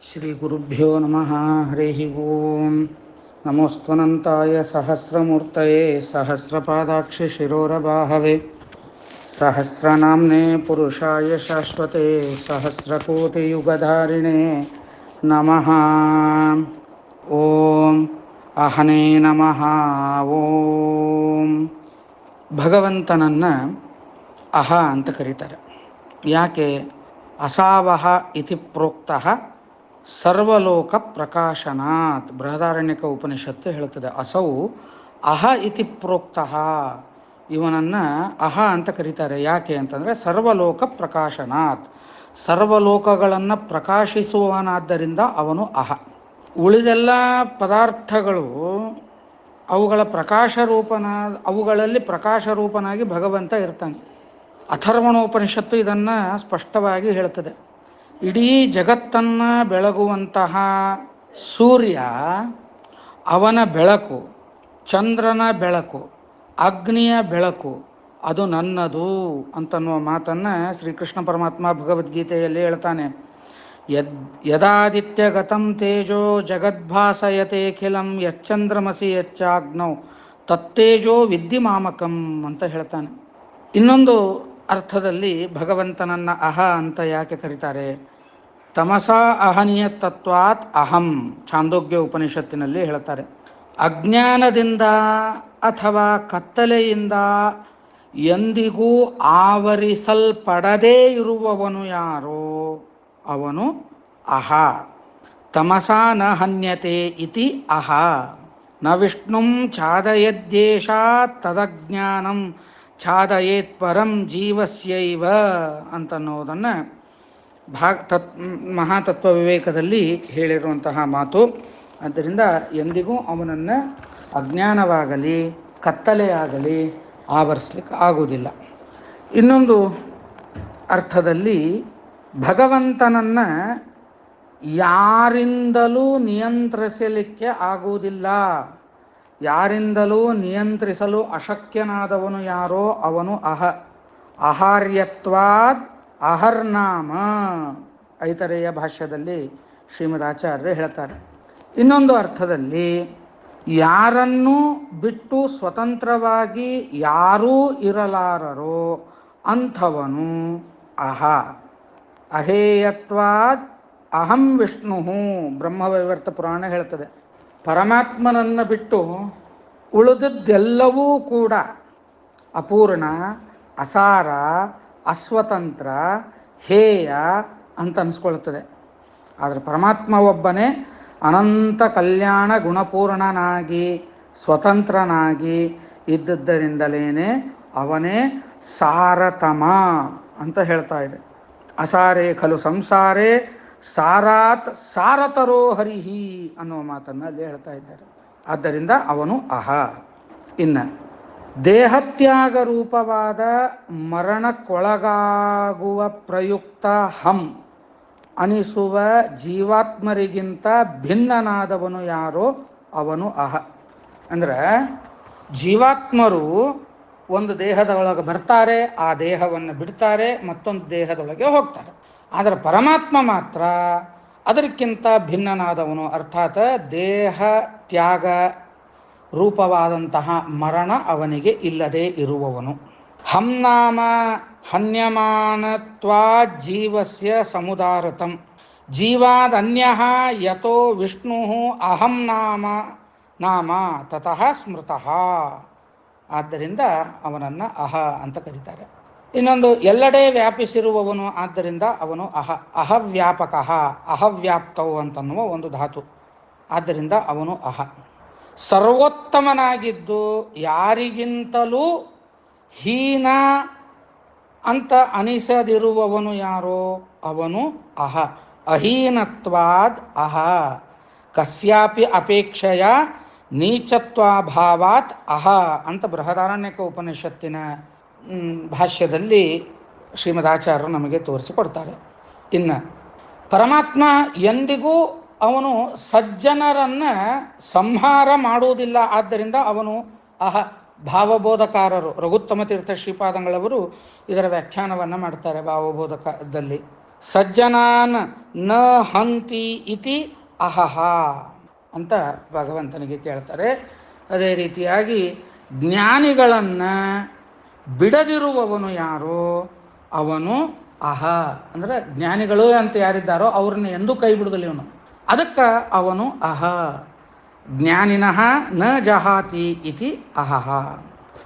ಶ್ರೀ ಗುರುಭ್ಯೋ ನಮಃ. ಹರಿ ಓಂ. ನಮೋಸ್ತ್ವನಂತಾಯ ಸಹಸ್ರಮೂರ್ತಯೇ ಸಹಸ್ರಪಾದಾಕ್ಷಿ ಶಿರೋರಬಾಹವೇ ಸಹಸ್ರನಾಮ್ನೇ ಪುರುಷಾಯ ಶಾಶ್ವತೆ ಸಹಸ್ರಕೋಟಿಯುಗಧಾರಿಣೇ ನಮಃ. ಓಂ ಅಹನೇ ನಮಃ. ಓಂ. ಭಗವಂತನನ್ನು ಅಹ ಅಂತ ಕರೀತಾರೆ. ಯಾಕೆ? ಅಸಾವಹ ಇತಿ ಪ್ರೋಕ್ತಃ ಸರ್ವಲೋಕ ಪ್ರಕಾಶನಾತ್. ಬೃಹದಾರಣ್ಯಕ ಉಪನಿಷತ್ತು ಹೇಳುತ್ತದೆ, ಅಸೌ ಅಹ ಇತಿ ಪ್ರೋಕ್ತಃ. ಇವನನ್ನು ಅಹ ಅಂತ ಕರೀತಾರೆ. ಯಾಕೆ ಅಂತಂದರೆ ಸರ್ವಲೋಕ ಪ್ರಕಾಶನಾತ್, ಸರ್ವಲೋಕಗಳನ್ನು ಪ್ರಕಾಶಿಸುವವನಾದ್ದರಿಂದ ಅವನು ಅಹ. ಉಳಿದೆಲ್ಲ ಪದಾರ್ಥಗಳು ಅವುಗಳಲ್ಲಿ ಪ್ರಕಾಶರೂಪನಾಗಿ ಭಗವಂತ ಇರ್ತಾನೆ. ಅಥರ್ವಣೋಪನಿಷತ್ತು ಇದನ್ನು ಸ್ಪಷ್ಟವಾಗಿ ಹೇಳ್ತದೆ. ಇಡೀ ಜಗತ್ತನ್ನು ಬೆಳಗುವಂತಹ ಸೂರ್ಯ, ಅವನ ಬೆಳಕು, ಚಂದ್ರನ ಬೆಳಕು, ಅಗ್ನಿಯ ಬೆಳಕು ಅದು ನನ್ನದು ಅಂತನ್ನುವ ಮಾತನ್ನು ಶ್ರೀಕೃಷ್ಣ ಪರಮಾತ್ಮ ಭಗವದ್ಗೀತೆಯಲ್ಲಿ ಹೇಳ್ತಾನೆ. ಯದಾದಿತ್ಯಗತಂ ತೇಜೋ ಜಗದ್ಭಾಸಯತೆಖಿಲಂ ಯಚ್ಚಂದ್ರಮಸಿ ಯಚ್ಚಾಗ್ನೌ ತತ್ತೇಜೋ ವಿದ್ಧಿಮಾಮಕಂ ಅಂತ ಹೇಳ್ತಾನೆ. ಇನ್ನೊಂದು ಅರ್ಥದಲ್ಲಿ ಭಗವಂತನನ್ನು ಅಹ ಅಂತ ಯಾಕೆ ಕರೀತಾರೆ? ತಮಸಾ ಅಹನೀಯ ತತ್ವಾತ್ ಅಹಂ, ಛಾಂದೋಗ್ಯ ಉಪನಿಷತ್ತಿನಲ್ಲಿ ಹೇಳ್ತಾರೆ. ಅಜ್ಞಾನದಿಂದ ಅಥವಾ ಕತ್ತಲೆಯಿಂದ ಎಂದಿಗೂ ಆವರಿಸಲ್ಪಡದೇ ಇರುವವನು ಯಾರೋ ಅವನು ಅಹ. ತಮಸಾ ನ ಹನ್ಯತೆ ಇತಿ ಅಹ. ನ ವಿಷ್ಣುಂ ಛಾದಯದ್ಯೇಷ ತದಜ್ಞಾನಂ ಛಾದಯೇತ್ ಪರಂ ಜೀವಸ್ಯೈವ ಅಂತನ್ನೋದನ್ನು ಮಹಾತತ್ವ ವಿವೇಕದಲ್ಲಿ ಹೇಳಿರುವಂತಹ ಮಾತು. ಆದ್ದರಿಂದ ಎಂದಿಗೂ ಅವನನ್ನು ಅಜ್ಞಾನವಾಗಲಿ ಕತ್ತಲೆಯಾಗಲಿ ಆವರಿಸಲಿಕ್ಕೆ ಆಗುವುದಿಲ್ಲ. ಇನ್ನೊಂದು ಅರ್ಥದಲ್ಲಿ ಭಗವಂತನನ್ನು ಯಾರಿಂದಲೂ ನಿಯಂತ್ರಿಸಲಿಕ್ಕೆ ಆಗುವುದಿಲ್ಲ, ಯಾರಿಂದಲೂ ನಿಯಂತ್ರಿಸಲು ಅಶಕ್ಯನಾದವನು ಯಾರೋ ಅವನು ಅಹ. ಅಹಾರ್ಯತ್ವಾದ್ ಅಹರ್ನಾಮ, ಐತರೇಯ ಭಾಷ್ಯದಲ್ಲಿ ಶ್ರೀಮದಾಚಾರ್ಯರು ಹೇಳ್ತಾರೆ. ಇನ್ನೊಂದು ಅರ್ಥದಲ್ಲಿ ಯಾರನ್ನೂ ಬಿಟ್ಟು ಸ್ವತಂತ್ರವಾಗಿ ಯಾರೂ ಇರಲಾರರೋ ಅಂಥವನು ಅಹ. ಅಹೇಯತ್ವಾದ್ ಅಹಂ ವಿಷ್ಣು, ಬ್ರಹ್ಮವೈವರ್ತ ಪುರಾಣ ಹೇಳ್ತದೆ. ಪರಮಾತ್ಮನನ್ನು ಬಿಟ್ಟು ಉಳಿದದ್ದೆಲ್ಲವೂ ಕೂಡ ಅಪೂರ್ಣ, ಅಸಾರ, ಅಸ್ವತಂತ್ರ, ಹೇಯ ಅಂತ ಅನಿಸ್ಕೊಳ್ತದೆ. ಆದರೆ ಪರಮಾತ್ಮ ಒಬ್ಬನೇ ಅನಂತ ಕಲ್ಯಾಣ ಗುಣಪೂರ್ಣನಾಗಿ ಸ್ವತಂತ್ರನಾಗಿ ಇದ್ದದ್ದರಿಂದಲೇ ಅವನೇ ಸಾರತಮ ಅಂತ ಹೇಳ್ತಾ ಇದೆ. ಅಸಾರೇ ಖಲು ಸಂಸಾರೇ ಸಾರಾತ್ ಸಾರತರೋ ಹರಿಹಿ ಅನ್ನುವ ಮಾತನ್ನು ಅಲ್ಲಿ ಹೇಳ್ತಾ ಇದ್ದಾರೆ. ಆದ್ದರಿಂದ ಅವನು ಅಹ. ಇನ್ನು ದೇಹತ್ಯಾಗ ರೂಪವಾದ ಮರಣಕ್ಕೊಳಗಾಗುವ ಪ್ರಯುಕ್ತ ಹಂ ಅನಿಸುವ ಜೀವಾತ್ಮರಿಗಿಂತ ಭಿನ್ನನಾದವನು ಯಾರೋ ಅವನು ಅಹ. ಅಂದರೆ ಜೀವಾತ್ಮರು ಒಂದು ದೇಹದೊಳಗೆ ಬರ್ತಾರೆ, ಆ ದೇಹವನ್ನು ಬಿಡ್ತಾರೆ, ಮತ್ತೊಂದು ದೇಹದೊಳಗೆ ಹೋಗ್ತಾರೆ. ಆದರೆ ಪರಮಾತ್ಮ ಮಾತ್ರ ಅದಕ್ಕಿಂತ ಭಿನ್ನನಾದವನು. ಅರ್ಥಾತ್ ದೇಹ ತ್ಯಾಗ ರೂಪವಾದಂತಹ ಮರಣ ಅವನಿಗೆ ಇಲ್ಲದೆ ಇರುವವನು. ಹಂನಾಮ ಹನ್ಯಮಾನತ್ವಾ ಜೀವಸ್ಯ ಸಮುದಾರತಂ ಜೀವಾದನ್ಯಃ ಯತೋ ವಿಷ್ಣು ಅಹಂ ನಾಮ ತತಃ ಸ್ಮೃತಃ. ಆದ್ದರಿಂದ ಅವನನ್ನು ಅಹ ಅಂತ ಕರೀತಾರೆ. ಇನ್ನೊಂದು ಎಲ್ಲೆಡೆ ವ್ಯಾಪಿಸಿರುವವನು, ಆದ್ದರಿಂದ ಅವನು ಅಹ. ಅಹವ್ಯಾಪಕ, ಅಹವ್ಯಾಪ್ತವು ಅಂತನ್ನುವ ಒಂದು ಧಾತು. ಆದ್ದರಿಂದ ಅವನು ಅಹ. ಸರ್ವೋತ್ತಮನಾಗಿದ್ದು ಯಾರಿಗಿಂತಲೂ ಹೀನ ಅಂತ ಅನಿಸದಿರುವವನು ಯಾರೋ ಅವನು ಅಹ. ಅಹೀನತ್ವಾದ್ ಅಹ. ಕಸ್ಯಾಪಿ ಅಪೇಕ್ಷೆಯ ನೀಚತ್ವಾಭಾವಾತ್ ಅಹ ಅಂತ ಬೃಹದಾರಣ್ಯಕ ಉಪನಿಷತ್ತಿನ ಭಾಷ್ಯದಲ್ಲಿ ಶ್ರೀಮದಾಚಾರ್ಯರು ನಮಗೆ ತೋರಿಸಿಕೊಡ್ತಾರೆ. ಇನ್ನು ಪರಮಾತ್ಮ ಎಂದಿಗೂ ಅವನು ಸಜ್ಜನರನ್ನು ಸಂಹಾರ ಮಾಡುವುದಿಲ್ಲ. ಆದ್ದರಿಂದ ಅವನು ಅಹ. ಭಾವಬೋಧಕಾರರು ರಘುತ್ತಮ ತೀರ್ಥ ಶ್ರೀಪಾದಂಗಳವರು ಇದರ ವ್ಯಾಖ್ಯಾನವನ್ನು ಮಾಡ್ತಾರೆ ಭಾವಬೋಧಕದಲ್ಲಿ. ಸಜ್ಜನಾನ್ ನ ಹಂತಿ ಇತಿ ಅಹಹ ಅಂತ ಭಗವಂತನಿಗೆ ಕೇಳ್ತಾರೆ. ಅದೇ ರೀತಿಯಾಗಿ ಜ್ಞಾನಿಗಳನ್ನು ಬಿಡದಿರುವವನು ಯಾರೋ ಅವನು ಅಹ, ಅಂದರೆ ಜ್ಞಾನಿಗಳು ಅಂತ ಯಾರಿದ್ದಾರೋ ಅವ್ರನ್ನ ಎಂದೂ ಕೈ ಬಿಡುದಿಲ್ಲ ಇವನು, ಅದಕ್ಕೆ ಅವನು ಅಹ. ಜ್ಞಾನಿನಃ ನ ಜಹಾತಿ ಇತಿ ಅಹಹ.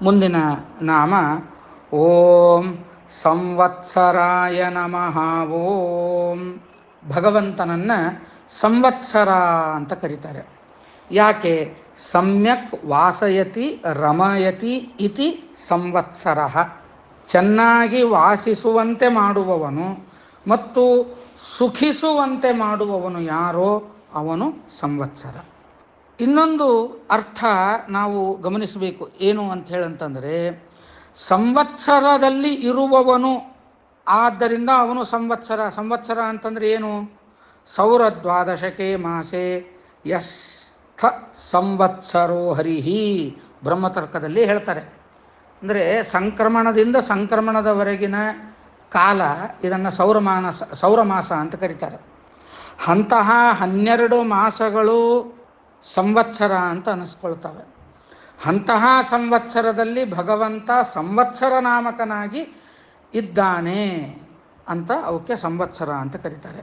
ಮುಂದಿನ ನಾಮ ಓಂ ಸಂವತ್ಸರಾಯ ನಮಃ. ಓಂ ಭಗವಂತನನ್ನು ಸಂವತ್ಸರ ಅಂತ ಕರೀತಾರೆ. ಯಾಕೆ? ಸಮ್ಯಕ್ ವಾಸಯತಿ ರಮಯತಿ ಇತಿ ಸಂವತ್ಸರ. ಚೆನ್ನಾಗಿ ವಾಸಿಸುವಂತೆ ಮಾಡುವವನು ಮತ್ತು ಸುಖಿಸುವಂತೆ ಮಾಡುವವನು ಯಾರೋ ಅವನು ಸಂವತ್ಸರ. ಇನ್ನೊಂದು ಅರ್ಥ ನಾವು ಗಮನಿಸಬೇಕು. ಏನು ಅಂತ ಹೇಳಂತಂದರೆ, ಸಂವತ್ಸರದಲ್ಲಿ ಇರುವವನು, ಆದ್ದರಿಂದ ಅವನು ಸಂವತ್ಸರ. ಸಂವತ್ಸರ ಅಂತಂದರೆ ಏನು? ಸೌರ ದ್ವಾದಶಕೆ ಮಾಸೆ ಯಸ್ಥ ಸಂವತ್ಸರೋ ಹರಿಹಿ ಬ್ರಹ್ಮತರ್ಕದಲ್ಲಿ ಹೇಳ್ತಾರೆ. ಅಂದರೆ ಸಂಕ್ರಮಣದಿಂದ ಸಂಕ್ರಮಣದವರೆಗಿನ ಕಾಲ ಇದನ್ನು ಸೌರಮಾಸ ಅಂತ ಕರೀತಾರೆ. ಅಂತಹ 12 ಮಾಸಗಳು ಸಂವತ್ಸರ ಅಂತ ಅನ್ನಿಸ್ಕೊಳ್ತವೆ. ಅಂತಹ ಸಂವತ್ಸರದಲ್ಲಿ ಭಗವಂತ ಸಂವತ್ಸರ ನಾಮಕನಾಗಿ ಇದ್ದಾನೆ ಅಂತ ಅವಕ್ಕೆ ಸಂವತ್ಸರ ಅಂತ ಕರೀತಾರೆ.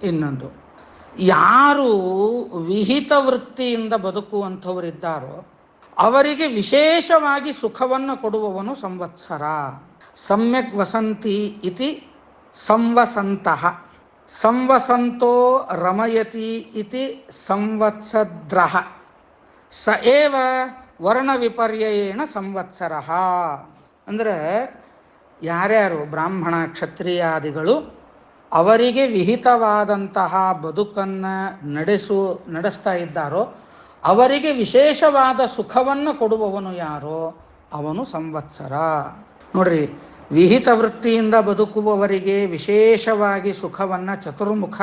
ಇನ್ನೊಂದು, ಯಾರು ವಿಹಿತ ವೃತ್ತಿಯಿಂದ ಬದುಕುವಂಥವರಿದ್ದಾರೋ ಅವರಿಗೆ ವಿಶೇಷವಾಗಿ ಸುಖವನ್ನು ಕೊಡುವವನು ಸಂವತ್ಸರ. ಸಮ್ಯಕ್ ವಸಂತಿ ಇತಿ ಸಂವಸಂತಃ. ಸಂವಸಂತೋ ರಮಯತಿ ಇತಿ ಸಂವತ್ಸದ್ರಃ. ಸ ಏವ ವರ್ಣವಿಪರ್ಯಯೇಣ ಸಂವತ್ಸರ. ಅಂದರೆ ಯಾರ್ಯಾರು ಬ್ರಾಹ್ಮಣ ಕ್ಷತ್ರಿಯಾದಿಗಳು ಅವರಿಗೆ ವಿಹಿತವಾದಂತಹ ಬದುಕನ್ನು ನಡೆಸ್ತಾ ಇದ್ದಾರೋ ಅವರಿಗೆ ವಿಶೇಷವಾದ ಸುಖವನ್ನು ಕೊಡುವವನು ಯಾರೋ ಅವನು ಸಂವತ್ಸರ. ನೋಡ್ರಿ, ವಿಹಿತ ವೃತ್ತಿಯಿಂದ ಬದುಕುವವರಿಗೆ ವಿಶೇಷವಾಗಿ ಸುಖವನ್ನು ಚತುರ್ಮುಖ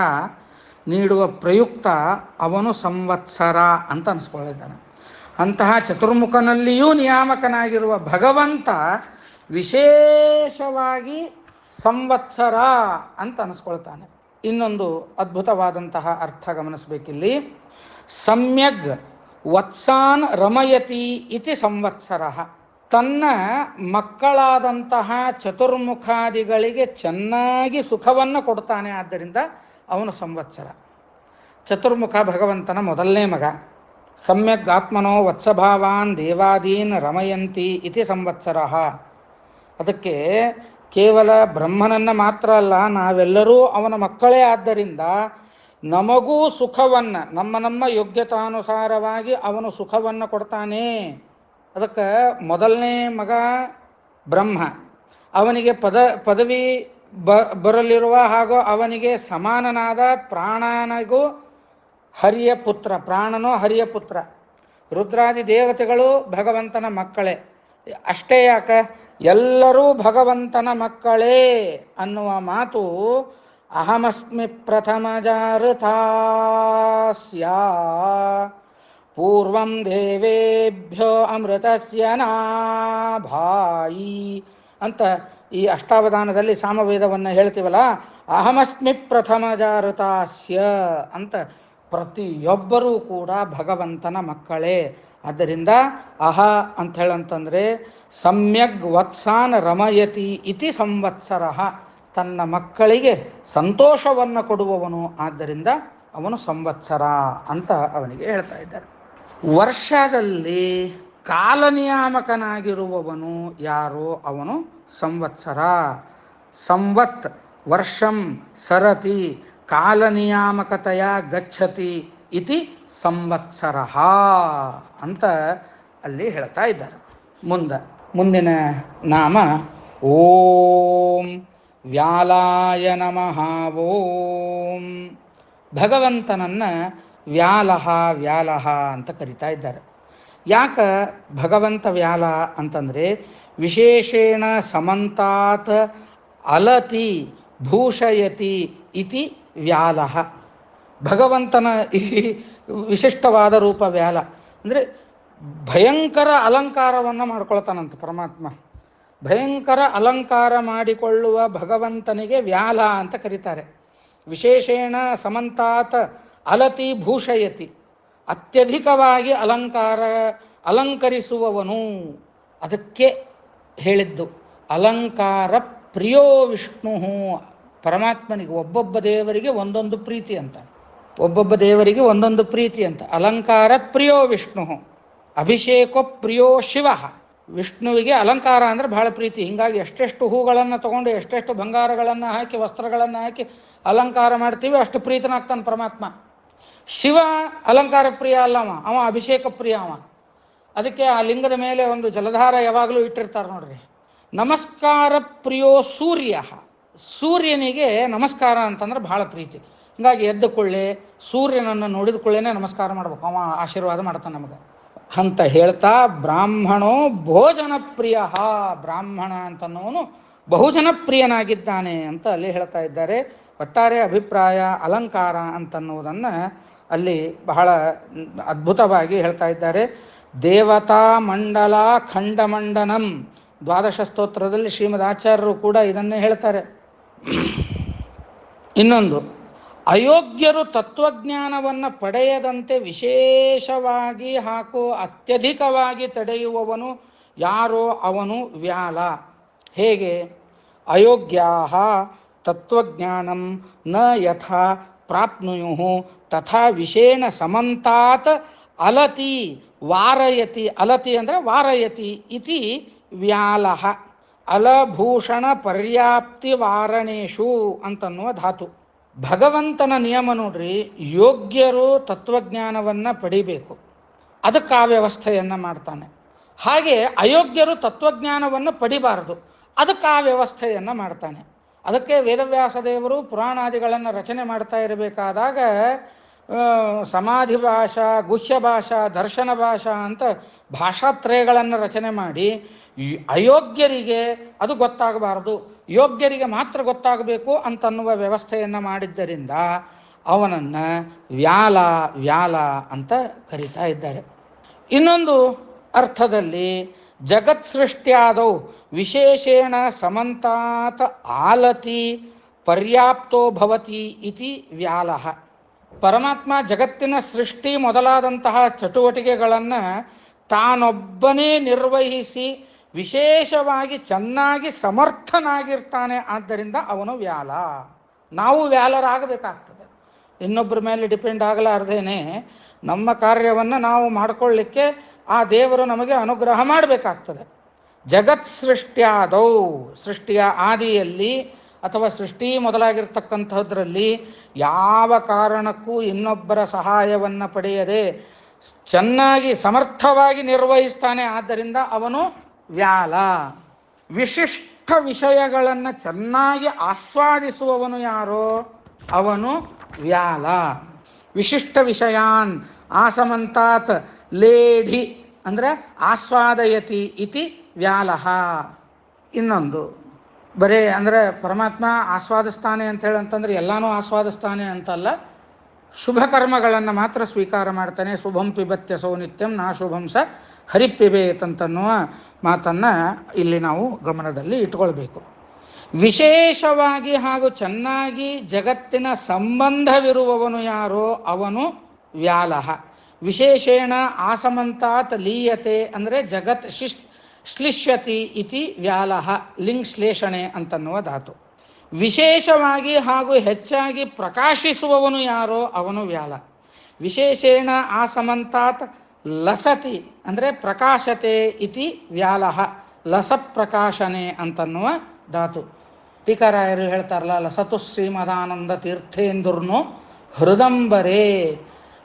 ನೀಡುವ ಪ್ರಯುಕ್ತ ಅವನು ಸಂವತ್ಸರ ಅಂತ ಅನಿಸ್ಕೊಳ್ಳಿದ್ದಾನೆ. ಅಂತಹ ಚತುರ್ಮುಖನಲ್ಲಿಯೂ ನಿಯಾಮಕನಾಗಿರುವ ಭಗವಂತ ವಿಶೇಷವಾಗಿ ಸಂವತ್ಸರ ಅಂತ ಅನಿಸ್ಕೊಳ್ತಾನೆ. ಇನ್ನೊಂದು ಅದ್ಭುತವಾದಂತಹ ಅರ್ಥ ಗಮನಿಸಬೇಕಿಲ್ಲಿ. ಸಮ್ಯಗ್ ವತ್ಸಾನ್ ರಮಯತಿ ಇತಿ ಸಂವತ್ಸರ. ತನ್ನ ಮಕ್ಕಳಾದಂತಹ ಚತುರ್ಮುಖಾದಿಗಳಿಗೆ ಚೆನ್ನಾಗಿ ಸುಖವನ್ನು ಕೊಡ್ತಾನೆ, ಆದ್ದರಿಂದ ಅವನು ಸಂವತ್ಸರ. ಚತುರ್ಮುಖ ಭಗವಂತನ ಮೊದಲನೇ ಮಗ. ಸಮ್ಯಗ್ ಆತ್ಮನೋ ವತ್ಸಭಾವಾನ್ ದೇವಾದೀನ್ ರಮಯಂತಿ ಇತಿ ಸಂವತ್ಸರ. ಅದಕ್ಕೆ ಕೇವಲ ಬ್ರಹ್ಮನನ್ನು ಮಾತ್ರ ಅಲ್ಲ, ನಾವೆಲ್ಲರೂ ಅವನ ಮಕ್ಕಳೇ. ಆದ್ದರಿಂದ ನಮಗೂ ಸುಖವನ್ನು ನಮ್ಮ ಯೋಗ್ಯತಾನುಸಾರವಾಗಿ ಅವನು ಸುಖವನ್ನು ಕೊಡ್ತಾನೆ. ಅದಕ್ಕೆ ಮೊದಲನೇ ಮಗ ಬ್ರಹ್ಮ, ಅವನಿಗೆ ಪದವಿ ಬರಲಿರುವ ಹಾಗೂ ಅವನಿಗೆ ಸಮಾನನಾದ ಪ್ರಾಣನಿಗೂ ಹರಿಯ ಪುತ್ರ, ಪ್ರಾಣನೋ ಹರಿಯ ಪುತ್ರ. ರುದ್ರಾದಿ ದೇವತೆಗಳು ಭಗವಂತನ ಮಕ್ಕಳೇ. ಅಷ್ಟೇ ಯಾಕೆ, ಎಲ್ಲರೂ ಭಗವಂತನ ಮಕ್ಕಳೇ ಅನ್ನುವ ಮಾತು ಅಹಮಸ್ಮಿ ಪ್ರಥಮ ಜಾಋತಾಸ್ಯ ಪೂರ್ವಂ ದೇವೇಭ್ಯೋ ಅಮೃತಸ್ಯ ನಾಭಾಯಿ ಅಂತ ಈ ಅಷ್ಟಾವಧಾನದಲ್ಲಿ ಸಾಮವೇದವನ್ನು ಹೇಳ್ತೀವಲ್ಲ, ಅಹಮಸ್ಮಿ ಪ್ರಥಮ ಜಾಋತಾಸ್ಯ ಅಂತ ಪ್ರತಿಯೊಬ್ಬರೂ ಕೂಡ ಭಗವಂತನ ಮಕ್ಕಳೇ. ಆದ್ದರಿಂದ ಅಹ ಅಂತ ಹೇಳಂತಂದರೆ ಸಮ್ಯಗ್ ವತ್ಸಾನ್ ರಮಯತಿ ಇತಿ ಸಂವತ್ಸರ. ತನ್ನ ಮಕ್ಕಳಿಗೆ ಸಂತೋಷವನ್ನು ಕೊಡುವವನು, ಆದ್ದರಿಂದ ಅವನು ಸಂವತ್ಸರ ಅಂತ ಅವನಿಗೆ ಹೇಳ್ತಾ ಇದ್ದಾರೆ. ವರ್ಷದಲ್ಲಿ ಕಾಲನಿಯಾಮಕನಾಗಿರುವವನು ಯಾರೋ ಅವನು ಸಂವತ್ಸರ. ಸಂವತ್ ವರ್ಷಂ ಸರತಿ ಕಾಲನಿಯಾಮಕತೆಯ ಗಚ್ಚತಿ ಇತಿ ಸಂವತ್ಸರ ಅಂತ ಅಲ್ಲಿ ಹೇಳ್ತಾ ಇದ್ದಾರೆ. ಮುಂದಿನ ನಾಮ ಓಂ ವ್ಯಾಲಾಯ ನಮಃ. ಓಂ ಭಗವಂತನನ್ನು ವ್ಯಾಲಹ ಅಂತ ಕರಿತಾ ಇದ್ದಾರೆ. ಯಾಕೆ ಭಗವಂತ ವ್ಯಾಲ ಅಂತಂದರೆ ವಿಶೇಷೇಣ ಸಮಂತಾತ್ ಅಲತಿ ಭೂಷಯತಿ ಇತಿ ವ್ಯಾಲಃ. ಭಗವಂತನ ಈ ವಿಶಿಷ್ಟವಾದ ರೂಪ ವ್ಯಾಲ ಅಂದರೆ ಭಯಂಕರ ಅಲಂಕಾರವನ್ನು ಮಾಡ್ಕೊಳ್ತಾನಂತ ಪರಮಾತ್ಮ. ಭಯಂಕರ ಅಲಂಕಾರ ಮಾಡಿಕೊಳ್ಳುವ ಭಗವಂತನಿಗೆ ವ್ಯಾಲ ಅಂತ ಕರೀತಾರೆ. ವಿಶೇಷೇಣ ಸಮಂತಾತ್ ಅಲತಿ ಭೂಷಯತಿ, ಅತ್ಯಧಿಕವಾಗಿ ಅಲಂಕರಿಸುವವನು. ಅದಕ್ಕೆ ಹೇಳಿದ್ದು ಅಲಂಕಾರ ಪ್ರಿಯೋ ವಿಷ್ಣು. ಪರಮಾತ್ಮನಿಗೆ ಒಬ್ಬೊಬ್ಬ ದೇವರಿಗೆ ಒಂದೊಂದು ಪ್ರೀತಿ ಅಂತ, ಒಬ್ಬೊಬ್ಬ ದೇವರಿಗೆ ಒಂದೊಂದು ಪ್ರೀತಿ ಅಂತ. ಅಲಂಕಾರ ಪ್ರಿಯೋ ವಿಷ್ಣು, ಅಭಿಷೇಕೋ ಪ್ರಿಯೋ ಶಿವ. ವಿಷ್ಣುವಿಗೆ ಅಲಂಕಾರ ಅಂದರೆ ಬಹಳ ಪ್ರೀತಿ. ಹೀಗಾಗಿ ಎಷ್ಟೆಷ್ಟು ಹೂಗಳನ್ನು ತಗೊಂಡು ಎಷ್ಟೆಷ್ಟು ಬಂಗಾರಗಳನ್ನು ಹಾಕಿ ವಸ್ತ್ರಗಳನ್ನು ಹಾಕಿ ಅಲಂಕಾರ ಮಾಡ್ತೀವಿ, ಅಷ್ಟು ಪ್ರೀತನಾಗ್ತಾನೆ ಪರಮಾತ್ಮ. ಶಿವ ಅಲಂಕಾರ ಪ್ರಿಯ ಅಲ್ಲವ, ಅವ ಅಭಿಷೇಕ ಪ್ರಿಯ ಅವ. ಅದಕ್ಕೆ ಆ ಲಿಂಗದ ಮೇಲೆ ಒಂದು ಜಲಧಾರ ಯಾವಾಗಲೂ ಇಟ್ಟಿರ್ತಾರೆ ನೋಡ್ರಿ. ನಮಸ್ಕಾರ ಪ್ರಿಯೋ ಸೂರ್ಯ, ಸೂರ್ಯನಿಗೆ ನಮಸ್ಕಾರ ಅಂತಂದ್ರೆ ಬಹಳ ಪ್ರೀತಿ. ಹೀಗಾಗಿ ಎದ್ದ ಕೊಳ್ಳೆ ಸೂರ್ಯನನ್ನು ನೋಡಿದ ಕೊಳ್ಳೇನೆ ನಮಸ್ಕಾರ ಮಾಡ್ಬೇಕು, ಅವ ಆಶೀರ್ವಾದ ಮಾಡ್ತಾನೆ ನಮಗೆ ಅಂತ ಹೇಳ್ತಾ, ಬ್ರಾಹ್ಮಣೋ ಭೋಜನ ಪ್ರಿಯ, ಬ್ರಾಹ್ಮಣ ಅಂತನ್ನೋನು ಬಹುಜನಪ್ರಿಯನಾಗಿದ್ದಾನೆ ಅಂತ ಅಲ್ಲಿ ಹೇಳ್ತಾ ಇದ್ದಾರೆ. ಒಟ್ಟಾರೆ ಅಭಿಪ್ರಾಯ ಅಲಂಕಾರ ಅಂತನ್ನುವುದನ್ನು ಅಲ್ಲಿ ಬಹಳ ಅದ್ಭುತವಾಗಿ ಹೇಳ್ತಾ ಇದ್ದಾರೆ. ದೇವತಾ ಮಂಡಲ ಖಂಡಮಂಡನಂ, ದ್ವಾದಶ ಸ್ತೋತ್ರದಲ್ಲಿ ಶ್ರೀಮದ್ ಆಚಾರ್ಯರು ಕೂಡ ಇದನ್ನೇ ಹೇಳ್ತಾರೆ. ಇನ್ನೊಂದು, ಅಯೋಗ್ಯರು ತತ್ವಜ್ಞಾನವನ್ನು ಪಡೆಯದಂತೆ ವಿಶೇಷವಾಗಿ ಹಾಗೂ ಅತ್ಯಧಿಕವಾಗಿ ತಡೆಯುವವನು ಯಾರೋ ಅವನು ವ್ಯಾಲ. ಹೇಗೆ? ಅಯೋಗ್ಯಾಹ ತತ್ವಜ್ಞಾನಂ ನ ಯಥಾ ಪ್ರಾಪ್ನುಯು ತಥಾ ವಿಶೇಷ ಸಮಂತಾತ್ ಅಲತಿ ವಾರಯತಿ, ಅಲತಿ ಅಂದರೆ ವಾರಯತಿ ಇತಿ ವ್ಯಾಲಃ. ಅಲಭೂಷಣ ಪರ್ಯಾಪ್ತಿ ವಾರಣೇಶು ಅಂತನ್ನುವ ಧಾತು. ಭಗವಂತನ ನಿಯಮ ನೋಡ್ರಿ, ಯೋಗ್ಯರು ತತ್ವಜ್ಞಾನವನ್ನು ಪಡಿಬೇಕು, ಅದಕ್ಕೆ ಆ ವ್ಯವಸ್ಥೆಯನ್ನು ಮಾಡ್ತಾನೆ. ಹಾಗೆ ಅಯೋಗ್ಯರು ತತ್ವಜ್ಞಾನವನ್ನು ಪಡಿಬಾರದು, ಅದಕ್ಕೆ ಆ ವ್ಯವಸ್ಥೆಯನ್ನು ಮಾಡ್ತಾನೆ. ಅದಕ್ಕೆ ವೇದವ್ಯಾಸ ದೇವರು ಪುರಾಣಾದಿಗಳನ್ನು ರಚನೆ ಮಾಡ್ತಾ ಇರಬೇಕಾದಾಗ ಸಮಾಧಿ ಭಾಷಾ, ಗುಹ್ಯ ಭಾಷಾ, ದರ್ಶನ ಭಾಷಾ ಅಂತ ಭಾಷಾತ್ರಯಗಳನ್ನು ರಚನೆ ಮಾಡಿ ಅಯೋಗ್ಯರಿಗೆ ಅದು ಗೊತ್ತಾಗಬಾರದು, ಯೋಗ್ಯರಿಗೆ ಮಾತ್ರ ಗೊತ್ತಾಗಬೇಕು ಅಂತನ್ನುವ ವ್ಯವಸ್ಥೆಯನ್ನು ಮಾಡಿದ್ದರಿಂದ ಅವನನ್ನು ವ್ಯಾಲ ವ್ಯಾಲ ಅಂತ ಕರೀತಾ ಇದ್ದಾರೆ. ಇನ್ನೊಂದು ಅರ್ಥದಲ್ಲಿ ಜಗತ್ ಸೃಷ್ಟ್ಯಾದೌ ವಿಶೇಷೇಣ ಸಮಂತಾತ್ ಆಲತಿ ಪರ್ಯಾಪ್ತೋ ಭವತಿ ಇತಿ ವ್ಯಾಲಃ. ಪರಮಾತ್ಮ ಜಗತ್ತಿನ ಸೃಷ್ಟಿ ಮೊದಲಾದಂತಹ ಚಟುವಟಿಕೆಗಳನ್ನು ತಾನೊಬ್ಬನೇ ನಿರ್ವಹಿಸಿ ವಿಶೇಷವಾಗಿ ಚೆನ್ನಾಗಿ ಸಮರ್ಥನಾಗಿರ್ತಾನೆ. ಆದ್ದರಿಂದ ಅವನು ವ್ಯಾಲ. ನಾವು ವ್ಯಾಲರಾಗಬೇಕಾಗ್ತದೆ, ಇನ್ನೊಬ್ಬರ ಮೇಲೆ ಡಿಪೆಂಡ್ ಆಗಲಾರ್ದೇನೆ ನಮ್ಮ ಕಾರ್ಯವನ್ನು ನಾವು ಮಾಡಿಕೊಳ್ಳಿಕ್ಕೆ ಆ ದೇವರು ನಮಗೆ ಅನುಗ್ರಹ ಮಾಡಬೇಕಾಗ್ತದೆ. ಜಗತ್ ಸೃಷ್ಟ್ಯಾದೌ, ಸೃಷ್ಟಿಯ ಆದಿಯಲ್ಲಿ ಅಥವಾ ಸೃಷ್ಟಿ ಮೊದಲಾಗಿರ್ತಕ್ಕಂಥದ್ರಲ್ಲಿ ಯಾವ ಕಾರಣಕ್ಕೂ ಇನ್ನೊಬ್ಬರ ಸಹಾಯವನ್ನು ಪಡೆಯದೆ ಚೆನ್ನಾಗಿ ಸಮರ್ಥವಾಗಿ ನಿರ್ವಹಿಸ್ತಾನೆ. ಆದ್ದರಿಂದ ಅವನು ವ್ಯಾಲ. ವಿಶಿಷ್ಟ ವಿಷಯಗಳನ್ನು ಚೆನ್ನಾಗಿ ಆಸ್ವಾದಿಸುವವನು ಯಾರೋ ಅವನು ವ್ಯಾಲ. ವಿಶಿಷ್ಟ ವಿಷಯಾನ್ ಆಸಮಂತಾತ್ ಲೇಢಿ ಅಂದರೆ ಆಸ್ವಾದಯತಿ ಇತಿ ವ್ಯಾಲಃ. ಇನ್ನೊಂದು ಬರೇ ಅಂದರೆ ಪರಮಾತ್ಮ ಆಸ್ವಾದಿಸ್ತಾನೆ ಅಂಥೇಳಿ ಅಂತಂದರೆ ಎಲ್ಲನೂ ಆಸ್ವಾದಿಸ್ತಾನೆ ಅಂತಲ್ಲ, ಶುಭ ಕರ್ಮಗಳನ್ನು ಮಾತ್ರ ಸ್ವೀಕಾರ ಮಾಡ್ತಾನೆ. ಶುಭಂ ಪಿಬತ್ಯಸೋ ನಿತ್ಯಂ ನಾ ಶುಭಂ ಸ ಹರಿಪಿಬೇತ್ ಅಂತನ್ನುವ ಮಾತನ್ನು ಇಲ್ಲಿ ನಾವು ಗಮನದಲ್ಲಿ ಇಟ್ಕೊಳ್ಬೇಕು. ವಿಶೇಷವಾಗಿ ಹಾಗೂ ಚೆನ್ನಾಗಿ ಜಗತ್ತಿನ ಸಂಬಂಧವಿರುವವನು ಯಾರೋ ಅವನು ವ್ಯಾಲಃ. ವಿಶೇಷೇಣ ಆಸಮಂತಾತ್ ಲೀಯತೆ ಅಂದರೆ ಜಗತ್ ಶ್ಲಿಷ್ಯತಿ ಇತಿ ವ್ಯಾಲಃ, ಲಿಂಗ್ ಶ್ಲೇಷಣೆ ಅಂತನ್ನುವ ಧಾತು. ವಿಶೇಷವಾಗಿ ಹಾಗೂ ಹೆಚ್ಚಾಗಿ ಪ್ರಕಾಶಿಸುವವನು ಯಾರೋ ಅವನು ವ್ಯಾಲ. ವಿಶೇಷೇಣ ಆಸಮಂತಾತ್ ಲಸತಿ ಅಂದರೆ ಪ್ರಕಾಶತೆ ಇತಿ ವ್ಯಾಲಃ, ಲಸ ಪ್ರಕಾಶನೆ ಅಂತನ್ನುವ ಧಾತು. ಟೀಕಾರಾಯರು ಹೇಳ್ತಾರಲ್ಲ, ಲಸತು ಶ್ರೀಮದಾನಂದ ತೀರ್ಥೇಂದುರ್ನು ಹೃದಂಬರೇ.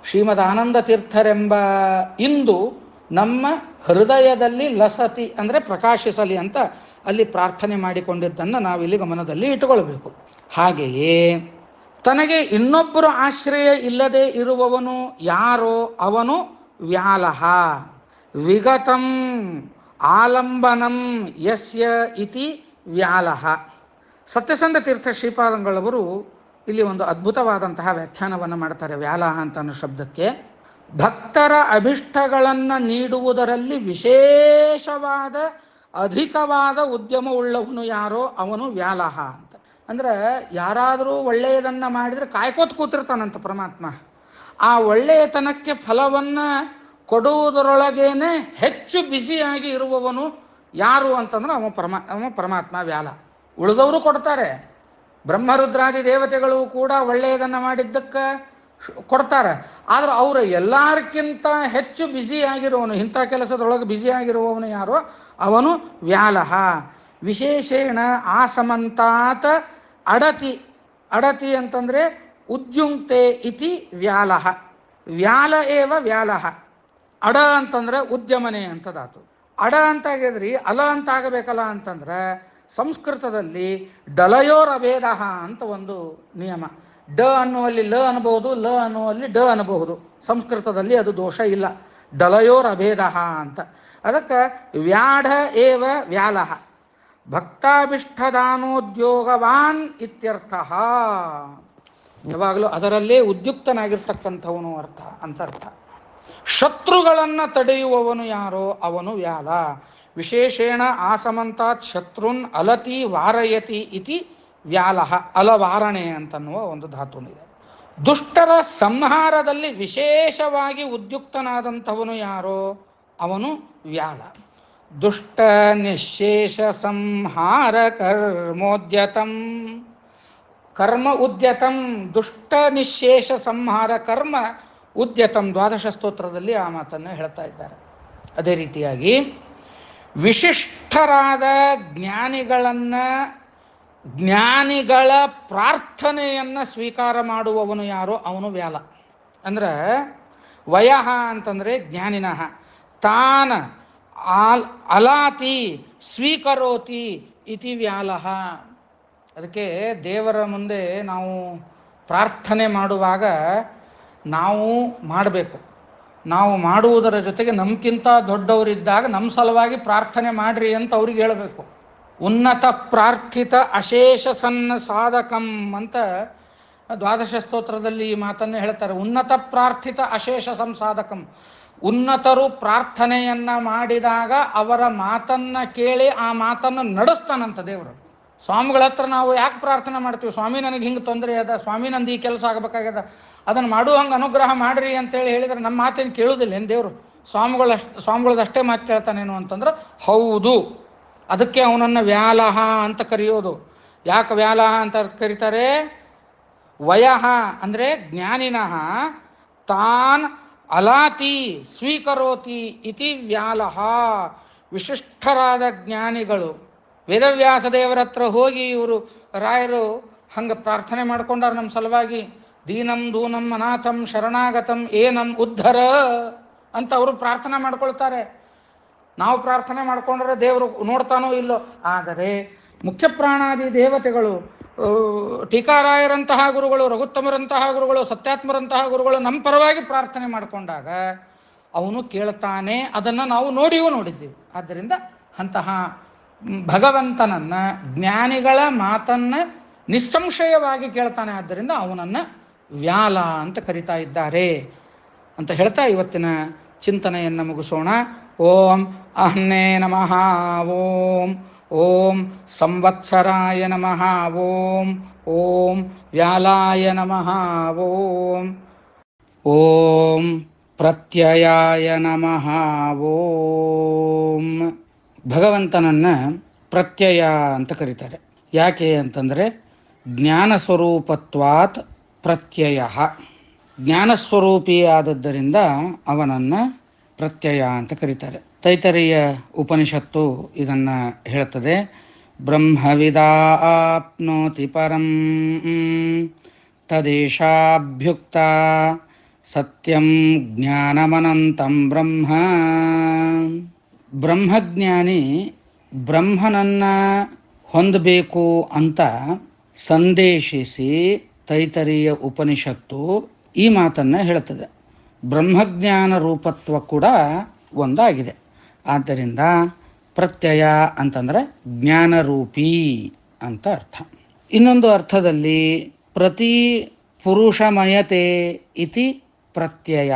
ಶ್ರೀಮದ್ ಆನಂದ ತೀರ್ಥರೆಂಬ ಇಂದು ನಮ್ಮ ಹೃದಯದಲ್ಲಿ ಲಸತಿ ಅಂದರೆ ಪ್ರಕಾಶಿಸಲಿ ಅಂತ ಅಲ್ಲಿ ಪ್ರಾರ್ಥನೆ ಮಾಡಿಕೊಂಡಿದ್ದನ್ನು ನಾವಿಲ್ಲಿ ಗಮನದಲ್ಲಿ ಇಟ್ಟುಕೊಳ್ಬೇಕು. ಹಾಗೆಯೇ ತನಗೆ ಇನ್ನೊಬ್ಬರು ಆಶ್ರಯ ಇಲ್ಲದೆ ಇರುವವನು ಯಾರೋ ಅವನು ವ್ಯಾಲಃ. ವಿಗತಂ ಆಲಂಬನಂ ಯಸ್ಯ ಇತಿ ವ್ಯಾಲಃ. ಸತ್ಯಸಂಧ ತೀರ್ಥ ಶ್ರೀಪಾದಂಗಳವರು ಇಲ್ಲಿ ಒಂದು ಅದ್ಭುತವಾದಂತಹ ವ್ಯಾಖ್ಯಾನವನ್ನು ಮಾಡ್ತಾರೆ ವ್ಯಾಲಃ ಅಂತ ಅನ್ನೋ ಶಬ್ದಕ್ಕೆ. ಭಕ್ತರ ಅಭಿಷ್ಟಗಳನ್ನು ನೀಡುವುದರಲ್ಲಿ ವಿಶೇಷವಾದ ಅಧಿಕವಾದ ಉದ್ಯಮವುಳ್ಳವನು ಯಾರೋ ಅವನು ವ್ಯಾಲಹ ಅಂತ. ಅಂದ್ರೆ ಯಾರಾದರೂ ಒಳ್ಳೆಯದನ್ನು ಮಾಡಿದರೆ ಕಾಯ್ಕೋತ ಕೂತಿರ್ತಾನಂತ ಪರಮಾತ್ಮ. ಆ ಒಳ್ಳೆಯತನಕ್ಕೆ ಫಲವನ್ನು ಕೊಡುವುದರೊಳಗೇನೆ ಹೆಚ್ಚು ಬ್ಯುಸಿಯಾಗಿ ಇರುವವನು ಯಾರು ಅಂತಂದ್ರೆ ಅವ ಪರಮಾತ್ಮ ವ್ಯಾಲ. ಉಳಿದವರು ಕೊಡ್ತಾರೆ, ಬ್ರಹ್ಮರುದ್ರಾದಿ ದೇವತೆಗಳು ಕೂಡ ಒಳ್ಳೆಯದನ್ನು ಮಾಡಿದ್ದಕ್ಕೆ ಕೊಡ್ತಾರೆ. ಆದರೆ ಅವರು ಎಲ್ಲರಿಗಿಂತ ಹೆಚ್ಚು ಬ್ಯುಸಿ ಆಗಿರುವವನು, ಇಂಥ ಕೆಲಸದೊಳಗೆ ಬ್ಯುಸಿ ಆಗಿರುವವನು ಯಾರೋ ಅವನು ವ್ಯಾಲಹ. ವಿಶೇಷೇಣ ಆಸಮಂತಾತ್ ಅಡತಿ. ಅಡತಿ ಅಂತಂದರೆ ಉದ್ಯುಂಕ್ತೆ ಇತಿ ವ್ಯಾಲಹ. ವ್ಯಾಲ ಏವ ವ್ಯಾಲಹ. ಅಡ ಅಂತಂದ್ರೆ ಉದ್ಯಮನೆ ಅಂತದಾತು. ಅಡ ಅಂತಾಗಿದ್ರಿ ಅಲ ಅಂತ ಆಗಬೇಕಲ್ಲ ಅಂತಂದ್ರೆ ಸಂಸ್ಕೃತದಲ್ಲಿ ಡಲಯೋರಭೇದ ಅಂತ ಒಂದು ನಿಯಮ. ಡ ಅನ್ನುವಲ್ಲಿ ಲ ಅನ್ಬಹುದು, ಲ ಅನ್ನುವಲ್ಲಿ ಡ ಅನ್ಬಹುದು. ಸಂಸ್ಕೃತದಲ್ಲಿ ಅದು ದೋಷ ಇಲ್ಲ, ಡಲಯೋರಭೇದ ಅಂತ. ಅದಕ್ಕೆ ವ್ಯಾಢ ಏವ ವ್ಯಾಲಹ ಭಕ್ತಾಭಿಷ್ಟದಾನೋದ್ಯೋಗವಾನ್ ಇತ್ಯರ್ಥ. ಯಾವಾಗಲೂ ಅದರಲ್ಲೇ ಉದ್ಯುಕ್ತನಾಗಿರ್ತಕ್ಕಂಥವನು ಅಂತರ್ಥ. ಶತ್ರುಗಳನ್ನು ತಡೆಯುವವನು ಯಾರೋ ಅವನು ವ್ಯಾಲ. ವಿಶೇಷೇಣ ಆಸಮಂತಾತ್ ಶತ್ರುನ್ ಅಲತಿ ವಾರಯತಿ ಇತಿ ವ್ಯಾಲಹ. ಅಲವಾರಣೆ ಅಂತನ್ನುವ ಒಂದು ಧಾತುನಿದೆ. ದುಷ್ಟರ ಸಂಹಾರದಲ್ಲಿ ವಿಶೇಷವಾಗಿ ಉದ್ಯುಕ್ತನಾದಂಥವನು ಯಾರೋ ಅವನು ವ್ಯಾಲ. ದುಷ್ಟ ನಿಶೇಷ ಸಂಹಾರ ಕರ್ಮೋದ್ಯತಂ. ಕರ್ಮ ಉದ್ಯತಂ. ದುಷ್ಟ ನಿಶೇಷ ಸಂಹಾರ ಕರ್ಮ ಉದ್ಯತಂ. ದ್ವಾದಶ ಸ್ತೋತ್ರದಲ್ಲಿ ಆ ಮಾತನ್ನು ಹೇಳ್ತಾ ಇದ್ದಾರೆ. ಅದೇ ರೀತಿಯಾಗಿ ವಿಶಿಷ್ಟರಾದ ಜ್ಞಾನಿಗಳ ಪ್ರಾರ್ಥನೆಯನ್ನು ಸ್ವೀಕಾರ ಮಾಡುವವನು ಯಾರೋ ಅವನು ವ್ಯಾಲ. ಅಂದ್ರೆ ವಯಃ ಅಂತಂದರೆ ಜ್ಞಾನಿನಃ. ತಾನ ಅಲಾತಿ ಸ್ವೀಕರೋತಿ ಇತಿ ವ್ಯಾಲಃ. ಅದಕ್ಕೆ ದೇವರ ಮುಂದೆ ನಾವು ಪ್ರಾರ್ಥನೆ ಮಾಡುವಾಗ ನಾವು ಮಾಡಬೇಕು. ನಾವು ಮಾಡುವುದರ ಜೊತೆಗೆ ನಮ್ಗಿಂತ ದೊಡ್ಡವರಿದ್ದಾಗ ನಮ್ಮ ಸಲುವಾಗಿ ಪ್ರಾರ್ಥನೆ ಮಾಡ್ರಿ ಅಂತ ಅವ್ರಿಗೆ ಹೇಳಬೇಕು. ಉನ್ನತ ಪ್ರಾರ್ಥಿತ ಅಶೇಷ ಸನ್ನ ಸಾಧಕಂ ಅಂತ ದ್ವಾದಶ ಸ್ತೋತ್ರದಲ್ಲಿ ಈ ಮಾತನ್ನು ಹೇಳ್ತಾರೆ. ಉನ್ನತ ಪ್ರಾರ್ಥಿತ ಅಶೇಷ ಸಂಸಾಧಕಂ. ಉನ್ನತರು ಪ್ರಾರ್ಥನೆಯನ್ನು ಮಾಡಿದಾಗ ಅವರ ಮಾತನ್ನು ಕೇಳಿ ಆ ಮಾತನ್ನು ನಡೆಸ್ತಾನಂತ ದೇವರು. ಸ್ವಾಮಿಗಳ ಹತ್ರ ನಾವು ಯಾಕೆ ಪ್ರಾರ್ಥನೆ ಮಾಡ್ತೀವಿ? ಸ್ವಾಮಿ ನನಗೆ ಹಿಂಗೆ ತೊಂದರೆ ಅದ, ಸ್ವಾಮಿ ನಂದು ಈ ಕೆಲಸ ಆಗಬೇಕಾಗ್ಯದ, ಅದನ್ನು ಮಾಡುವ ಹಂಗೆ ಅನುಗ್ರಹ ಮಾಡ್ರಿ ಅಂತೇಳಿ ಹೇಳಿದರೆ ನಮ್ಮ ಮಾತೇನು ಕೇಳುವುದಿಲ್ಲ ಏನು ದೇವರು? ಸ್ವಾಮಿಗಳದಷ್ಟೇ ಮಾತು ಕೇಳ್ತಾನೇನು ಅಂತಂದ್ರೆ ಹೌದು. ಅದಕ್ಕೆ ಅವನನ್ನು ವ್ಯಾಲಹ ಅಂತ ಕರೆಯೋದು. ಯಾಕೆ ವ್ಯಾಲಹ ಅಂತ ಕರೀತಾರೆ? ವಯಃ ಅಂದರೆ ಜ್ಞಾನಿನಃ ತಾನ್ ಅಲಾತಿ ಸ್ವೀಕರೋತಿ ಇತಿ ವ್ಯಾಲಹ. ವಿಶಿಷ್ಟರಾದ ಜ್ಞಾನಿಗಳು ವೇದವ್ಯಾಸ ದೇವರ ಹತ್ರ ಹೋಗಿ ಇವರು ರಾಯರು ಹಂಗೆ ಪ್ರಾರ್ಥನೆ ಮಾಡ್ಕೊಂಡಾರ ನಮ್ಮ ಸಲುವಾಗಿ. ದೀನಂ ದೂನಂ ಅನಾಥಂ ಶರಣಾಗತಂ ಏನಂ ಉದ್ಧರ ಅಂತ ಅವರು ಪ್ರಾರ್ಥನೆ ಮಾಡ್ಕೊಳ್ತಾರೆ. ನಾವು ಪ್ರಾರ್ಥನೆ ಮಾಡ್ಕೊಂಡ್ರೆ ದೇವರು ನೋಡ್ತಾನೋ ಇಲ್ಲೋ. ಆದರೆ ಮುಖ್ಯ ಪ್ರಾಣಾದಿ ದೇವತೆಗಳು, ಟೀಕಾರಾಯರಂತಹ ಗುರುಗಳು, ರಘುತ್ತಮರಂತಹ ಗುರುಗಳು, ಸತ್ಯಾತ್ಮರಂತಹ ಗುರುಗಳು ನಮ್ಮ ಪರವಾಗಿ ಪ್ರಾರ್ಥನೆ ಮಾಡಿಕೊಂಡಾಗ ಅವನು ಕೇಳ್ತಾನೆ. ಅದನ್ನು ನಾವು ನೋಡಿದ್ದೀವಿ. ಆದ್ದರಿಂದ ಅಂತಹ ಭಗವಂತನನ್ನು, ಜ್ಞಾನಿಗಳ ಮಾತನ್ನು ನಿಸ್ಸಂಶಯವಾಗಿ ಕೇಳ್ತಾನೆ. ಆದ್ದರಿಂದ ಅವನನ್ನು ವ್ಯಾಲ ಅಂತ ಕರಿತಾ ಇದ್ದಾರೆ ಅಂತ ಹೇಳ್ತಾ ಇವತ್ತಿನ ಚಿಂತನೆಯನ್ನು ಮುಗಿಸೋಣ. ಓಂ ಅಹ್ನೇ ನಮಃ. ಓಂ ಓಂ ಸಂವತ್ಸರಾಯ ನಮಃ. ಓಂ ಓಂ ವ್ಯಾಲಾಯ ನಮಃ. ಓಂ ಓಂ ಪ್ರತ್ಯಯಾಯ ನಮಃ. ಓಂ. ಭಗವಂತನನ್ನು ಪ್ರತ್ಯಯ ಅಂತ ಕರೀತಾರೆ. ಯಾಕೆ ಅಂತಂದರೆ ಜ್ಞಾನಸ್ವರೂಪತ್ವಾತ್ ಪ್ರತ್ಯಯ. ಜ್ಞಾನಸ್ವರೂಪಿ ಆದದ್ದರಿಂದ ಅವನನ್ನು ಪ್ರತ್ಯಯ ಅಂತ ಕರೀತಾರೆ. ತೈತರೀಯ ಉಪನಿಷತ್ತು ಇದನ್ನು ಹೇಳ್ತದೆ. ಬ್ರಹ್ಮವಿದಾಪ್ನೋತಿ ಪರಂ ತದೇಶಾಭ್ಯುಕ್ತ ಸತ್ಯಂ ಜ್ಞಾನಮನಂತಂ ಬ್ರಹ್ಮ. ಬ್ರಹ್ಮಜ್ಞಾನಿ ಬ್ರಹ್ಮನನ್ನು ಹೊಂದಬೇಕು ಅಂತ ಸಂದೇಶಿಸಿ ತೈತರೀಯ ಉಪನಿಷತ್ತು ಈ ಮಾತನ್ನು ಹೇಳ್ತದೆ. ಬ್ರಹ್ಮಜ್ಞಾನ ರೂಪತ್ವ ಕೂಡ ಒಂದಾಗಿದೆ. ಆದ್ದರಿಂದ ಪ್ರತ್ಯಯ ಅಂತಂದರೆ ಜ್ಞಾನರೂಪಿ ಅಂತ ಅರ್ಥ. ಇನ್ನೊಂದು ಅರ್ಥದಲ್ಲಿ ಪ್ರತಿ ಪುರುಷಮಯತೆ ಇತಿ ಪ್ರತ್ಯಯ.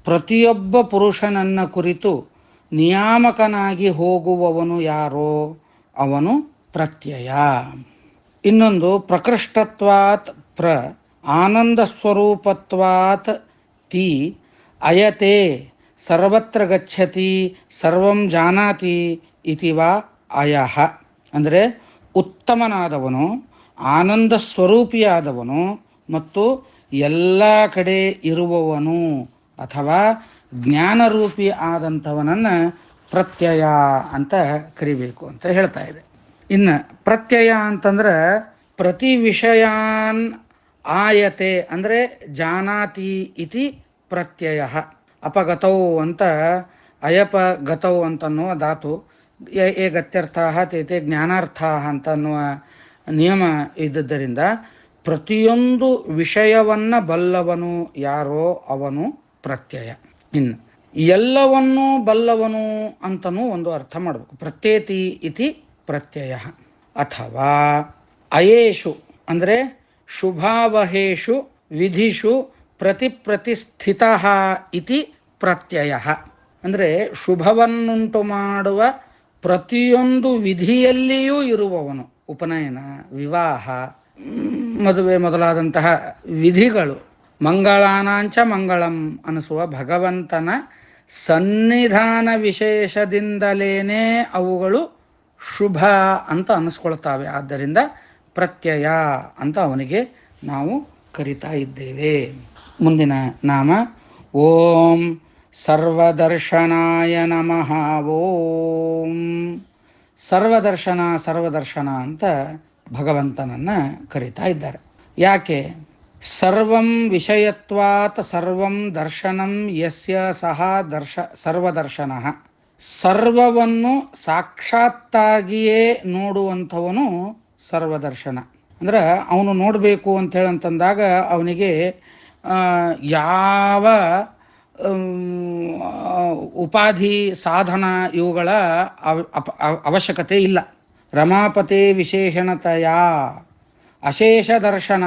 ಪ್ರತಿಯೊಬ್ಬ ಪುರುಷನನ್ನು ಕುರಿತು ನಿಯಾಮಕನಾಗಿ ಹೋಗುವವನು ಯಾರೋ ಅವನು ಪ್ರತ್ಯಯ. ಇನ್ನೊಂದು ಪ್ರಕೃಷ್ಟತ್ವಾತ್ ಆನಂದ ಸ್ವರೂಪತ್ವಾತ್ ತಿ ಅಯತೆ ಸರ್ವತ್ರ ಗಚ್ಚತಿ ಸರ್ವಂ ಜಾನಾತಿ ಇತಿ ವಾ ಅಯಃ. ಅಂದರೆ ಉತ್ತಮನಾದವನು, ಆನಂದ ಸ್ವರೂಪಿಯಾದವನು ಮತ್ತು ಎಲ್ಲ ಕಡೆ ಇರುವವನು ಅಥವಾ ಜ್ಞಾನರೂಪಿ ಆದಂಥವನನ್ನು ಪ್ರತ್ಯಯ ಅಂತ ಕರಿಬೇಕು ಅಂತ ಹೇಳ್ತಾ ಇದೆ. ಇನ್ನು ಪ್ರತ್ಯಯ ಅಂತಂದ್ರೆ ಪ್ರತಿ ವಿಷಯಾನ್ ಆಯತೆ ಅಂದರೆ ಜಾನಾತಿ ಇತಿ ಪ್ರತ್ಯಯ. ಅಪಗತೌ ಅಂತ ಅಯಪಗತೌ ಅಂತನ್ನುವ ಧಾತು, ಏ ಗತ್ಯರ್ಥ ತೇತೆ ಜ್ಞಾನಾರ್ಥ ಅಂತನ್ನುವ ನಿಯಮ ಇದ್ದುದರಿಂದ ಪ್ರತಿಯೊಂದು ವಿಷಯವನ್ನು ಬಲ್ಲವನು ಯಾರೋ ಅವನು ಪ್ರತ್ಯಯ. ಇನ್ನು ಎಲ್ಲವನ್ನೂ ಬಲ್ಲವನು ಅಂತನೂ ಒಂದು ಅರ್ಥ ಮಾಡಬೇಕು. ಪ್ರತ್ಯೇತಿ ಇತಿ ಪ್ರತ್ಯಯ. ಅಥವಾ ಅಯೇಷು ಅಂದರೆ ಶುಭಾವಹೇಷು ವಿಧಿಷು ಪ್ರತಿಸ್ಥಿತ ಇತಿ ಪ್ರತ್ಯಯ. ಅಂದರೆ ಶುಭವನ್ನುಂಟು ಮಾಡುವ ಪ್ರತಿಯೊಂದು ವಿಧಿಯಲ್ಲಿಯೂ ಇರುವವನು. ಉಪನಯನ, ವಿವಾಹ, ಮದುವೆ ಮೊದಲಾದಂತಹ ವಿಧಿಗಳು ಮಂಗಳಾನಾಂಚ ಮಂಗಳಂ ಅನಿಸುವ ಭಗವಂತನ ಸನ್ನಿಧಾನ ವಿಶೇಷದಿಂದಲೇನೆ ಅವುಗಳು ಶುಭ ಅಂತ ಅನಿಸ್ಕೊಳ್ತಾವೆ. ಆದ್ದರಿಂದ ಪ್ರತ್ಯಯ ಅಂತ ಅವನಿಗೆ ನಾವು ಕರಿತಾ ಇದ್ದೇವೆ. ಮುಂದಿನ ನಾಮ ಓಂ ಸರ್ವದರ್ಶನಾಯ ನಮಃ. ಓಂ ಸರ್ವದರ್ಶನ ಅಂತ ಭಗವಂತನನ್ನು ಕರಿತಾ ಇದ್ದಾರೆ. ಯಾಕೆ? ಸರ್ವಂ ವಿಷಯತ್ವಾತ್ ಸರ್ವಂ ದರ್ಶನಂ ಯಸ್ಯ ಸಹ ಸರ್ವದರ್ಶನಃ. ಸರ್ವವನ್ನು ಸಾಕ್ಷಾತ್ತಾಗಿಯೇ ನೋಡುವಂಥವನು ಸರ್ವದರ್ಶನ. ಅಂದ್ರೆ ಅವನು ನೋಡಬೇಕು ಅಂತೇಳಂತಂದಾಗ ಅವನಿಗೆ ಯಾವ ಉಪಾಧಿ ಸಾಧನ ಇವುಗಳ ಅವಶ್ಯಕತೆ ಇಲ್ಲ. ರಮಾಪತೆ ವಿಶೇಷಣತೆಯ ಅಶೇಷ ದರ್ಶನ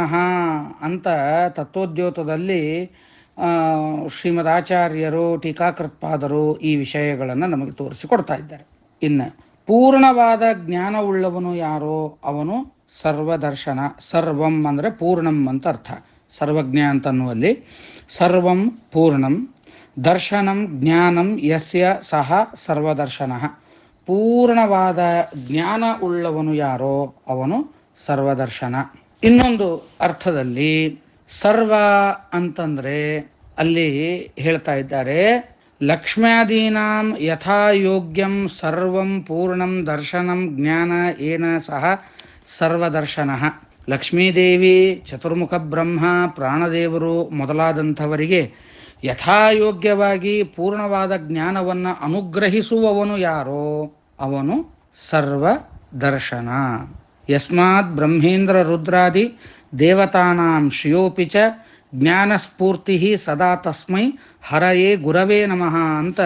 ಅಂತ ತತ್ವೋದ್ಯೋತದಲ್ಲಿ ಶ್ರೀಮದ್ ಆಚಾರ್ಯರು ಟೀಕಾಕೃತ್ಪಾದರು ಈ ವಿಷಯಗಳನ್ನು ನಮಗೆ ತೋರಿಸಿಕೊಡ್ತಾ ಇದ್ದಾರೆ. ಇನ್ನು ಪೂರ್ಣವಾದ ಜ್ಞಾನವುಳ್ಳವನು ಯಾರೋ ಅವನು ಸರ್ವದರ್ಶನ. ಸರ್ವಂ ಅಂದರೆ ಪೂರ್ಣಂ ಅಂತ ಅರ್ಥ. ಸರ್ವಜ್ಞ ಅಂತನ್ನುವಲ್ಲಿ ಸರ್ವಂ ಪೂರ್ಣಂ, ದರ್ಶನಂ ಜ್ಞಾನಂ ಯಸ್ಯ ಸಹ ಸರ್ವದರ್ಶನ. ಪೂರ್ಣವಾದ ಜ್ಞಾನ ಉಳ್ಳವನು ಯಾರೋ ಅವನು ಸರ್ವದರ್ಶನ. ಇನ್ನೊಂದು ಅರ್ಥದಲ್ಲಿ ಸರ್ವ ಅಂತಂದ್ರೆ ಅಲ್ಲಿ ಹೇಳ್ತಾ ಇದ್ದಾರೆ, ಲಕ್ಷ್ಮ್ಯಾದೀನಾಂ ಯಥಾ ಯೋಗ್ಯಂ ಸರ್ವಂ ಪೂರ್ಣಂ ದರ್ಶನಂ ಜ್ಞಾನ ಏನ ಸಹ ಸರ್ವದರ್ಶನ. ಲಕ್ಷ್ಮೀದೇವಿ, ಚತುರ್ಮುಖ ಬ್ರಹ್ಮ, ಪ್ರಾಣದೇವರು ಮೊದಲಾದಂಥವರಿಗೆ ಯಥಾಯೋಗ್ಯವಾಗಿ ಪೂರ್ಣವಾದ ಜ್ಞಾನವನ್ನು ಅನುಗ್ರಹಿಸುವವನು ಯಾರೋ ಅವನು ಸರ್ವದರ್ಶನ. ಯಸ್ಮಾತ್ ಬ್ರಹ್ಮೇಂದ್ರ ರುದ್ರಾದಿ ದೇವತಾನಾಂ ಶ್ರೇಯೋಪಿ ಚ ಜ್ಞಾನಸ್ಫೂರ್ತಿ ಸದಾ ತಸ್ಮೈ ಹರಯೇ ಗುರವೇ ನಮಃ ಅಂತ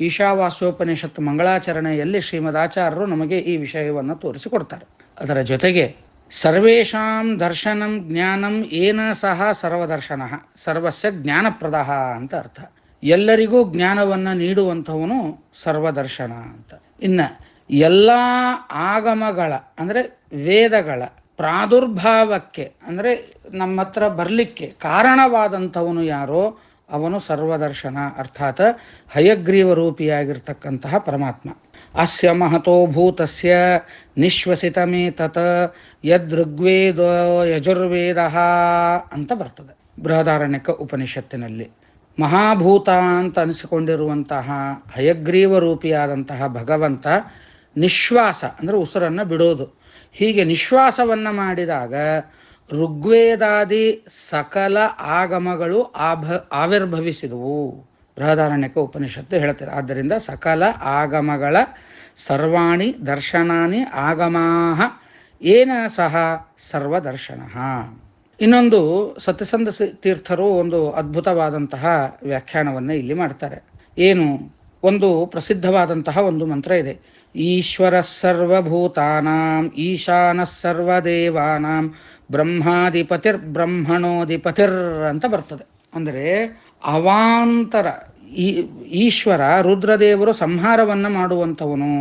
ಈಶಾವಾಸ್ಯೋಪನಿಷತ್ತು ಮಂಗಳಾಚರಣೆಯಲ್ಲಿ ಶ್ರೀಮದಾಚಾರ್ಯರು ನಮಗೆ ಈ ವಿಷಯವನ್ನು ತೋರಿಸಿಕೊಡ್ತಾರೆ. ಅದರ ಜೊತೆಗೆ ಸರ್ವೇಷಾಂ ದರ್ಶನಂ ಜ್ಞಾನಂ ಏನ ಸಹ ಸರ್ವದರ್ಶನ. ಸರ್ವಸ್ಯ ಜ್ಞಾನಪ್ರದ ಅಂತ ಅರ್ಥ. ಎಲ್ಲರಿಗೂ ಜ್ಞಾನವನ್ನು ನೀಡುವಂಥವನು ಸರ್ವದರ್ಶನ ಅಂತ. ಇನ್ನು ಎಲ್ಲ ಆಗಮಗಳ ಅಂದರೆ ವೇದಗಳ ಪ್ರಾದುರ್ಭಾವಕ್ಕೆ ಅಂದರೆ ನಮ್ಮ ಹತ್ರ ಬರಲಿಕ್ಕೆ ಕಾರಣವಾದಂಥವನು ಯಾರೋ ಅವನು ಸರ್ವದರ್ಶನ. ಅರ್ಥಾತ್ ಹಯಗ್ರೀವ ರೂಪಿಯಾಗಿರ್ತಕ್ಕಂತಹ ಪರಮಾತ್ಮ. ಅಸ್ಯ ಮಹತೋ ಭೂತಸ್ಯ ನಿಶ್ವಸಿತಮೇ ತತ್ ಯದೃಗ್ವೇದ ಯಜುರ್ವೇದ ಅಂತ ಬರ್ತದೆ ಬೃಹದಾರಣ್ಯಕ ಉಪನಿಷತ್ತಿನಲ್ಲಿ. ಮಹಾಭೂತ ಅಂತ ಅನಿಸಿಕೊಂಡಿರುವಂತಹ ಹಯಗ್ರೀವ ರೂಪಿಯಾದಂತಹ ಭಗವಂತ ನಿಶ್ವಾಸ ಅಂದರೆ ಉಸಿರನ್ನು ಬಿಡೋದು. ಹೀಗೆ ನಿಶ್ವಾಸವನ್ನು ಮಾಡಿದಾಗ ಋಗ್ವೇದಾದಿ ಸಕಲ ಆಗಮಗಳು ಆವಿರ್ಭವಿಸಿದವು. ಬೃಹದಾರಣ್ಯಕ ಉಪನಿಷತ್ತು ಹೇಳ್ತಾರೆ. ಆದ್ದರಿಂದ ಸಕಲ ಆಗಮಗಳ ಸರ್ವಾಣಿ ದರ್ಶನಾನಿ ಆಗಮಾಹ ಏನ ಸಹ ಸರ್ವದರ್ಶನ. ಇನ್ನೊಂದು ಸತ್ಯಸಂಧ ತೀರ್ಥರು ಒಂದು ಅದ್ಭುತವಾದಂತಹ ವ್ಯಾಖ್ಯಾನವನ್ನು ಇಲ್ಲಿ ಮಾಡ್ತಾರೆ. ಏನು? ಒಂದು ಪ್ರಸಿದ್ಧವಾದಂತಹ ಒಂದು ಮಂತ್ರ ಇದೆ. ಈಶ್ವರ ಸರ್ವಭೂತಾನಾಂ ಈಶಾನ ಸರ್ವದೇವಾನಾಂ ಬ್ರಹ್ಮಾಧಿಪತಿರ್ ಬ್ರಹ್ಮಣೋಧಿಪತಿರ್ ಅಂತ ಬರ್ತದೆ. ಅಂದರೆ ಅವಾಂತರ ಈ ಈಶ್ವರ ರುದ್ರದೇವರು ಸಂಹಾರವನ್ನು ಮಾಡುವಂಥವನು.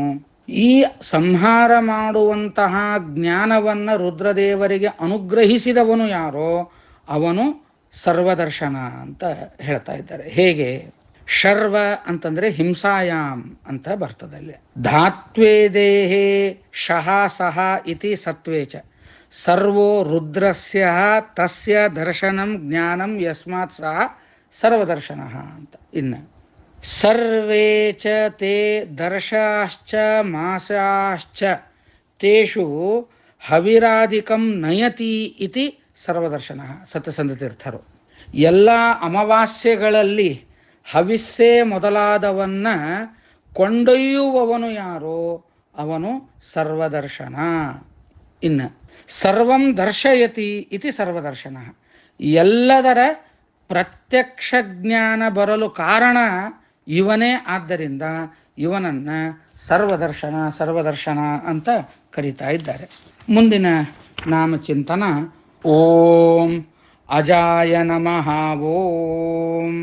ಈ ಸಂಹಾರ ಮಾಡುವಂತಹ ಜ್ಞಾನವನ್ನು ರುದ್ರದೇವರಿಗೆ ಅನುಗ್ರಹಿಸಿದವನು ಯಾರೋ ಅವನು ಸರ್ವದರ್ಶನ ಅಂತ ಹೇಳ್ತಾ ಇದ್ದಾರೆ. ಹೇಗೆ? ಶರ್ವ ಅಂತಂದರೆ ಹಿಂಸಾಯಾಮ್ ಅಂತ ಬರ್ತದೆ ಅಲ್ಲಿ. ಧಾತ್ವೇ ದೇಹೇ ಶಹ ಸಹ ಇತಿ ಸತ್ವೇಚ ಸರ್ವೋ ರುದ್ರಸ್ಯ ತಸ್ಯ ದರ್ಶನಂ ಜ್ಞಾನಂ ಯಸ್ಮಾತ್ ಸಹ ಸರ್ವದರ್ಶನ ಅಂತ. ಇನ್ನು ಸರ್ವೇ ಚ ತೇ ದರ್ಶಾಶ್ಚ ಮಾಸಾಶ್ಚ ತೇಷು ಹವಿರಾದಿಕಂ ನಯತಿ ಇತಿ ಸರ್ವದರ್ಶನ. ಸತ್ಯಸಂಧ ತೀರ್ಥರು ಎಲ್ಲ ಅಮಾವಾಸ್ಯೆಗಳಲ್ಲಿ ಹವಿಸ್ಸೆ ಮೊದಲಾದವನ್ನ ಕೊಂಡೊಯ್ಯುವವನು ಯಾರೋ ಅವನು ಸರ್ವದರ್ಶನ. ಇನ್ನು ಸರ್ವಂ ದರ್ಶಯತಿ ಇತಿ ಸರ್ವದರ್ಶನ. ಎಲ್ಲದರ ಪ್ರತ್ಯಕ್ಷ ಜ್ಞಾನ ಬರಲು ಕಾರಣ ಇವನೇ, ಆದ್ದರಿಂದ ಇವನನ್ನು ಸರ್ವದರ್ಶನ ಅಂತ ಕರೀತಾ ಇದ್ದಾರೆ. ಮುಂದಿನ ನಾಮಚಿಂತನ ಓಂ ಅಜಾಯ ನಮಃ. ಓಂ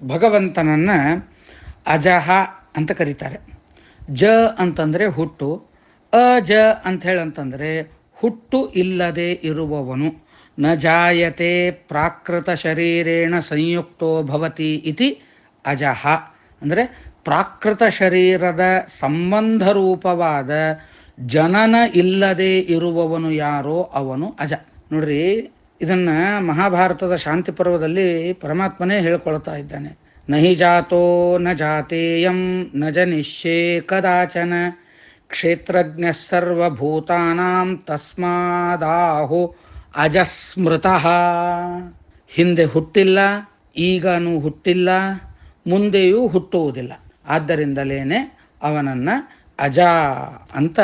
ಭಗವಂತನನ್ನು ಅಜಹ ಅಂತ ಕರೀತಾರೆ. ಜ ಅಂತಂದರೆ ಹುಟ್ಟು, ಅಜ ಅಂತ ಹೇಳಂತಂದರೆ ಹುಟ್ಟು ಇಲ್ಲದೆ ಇರುವವನು. ನ ಜಾಯತೆ ಪ್ರಾಕೃತ ಶರೀರೇಣ ಸಂಯುಕ್ತೋ ಭವತಿ ಇತಿ ಅಜಹ. ಅಂದರೆ ಪ್ರಾಕೃತ ಶರೀರದ ಸಂಬಂಧ ರೂಪವಾದ ಜನನ ಇಲ್ಲದೆ ಇರುವವನು ಯಾರೋ ಅವನು ಅಜ. ನೋಡ್ರಿ, ಇದನ್ನು ಮಹಾಭಾರತದ ಶಾಂತಿ ಪರ್ವದಲ್ಲಿ ಪರಮಾತ್ಮನೇ ಹೇಳ್ಕೊಳ್ತಾ ಇದ್ದಾನೆ. ನಹಿ ಜಾತೋ ನ ಜಾತೇಯಂ ನ ಜನಿಷ್ಯೇ ಕದಾಚನ ಕ್ಷೇತ್ರಜ್ಞ ಸರ್ವಭೂತಾನಾಂ ತಸ್ಮಾದಾಹು ಅಜಸ್ಮೃತಃ. ಹಿಂದೆ ಹುಟ್ಟಿಲ್ಲ, ಈಗನೂ ಹುಟ್ಟಿಲ್ಲ, ಮುಂದೆಯೂ ಹುಟ್ಟುವುದಿಲ್ಲ. ಆದ್ದರಿಂದಲೇನೆ ಅವನನ್ನು ಅಜ ಅಂತ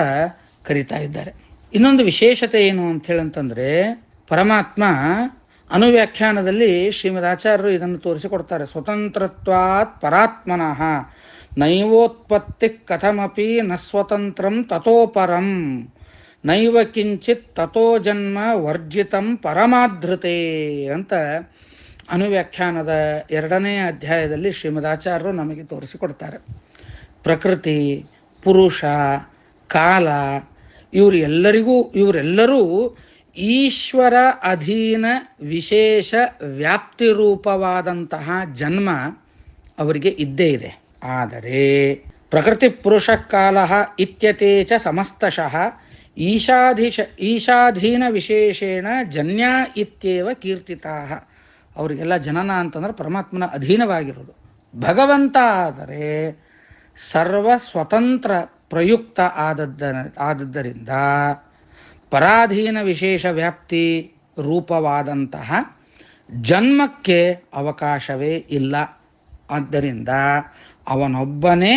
ಕರೀತಾ ಇದ್ದಾರೆ. ಇನ್ನೊಂದು ವಿಶೇಷತೆ ಏನು ಅಂತ ಹೇಳಂತಂದರೆ, ಪರಮಾತ್ಮ ಅನುವ್ಯಾಖ್ಯಾನದಲ್ಲಿ ಶ್ರೀಮದ್ ಆಚಾರ್ಯರು ಇದನ್ನು ತೋರಿಸಿಕೊಡ್ತಾರೆ. ಸ್ವತಂತ್ರತ್ವಾತ್ ಪರಾತ್ಮನಃ ನೈವೋತ್ಪತ್ತಿ ಕಥಮಪಿ ನ ಸ್ವತಂತ್ರಂ ತಥೋಪರಂ ನೈವ ಕಿಂಚಿತ್ ತಥೋ ಜನ್ಮ ವರ್ಜಿತಂ ಪರಮಾಧೃತೆ ಅಂತ ಅನುವ್ಯಾಖ್ಯಾನದ 2ನೇ ಅಧ್ಯಾಯದಲ್ಲಿ ಶ್ರೀಮದಾಚಾರ್ಯರು ನಮಗೆ ತೋರಿಸಿಕೊಡ್ತಾರೆ. ಪ್ರಕೃತಿ, ಪುರುಷ, ಕಾಲ ಇವರೆಲ್ಲರೂ ಈಶ್ವರ ಅಧೀನ ವಿಶೇಷ ವ್ಯಾಪ್ತಿ ರೂಪವಾದಂತಹ ಜನ್ಮ ಅವರಿಗೆ ಇದ್ದೇ ಇದೆ. ಆದರೆ ಪ್ರಕೃತಿ ಪುರುಷ ಕಾಲ ಇತ್ಯತೆ ಚ ಸಮಸ್ತಶಃ ಈಶಾಧೀನ ವಿಶೇಷೇಣ ಜನ್ಯ ಇತ್ಯೇವ ಕೀರ್ತಿತಾಃ. ಅವರಿಗೆಲ್ಲ ಜನನ ಅಂತಂದ್ರೆ ಪರಮಾತ್ಮನ ಅಧೀನವಾಗಿರೋದು. ಭಗವಂತ ಆದರೆ ಸರ್ವ ಸ್ವತಂತ್ರ ಪ್ರಯುಕ್ತ ಆದದ್ದರಿಂದ ಪರಾಧೀನ ವಿಶೇಷ ವ್ಯಾಪ್ತಿ ರೂಪವಾದಂತಹ ಜನ್ಮಕ್ಕೆ ಅವಕಾಶವೇ ಇಲ್ಲ. ಆದ್ದರಿಂದ ಅವನೊಬ್ಬನೇ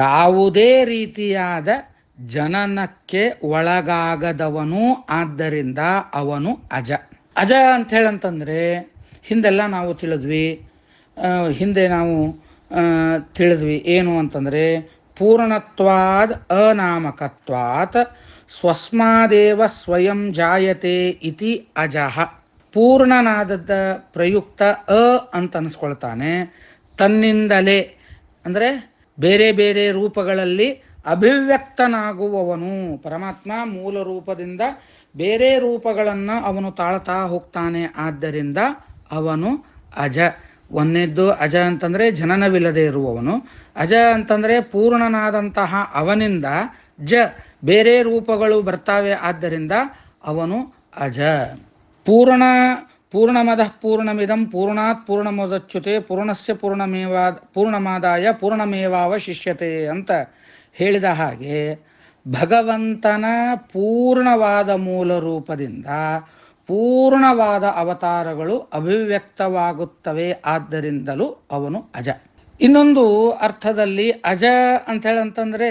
ಯಾವುದೇ ರೀತಿಯಾದ ಜನನಕ್ಕೆ ಒಳಗಾಗದವನು. ಆದ್ದರಿಂದ ಅವನು ಅಜ. ಅಜ ಅಂತ ಹೇಳಂತಂದರೆ ಹಿಂದೆಲ್ಲ ನಾವು ತಿಳಿದ್ವಿ ಏನು ಅಂತಂದರೆ, ಪೂರ್ಣತ್ವಾದ್ ಅನಾಮಕತ್ವಾತ್ ಸ್ವಸ್ಮಾದೇವ ಸ್ವಯಂ ಜಾಯತೆ ಇತಿ ಅಜಃ. ಪೂರ್ಣನಾದದ್ದ ಪ್ರಯುಕ್ತ ಅಂತ ಅನಿಸ್ಕೊಳ್ತಾನೆ, ತನ್ನಿಂದಲೇ ಅಂದರೆ ಬೇರೆ ಬೇರೆ ರೂಪಗಳಲ್ಲಿ ಅಭಿವ್ಯಕ್ತನಾಗುವವನು. ಪರಮಾತ್ಮ ಮೂಲ ರೂಪದಿಂದ ಬೇರೆ ರೂಪಗಳನ್ನು ಅವನು ತಾಳ್ತಾ ಹೋಗ್ತಾನೆ. ಆದ್ದರಿಂದ ಅವನು ಅಜ. ಒಂದನೇದ್ದು ಅಜ ಅಂತಂದರೆ ಜನನವಿಲ್ಲದೆ ಇರುವವನು. ಅಜ ಅಂತಂದರೆ ಪೂರ್ಣನಾದಂತಹ ಅವನಿಂದ ಬೇರೆ ರೂಪಗಳು ಬರ್ತಾವೆ. ಆದ್ದರಿಂದ ಅವನು ಅಜ. ಪೂರ್ಣಮದಃ ಪೂರ್ಣಮಿದಂ ಪೂರ್ಣಾತ್ ಪೂರ್ಣಮುದಚ್ಯುತೆ ಪೂರ್ಣಸ್ಯ ಪೂರ್ಣಮಾದಾಯ ಪೂರ್ಣಮೇವಾವಶಿಷ್ಯತೆ ಅಂತ ಹೇಳಿದ ಹಾಗೆ ಭಗವಂತನ ಪೂರ್ಣವಾದ ಮೂಲ ರೂಪದಿಂದ ಪೂರ್ಣವಾದ ಅವತಾರಗಳು ಅಭಿವ್ಯಕ್ತವಾಗುತ್ತವೆ. ಆದ್ದರಿಂದಲೂ ಅವನು ಅಜ. ಇನ್ನೊಂದು ಅರ್ಥದಲ್ಲಿ ಅಜ ಅಂತ ಹೇಳಂತಂದರೆ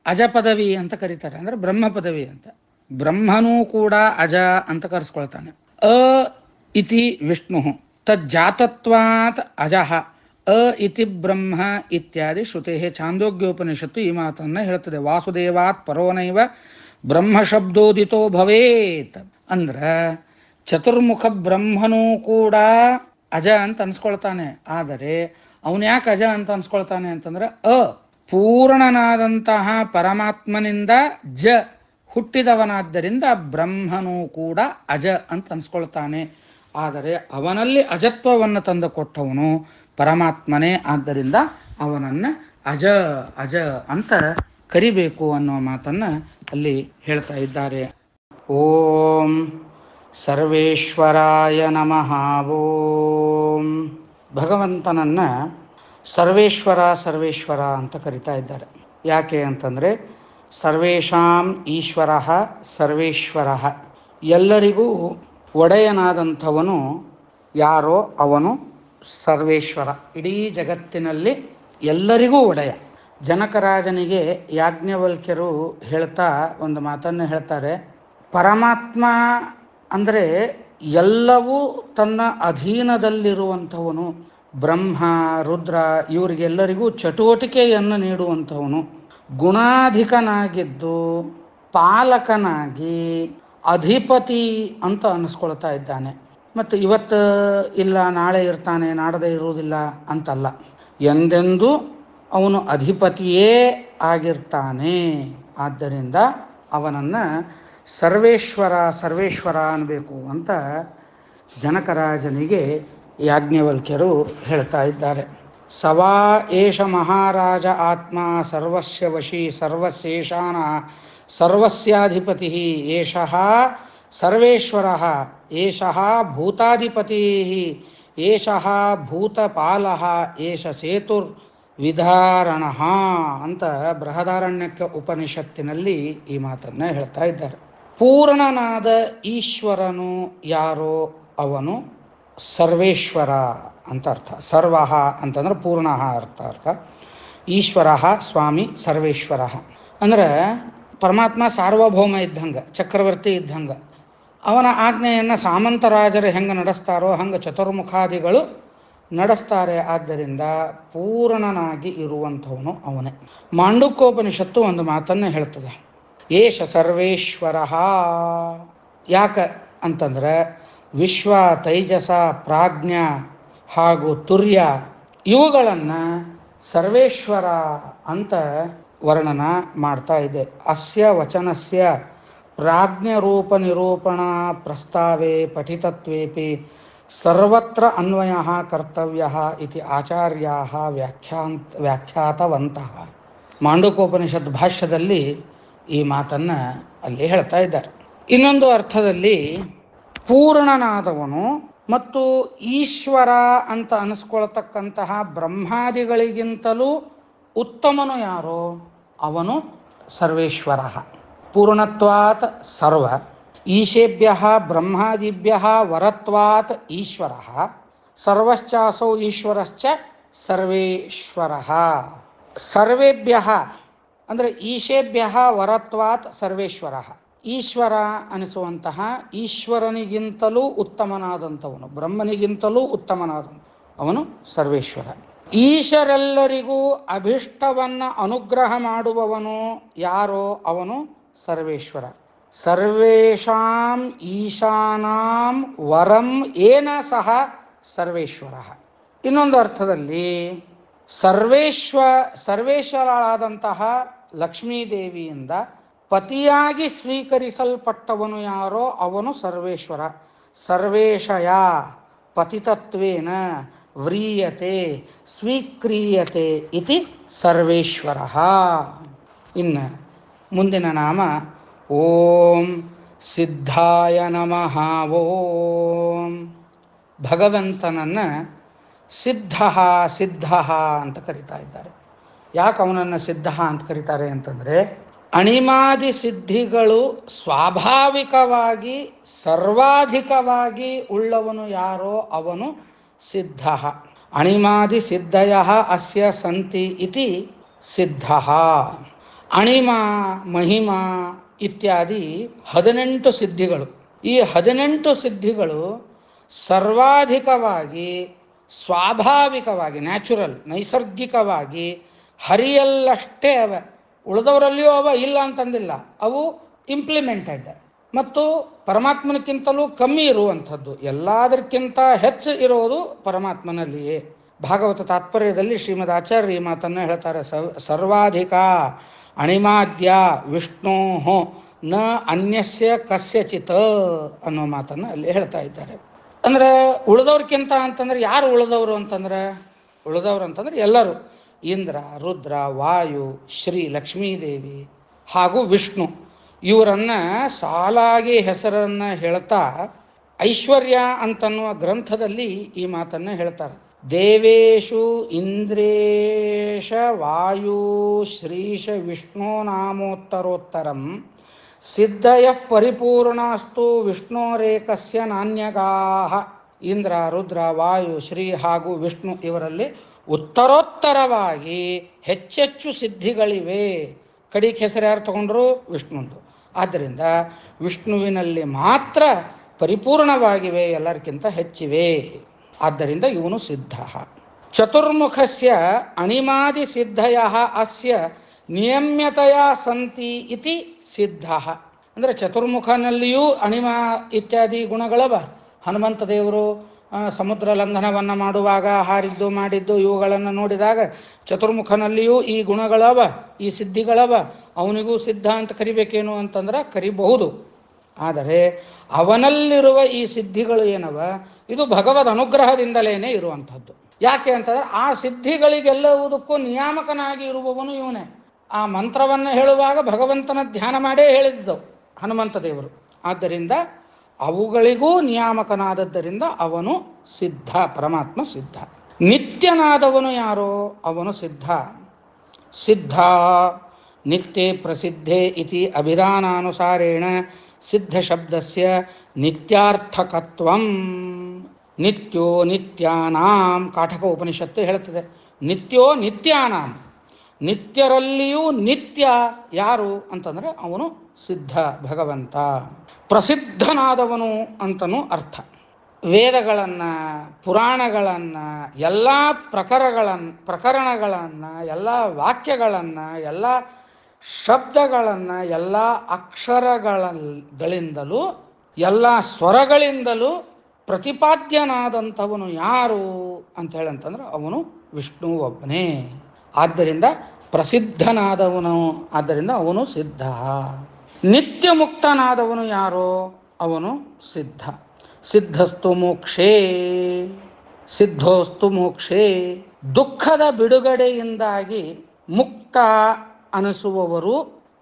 ಅಜ ಪದವಿ ಅಂತ ಕರೀತಾರೆ, ಅಂದರೆ ಬ್ರಹ್ಮ ಪದವಿ ಅಂತ. ಬ್ರಹ್ಮನೂ ಕೂಡ ಅಜ ಅಂತ ಕರೆಸ್ಕೊಳ್ತಾನೆ. ಇತಿ ವಿಷ್ಣು ತಜ್ಜಾತತ್ವಾತ್ ಅಜಃ ಇತಿ ಬ್ರಹ್ಮ ಇತ್ಯಾದಿ ಶ್ರುತೆ. ಛಾಂದೋಗ್ಯೋಪನಿಷತ್ತು ಈ ಮಾತನ್ನು ಹೇಳ್ತದೆ. ವಾಸುದೇವಾತ್ ಪರೋನೈವ ಬ್ರಹ್ಮ ಶಬ್ದೋದಿತೋ ಭವೇತ್. ಅಂದ್ರೆ ಚತುರ್ಮುಖ ಬ್ರಹ್ಮನೂ ಕೂಡ ಅಜ ಅಂತ ಅನ್ಸ್ಕೊಳ್ತಾನೆ. ಆದರೆ ಅವನು ಯಾಕೆ ಅಜ ಅಂತ ಅನ್ಸ್ಕೊಳ್ತಾನೆ ಅಂತಂದ್ರೆ ಪೂರ್ಣನಾದಂತಹ ಪರಮಾತ್ಮನಿಂದ ಹುಟ್ಟಿದವನಾದ್ದರಿಂದ ಬ್ರಹ್ಮನು ಕೂಡ ಅಜ ಅಂತ ಅನ್ಸ್ಕೊಳ್ತಾನೆ. ಆದರೆ ಅವನಲ್ಲಿ ಅಜತ್ವವನ್ನು ತಂದು ಕೊಟ್ಟವನು ಪರಮಾತ್ಮನೇ. ಆದ್ದರಿಂದ ಅವನನ್ನು ಅಜ ಅಜ ಅಂತ ಕರಿಬೇಕು ಅನ್ನುವ ಮಾತನ್ನು ಅಲ್ಲಿ ಹೇಳ್ತಾ ಇದ್ದಾರೆ. ಓಂ ಸರ್ವೇಶ್ವರಾಯ ನಮಃ. ಓಂ ಭಗವಂತನನ್ನ ಸರ್ವೇಶ್ವರ ಸರ್ವೇಶ್ವರ ಅಂತ ಕರಿತಾ ಇದ್ದಾರೆ. ಯಾಕೆ ಅಂತಂದರೆ ಸರ್ವೇಷಾಂ ಈಶ್ವರ ಸರ್ವೇಶ್ವರ, ಎಲ್ಲರಿಗೂ ಒಡೆಯನಾದಂಥವನು ಯಾರೋ ಅವನು ಸರ್ವೇಶ್ವರ. ಇಡೀ ಜಗತ್ತಿನಲ್ಲಿ ಎಲ್ಲರಿಗೂ ಒಡೆಯ. ಜನಕರಾಜನಿಗೆ ಯಾಜ್ಞವಲ್ಕ್ಯರು ಹೇಳ್ತಾ ಒಂದು ಮಾತನ್ನು ಹೇಳ್ತಾರೆ. ಪರಮಾತ್ಮ ಅಂದರೆ ಎಲ್ಲವೂ ತನ್ನ ಅಧೀನದಲ್ಲಿರುವಂಥವನು. ಬ್ರಹ್ಮ ರುದ್ರ ಇವರಿಗೆಲ್ಲರಿಗೂ ಚಟುವಟಿಕೆಯನ್ನು ನೀಡುವಂಥವನು. ಗುಣಾಧಿಕನಾಗಿದ್ದು ಪಾಲಕನಾಗಿ ಅಧಿಪತಿ ಅಂತ ಅನ್ನಿಸ್ಕೊಳ್ತಾ ಇದ್ದಾನೆ. ಮತ್ತು ಇವತ್ತು ಇಲ್ಲ ನಾಳೆ ಇರ್ತಾನೆ ನಾಡದೇ ಇರುವುದಿಲ್ಲ ಅಂತಲ್ಲ, ಎಂದೆಂದೂ ಅವನು ಅಧಿಪತಿಯೇ ಆಗಿರ್ತಾನೆ. ಆದ್ದರಿಂದ ಅವನನ್ನು ಸರ್ವೇಶ್ವರ ಸರ್ವೇಶ್ವರ ಅನ್ನಬೇಕು ಅಂತ ಜನಕರಾಜನಿಗೆ ಯಾಜ್ಞವಲ್ಕ್ಯರು ಹೇಳ್ತಾ ಇದ್ದಾರೆ. ಸವಾ ಏಷ ಮಹಾರಾಜ ಆತ್ಮ ಸರ್ವಸ್ಯ ವಶಿ ಸರ್ವಶೇಷಾನ ಸರ್ವಸ್ಯಾಧಿಪತಿ ಏಷಃ ಸರ್ವೇಶ್ವರಃ ಏಷಃ ಭೂತಾಧಿಪತಿ ಏಷಃ ಭೂತಪಾಲಃ ಏಷ ಸೇತುರ್ ವಿಧಾರಣಃ ಅಂತ ಬೃಹದಾರಣ್ಯಕ ಉಪನಿಷತ್ತಿನಲ್ಲಿ ಈ ಮಾತನ್ನು ಹೇಳ್ತಾ ಇದ್ದಾರೆ. ಪೂರ್ಣನಾದ ಈಶ್ವರನು ಯಾರೋ ಅವನು ಸರ್ವೇಶ್ವರ ಅಂತ ಅರ್ಥ. ಸರ್ವ ಅಂತಂದ್ರೆ ಪೂರ್ಣ ಅರ್ಥ. ಈಶ್ವರ ಸ್ವಾಮಿ ಸರ್ವೇಶ್ವರ ಅಂದ್ರೆ ಪರಮಾತ್ಮ ಸಾರ್ವಭೌಮ ಇದ್ದಂಗೆ, ಚಕ್ರವರ್ತಿ ಇದ್ದಂಗೆ. ಅವನ ಆಜ್ಞೆಯನ್ನು ಸಾಮಂತರಾಜರು ಹೆಂಗೆ ನಡೆಸ್ತಾರೋ ಹಂಗೆ ಚತುರ್ಮುಖಾದಿಗಳು ನಡೆಸ್ತಾರೆ. ಆದ್ದರಿಂದ ಪೂರ್ಣನಾಗಿ ಇರುವಂಥವನು ಅವನೇ. ಮಾಂಡುಕ್ಯೋಪನಿಷತ್ತು ಒಂದು ಮಾತನ್ನು ಹೇಳ್ತದೆ, ಏಷ ಸರ್ವೇಶ್ವರ. ಯಾಕೆ ಅಂತಂದರೆ ವಿಶ್ವ ತೈಜಸ ಪ್ರಾಜ್ಞ ಹಾಗೂ ತುರ್ಯ ಇವುಗಳನ್ನು ಸರ್ವೇಶ್ವರ ಅಂತ ವರ್ಣನ ಮಾಡ್ತಾ ಇದೆ. ಅಸ್ಯ ವಚನಸ್ಯ ಪ್ರಾಜ್ಞರೂಪ ನಿರೂಪಣ ಪ್ರಸ್ತಾವೇ ಪಠಿತತ್ವೇಪಿ ಸರ್ವತ್ರ ಅನ್ವಯ ಕರ್ತವ್ಯ ಇತಿ ಆಚಾರ್ಯಾ ವ್ಯಾಖ್ಯಾತವಂತಹ. ಮಾಂಡುಕ್ಯೋಪನಿಷತ್ ಭಾಷ್ಯದಲ್ಲಿ ಈ ಮಾತನ್ನು ಅಲ್ಲಿ ಹೇಳ್ತಾ ಇದ್ದಾರೆ. ಇನ್ನೊಂದು ಅರ್ಥದಲ್ಲಿ ಪೂರ್ಣನಾದವನು ಮತ್ತು ಈಶ್ವರ ಅಂತ ಅನಿಸ್ಕೊಳ್ತಕ್ಕಂತಹ ಬ್ರಹ್ಮಾದಿಗಳಿಗಿಂತಲೂ ಉತ್ತಮನು ಯಾರೋ ಅವನು ಸರ್ವೇಶ್ವರ. ಪೂರ್ಣತ್ವಾತ್ ಸರ್ವ ಈಶೇಭ್ಯ ಬ್ರಹ್ಮಾದಿಭ್ಯ ವರತ್ವಾತ್ ಈಶ್ವರ ಸರ್ವಶ್ಚಾಸೌ ಈಶ್ವರಶ್ಚ ಸರ್ವೇಶ್ವರ. ಸರ್ವೇಭ್ಯ ಅಂದರೆ ಈಶೇಭ್ಯ ವರತ್ವಾತ್ ಸರ್ವೇಶ್ವರ. ಈಶ್ವರ ಅನಿಸುವಂತಹ ಈಶ್ವರನಿಗಿಂತಲೂ ಉತ್ತಮನಾದಂಥವನು, ಬ್ರಹ್ಮನಿಗಿಂತಲೂ ಉತ್ತಮನಾದಂಥ ಅವನು ಸರ್ವೇಶ್ವರ. ಈಶರೆಲ್ಲರಿಗೂ ಅಭಿಷ್ಟವನ್ನು ಅನುಗ್ರಹ ಮಾಡುವವನು ಯಾರೋ ಅವನು ಸರ್ವೇಶ್ವರ. ಸರ್ವೇಷಾಂ ಈಶಾನಾಂ ವರಂ ಏನ ಸಹ ಸರ್ವೇಶ್ವರ. ಇನ್ನೊಂದು ಅರ್ಥದಲ್ಲಿ ಸರ್ವೇಶ್ವರಳಾದಂತಹ ಲಕ್ಷ್ಮೀದೇವಿಯಿಂದ ಪತಿಯಾಗಿ ಸ್ವೀಕರಿಸಲ್ಪಟ್ಟವನು ಯಾರೋ ಅವನು ಸರ್ವೇಶ್ವರ. ಸರ್ವೇಶಯ ಪತಿತತ್ವೇನ ವ್ರೀಯತೆ ಸ್ವೀಕ್ರಿಯತೆ ಇತಿ ಸರ್ವೇಶ್ವರ. ಇನ್ನು ಮುಂದಿನ ನಾಮ ಓಂ ಸಿದ್ಧಾಯ ನಮಃ. ಓಂ ಭಗವಂತನನ್ನು ಸಿದ್ಧ ಸಿದ್ಧ ಅಂತ ಕರೀತಾ ಇದ್ದಾರೆ. ಯಾಕೆ ಅವನನ್ನು ಸಿದ್ಧ ಅಂತ ಕರೀತಾರೆ ಅಂತಂದರೆ ಅಣಿಮಾದಿ ಸಿದ್ಧಿಗಳು ಸ್ವಾಭಾವಿಕವಾಗಿ ಸರ್ವಾಧಿಕವಾಗಿ ಉಳ್ಳವನು ಯಾರೋ ಅವನು ಸಿದ್ಧ. ಅಣಿಮಾದಿ ಸಿದ್ಧಯ ಅಸ್ಯ ಸಂತಿ ಇತಿ ಸಿದ್ಧ. ಅಣಿಮಾ ಮಹಿಮಾ ಇತ್ಯಾದಿ 18 ಸಿದ್ಧಿಗಳು. ಈ 18 ಸಿದ್ಧಿಗಳು ಸರ್ವಾಧಿಕವಾಗಿ ಸ್ವಾಭಾವಿಕವಾಗಿ ನ್ಯಾಚುರಲ್ ನೈಸರ್ಗಿಕವಾಗಿ ಹರಿಯಲ್ಲಷ್ಟೇ ಅವ. ಉಳಿದವರಲ್ಲಿಯೂ ಅವ, ಇಲ್ಲ ಅಂತಂದಿಲ್ಲ. ಅವು ಇಂಪ್ಲಿಮೆಂಟೆಡ್, ಮತ್ತು ಪರಮಾತ್ಮನಕ್ಕಿಂತಲೂ ಕಮ್ಮಿ ಇರುವಂಥದ್ದು, ಎಲ್ಲದಕ್ಕಿಂತ ಹೆಚ್ಚು ಇರೋದು ಪರಮಾತ್ಮನಲ್ಲಿಯೇ. ಭಾಗವತ ತಾತ್ಪರ್ಯದಲ್ಲಿ ಶ್ರೀಮದ್ ಆಚಾರ್ಯ ಈ ಮಾತನ್ನು ಹೇಳ್ತಾರೆ. ಸರ್ವಾಧಿಕ ಅಣಿಮಾದ್ಯ ವಿಷ್ಣೋ ನ ಅನ್ಯಸ್ಯ ಕಸ್ಯಚಿತ್ ಅನ್ನೋ ಮಾತನ್ನು ಅಲ್ಲಿ ಹೇಳ್ತಾ ಇದ್ದಾರೆ. ಅಂದರೆ ಉಳಿದವ್ರಿಗಿಂತ ಅಂತಂದ್ರೆ ಯಾರು ಉಳಿದವರು ಅಂತಂದ್ರೆ, ಉಳಿದವರು ಅಂತಂದ್ರೆ ಎಲ್ಲರೂ, ಇಂದ್ರ, ರುದ್ರ, ವಾಯು, ಶ್ರೀ ಲಕ್ಷ್ಮೀದೇವಿ ಹಾಗೂ ವಿಷ್ಣು, ಇವರನ್ನು ಸಾಲಾಗಿ ಹೆಸರನ್ನು ಹೇಳ್ತಾ ಐಶ್ವರ್ಯ ಅಂತನ್ನುವ ಗ್ರಂಥದಲ್ಲಿ ಈ ಮಾತನ್ನು ಹೇಳ್ತಾರೆ. ದೇವೇಶು ಇಂದ್ರೇಶ ವಾಯು ಶ್ರೀಶ ವಿಷ್ಣು ನಾಮೋತ್ತರೋತ್ತರಂ ಸಿದ್ಧಯ ಪರಿಪೂರ್ಣಾಸ್ತು ವಿಷ್ಣೋರೇಕಸ್ಯ ನಾಣ್ಯಗಾಹ. ಇಂದ್ರ, ರುದ್ರ, ವಾಯು, ಶ್ರೀ ಹಾಗೂ ವಿಷ್ಣು ಇವರಲ್ಲಿ ಉತ್ತರೋತ್ತರವಾಗಿ ಹೆಚ್ಚೆಚ್ಚು ಸಿದ್ಧಿಗಳಿವೆ. ಕಡಿಗೆ ಹೆಸರು ಯಾರು ತಗೊಂಡ್ರು? ವಿಷ್ಣುಂದು. ಆದ್ದರಿಂದ ವಿಷ್ಣುವಿನಲ್ಲಿ ಮಾತ್ರ ಪರಿಪೂರ್ಣವಾಗಿವೆ, ಎಲ್ಲರಿಗಿಂತ ಹೆಚ್ಚಿವೆ. ಆದ್ದರಿಂದ ಇವನು ಸಿದ್ಧ. ಚತುರ್ಮುಖಸ್ಯ ಅಣಿಮಾದಿ ಸಿದ್ಧಯ ಅಸ್ಯ ನಿಯಮ್ಯತೆಯ ಸಂತಿ ಇತಿ ಸಿದ್ಧ. ಅಂದರೆ ಚತುರ್ಮುಖನಲ್ಲಿಯೂ ಅಣಿಮ ಇತ್ಯಾದಿ ಗುಣಗಳವ. ಹನುಮಂತ ದೇವರು ಸಮುದ್ರ ಲಂಘನವನ್ನು ಮಾಡುವಾಗ ಹಾರಿದ್ದು ಮಾಡಿದ್ದು ಇವುಗಳನ್ನು ನೋಡಿದಾಗ ಚತುರ್ಮುಖನಲ್ಲಿಯೂ ಈ ಗುಣಗಳವ, ಈ ಸಿದ್ಧಿಗಳವ. ಅವನಿಗೂ ಸಿದ್ಧ ಅಂತ ಕರಿಬೇಕೇನು ಅಂತಂದ್ರೆ ಕರಿಬಹುದು. ಆದರೆ ಅವನಲ್ಲಿರುವ ಈ ಸಿದ್ಧಿಗಳು ಏನವ, ಇದು ಭಗವದ್ ಅನುಗ್ರಹದಿಂದಲೇ ಇರುವಂಥದ್ದು. ಯಾಕೆ ಅಂತಂದ್ರೆ ಆ ಸಿದ್ಧಿಗಳಿಗೆಲ್ಲವುದಕ್ಕೂ ನಿಯಾಮಕನಾಗಿ ಇರುವವನು ಇವನೇ. ಆ ಮಂತ್ರವನ್ನು ಹೇಳುವಾಗ ಭಗವಂತನ ಧ್ಯಾನ ಮಾಡೇ ಹೇಳಿದ್ದು ಹನುಮಂತ ದೇವರು. ಆದ್ದರಿಂದ ಅವುಗಳಿಗೂ ನಿಯಾಮಕನಾದದ್ದರಿಂದ ಅವನು ಸಿದ್ಧ, ಪರಮಾತ್ಮ ಸಿದ್ಧ. ನಿತ್ಯನಾದವನು ಯಾರೋ ಅವನು ಸಿದ್ಧ. ಸಿದ್ಧ ನಿತ್ಯೇ ಪ್ರಸಿದ್ಧೇ ಇತಿ ಅಭಿಧಾನಾನುಸಾರೇಣ ಸಿದ್ಧ ಶಬ್ದಸ್ಯ ನಿತ್ಯಾರ್ಥಕತ್ವಂ. ನಿತ್ಯೋ ನಿತ್ಯಾನಾಂ ಕಾಠಕ ಉಪನಿಷತ್ತು ಹೇಳುತ್ತದೆ. ನಿತ್ಯೋ ನಿತ್ಯಾನಾಂ, ನಿತ್ಯರಲ್ಲಿಯೂ ನಿತ್ಯ ಯಾರು ಅಂತಂದರೆ ಅವನು ಸಿದ್ಧ ಭಗವಂತ. ಪ್ರಸಿದ್ಧನಾದವನು ಅಂತನೂ ಅರ್ಥ. ವೇದಗಳನ್ನು, ಪುರಾಣಗಳನ್ನು, ಎಲ್ಲ ಪ್ರಕರಣಗಳನ್ನು, ಎಲ್ಲ ವಾಕ್ಯಗಳನ್ನು, ಎಲ್ಲ ಶಬ್ದಗಳನ್ನು, ಎಲ್ಲ ಅಕ್ಷರಗಳಿಂದಲೂ ಎಲ್ಲ ಸ್ವರಗಳಿಂದಲೂ ಪ್ರತಿಪಾದ್ಯನಾದಂಥವನು ಯಾರು ಅಂತ ಹೇಳಂತಂದ್ರೆ ಅವನು ವಿಷ್ಣು ಒಬ್ಬನೇ. ಆದ್ದರಿಂದ ಪ್ರಸಿದ್ಧನಾದವನು, ಆದ್ದರಿಂದ ಅವನು ಸಿದ್ಧ. ನಿತ್ಯ ಮುಕ್ತನಾದವನು ಯಾರೋ ಅವನು ಸಿದ್ಧ. ಸಿದ್ಧಸ್ತು ಮೋಕ್ಷೇ, ಸಿದ್ಧೋಸ್ತು ಮೋಕ್ಷೇ. ದುಃಖದ ಬಿಡುಗಡೆಯಿಂದಾಗಿ ಮುಕ್ತ ಅನಿಸುವವರು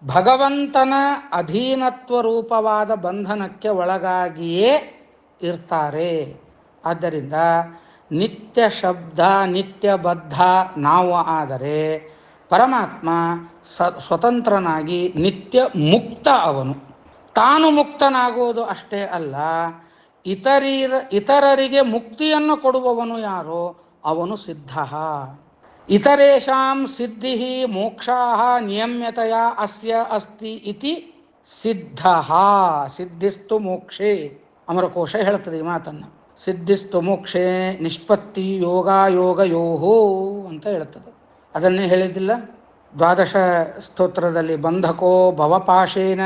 ಭಗವಂತನ ಅಧೀನತ್ವ ರೂಪವಾದ ಬಂಧನಕ್ಕೆ ಒಳಗಾಗಿಯೇ ಇರ್ತಾರೆ. ಆದ್ದರಿಂದ ನಿತ್ಯ ಶಬ್ದ ನಿತ್ಯಬದ್ಧ ನಾವು ಆದರೆ ಪರಮಾತ್ಮ ಸ್ವತಂತ್ರನಾಗಿ ನಿತ್ಯ ಮುಕ್ತ. ಅವನು ತಾನು ಮುಕ್ತನಾಗುವುದು ಅಷ್ಟೇ ಅಲ್ಲ, ಇತರರಿಗೆ ಮುಕ್ತಿಯನ್ನು ಕೊಡುವವನು ಯಾರೋ ಅವನು ಸಿದ್ಧ. ಇತರೇಷಾಂ ಸಿದ್ಧಿ ಮೋಕ್ಷಾ ನಿಯಮ್ಯತೆಯ ಅಸ್ಯ ಅಸ್ತಿ ಇತಿ ಸಿದ್ಧ. ಸಿದ್ಧಿಸ್ತು ಮೋಕ್ಷೇ, ಅಮರಕೋಶ ಹೇಳುತ್ತದೆ ಈ ಮಾತನ್ನು. ಸಿದ್ಧಿಸ್ತು ಮೋಕ್ಷೇ ನಿಷ್ಪತ್ತಿ ಯೋಗಾಯೋಗಯೋಹೋ ಅಂತ ಹೇಳುತ್ತದೆ. ಅದನ್ನೇ ಹೇಳಿದ್ದಿಲ್ಲ ದ್ವಾದಶ ಸ್ತೋತ್ರದಲ್ಲಿ. ಬಂಧಕೋ ಭವಪಾಶೇನ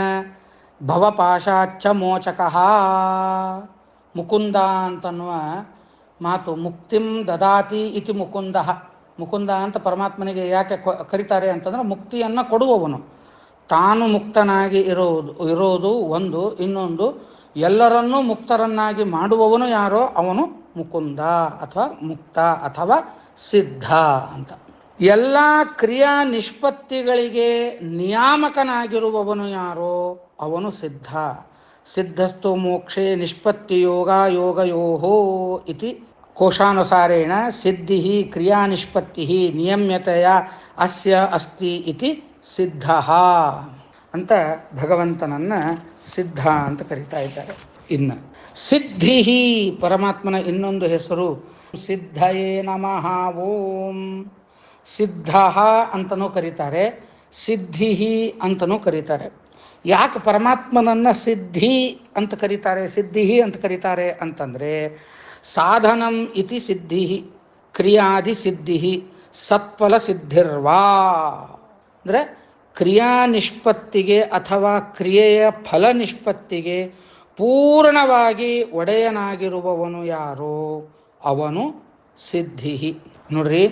ಭವಪಾಶಾಚ್ಚ ಮೋಚಕಃ. ಮುಕುಂದ ಅಂತನ್ನುವ ಮಾತು ಮುಕ್ತಿಂ ದದಾತಿ ಇತಿ ಮುಕುಂದ. ಮುಕುಂದ ಅಂತ ಪರಮಾತ್ಮನಿಗೆ ಯಾಕೆ ಕರೀತಾರೆ ಅಂತಂದ್ರೆ ಮುಕ್ತಿಯನ್ನು ಕೊಡುವವನು. ತಾನು ಮುಕ್ತನಾಗಿ ಇರೋದು ಒಂದು, ಇನ್ನೊಂದು ಎಲ್ಲರನ್ನೂ ಮುಕ್ತರನ್ನಾಗಿ ಮಾಡುವವನು ಯಾರೋ ಅವನು ಮುಕುಂದ ಅಥವಾ ಮುಕ್ತ ಅಥವಾ ಸಿದ್ಧ ಅಂತ. ಎಲ್ಲ ಕ್ರಿಯಾ ನಿಷ್ಪತ್ತಿಗಳಿಗೆ ನಿಯಾಮಕನಾಗಿರುವವನು ಯಾರೋ ಅವನು ಸಿದ್ಧ. ಸಿದ್ಧಸ್ತು ಮೋಕ್ಷೇ ನಿಷ್ಪತ್ತಿ ಯೋಗಯೋಹೋ ಇತಿ ಕೋಶಾನುಸಾರೇಣ ಸಿದ್ಧಿ ಕ್ರಿಯಾ ನಿಷ್ಪತ್ತಿ ನಿಯಮ್ಯತೆಯ ಅಸ್ಯ ಅಸ್ತಿ ಇತಿ ಸಿದ್ಧ ಅಂತ ಭಗವಂತನನ್ನು ಸಿದ್ಧ ಅಂತ ಕರೀತಾ ಇದ್ದಾರೆ. ಇನ್ನು ಸಿದ್ಧಿ ಪರಮಾತ್ಮನ ಇನ್ನೊಂದು ಹೆಸರು ಸಿದ್ಧಯೇ ನಮಃ ಓಂ. ಸಿದ್ಧ ಅಂತನೂ ಕರೀತಾರೆ, ಸಿದ್ಧಿ ಅಂತನೂ ಕರೀತಾರೆ. ಯಾಕೆ ಪರಮಾತ್ಮನನ್ನು ಸಿದ್ಧಿ ಅಂತ ಕರೀತಾರೆ, ಸಿದ್ಧಿ ಅಂತ ಕರೀತಾರೆ ಅಂತಂದರೆ ಸಾಧನಂ ಇತಿ ಸಿದ್ಧಿ ಕ್ರಿಯಾದಿ ಸಿದ್ಧಿ ಸತ್ಫಲ ಸಿದ್ಧಿರ್ವಾ. ಅಂದರೆ ಕ್ರಿಯಾ ನಿಷ್ಪತ್ತಿಗೆ ಅಥವಾ ಕ್ರಿಯೆಯ ಫಲ ನಿಷ್ಪತ್ತಿಗೆ ಪೂರ್ಣವಾಗಿ ಒಡೆಯನಾಗಿರುವವನು ಯಾರೋ ಅವನು ಸಿದ್ಧಿ. ನೋಡ್ರಿ,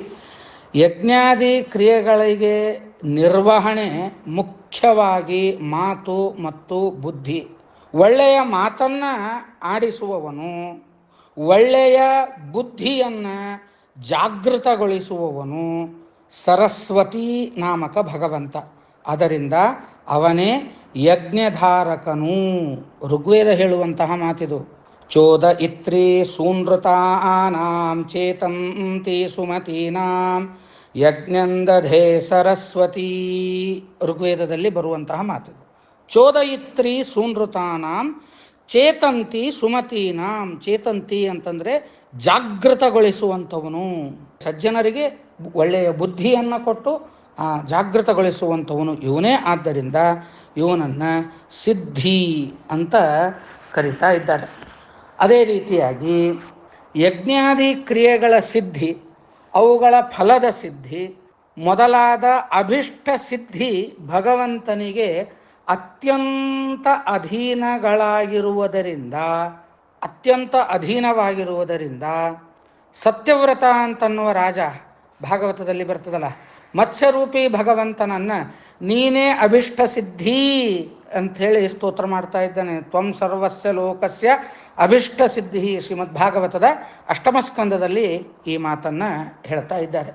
ಯಜ್ಞಾದಿ ಕ್ರಿಯೆಗಳಿಗೆ ನಿರ್ವಹಣೆ ಮುಖ್ಯವಾಗಿ ಮಾತು ಮತ್ತು ಬುದ್ಧಿ. ಒಳ್ಳೆಯ ಮಾತನ್ನು ಆಡಿಸುವವನು, ಒಳ್ಳೆಯ ಬುದ್ಧಿಯನ್ನು ಜಾಗೃತಗೊಳಿಸುವವನು ಸರಸ್ವತಿ ನಾಮಕ ಭಗವಂತ. ಅದರಿಂದ ಅವನೇ ಯಜ್ಞಧಾರಕನು. ಋಗ್ವೇದ ಹೇಳುವಂತಹ ಮಾತಿದು. ಚೋದ ಇತ್ರಿ ಸೂನೃತಾನಾಂ ಚೇತಂತಿ ಸುಮತೀನಾಂ ಯಜ್ಞಂದಧೇ ಸರಸ್ವತಿ. ಋಗ್ವೇದದಲ್ಲಿ ಬರುವಂತಹ ಮಾತಿದು. ಚೋದ ಇತ್ರಿ ಸೂನೃತಾನಾಂ ಚೇತಂತಿ ಸುಮತೀನಾಂ. ಚೇತಂತಿ ಅಂತಂದರೆ ಜಾಗೃತಗೊಳಿಸುವಂಥವನು, ಸಜ್ಜನರಿಗೆ ಒಳ್ಳೆಯ ಬುದ್ಧಿಯನ್ನು ಕೊಟ್ಟು ಜಾಗೃತಗೊಳಿಸುವಂಥವನು ಇವನೇ. ಆದ್ದರಿಂದ ಇವನನ್ನು ಸಿದ್ಧಿ ಅಂತ ಕರೀತಾ ಇದ್ದಾರೆ. ಅದೇ ರೀತಿಯಾಗಿ ಯಜ್ಞಾದಿ ಕ್ರಿಯೆಗಳ ಸಿದ್ಧಿ, ಅವುಗಳ ಫಲದ ಸಿದ್ಧಿ ಮೊದಲಾದ ಅಭಿಷ್ಟ ಸಿದ್ಧಿ ಭಗವಂತನಿಗೆ ಅತ್ಯಂತ ಅಧೀನವಾಗಿರುವುದರಿಂದ ಸತ್ಯವ್ರತ ಅಂತನ್ನುವ ರಾಜ, ಭಾಗವತದಲ್ಲಿ ಬರ್ತದಲ್ಲ, ಮತ್ಸ್ಯರೂಪಿ ಭಗವಂತನನ್ನು ನೀನೇ ಅಭಿಷ್ಟ ಸಿದ್ಧಿ ಅಂಥೇಳಿ ಸ್ತೋತ್ರ ಮಾಡ್ತಾ ಇದ್ದಾನೆ. ತ್ವಂ ಸರ್ವಸ್ಯ ಲೋಕಸ್ಯ ಅಭಿಷ್ಟ ಸಿದ್ಧಿ. ಶ್ರೀಮದ್ ಭಾಗವತದ ಅಷ್ಟಮ ಸ್ಕಂದದಲ್ಲಿ ಈ ಮಾತನ್ನು ಹೇಳ್ತಾ ಇದ್ದಾರೆ.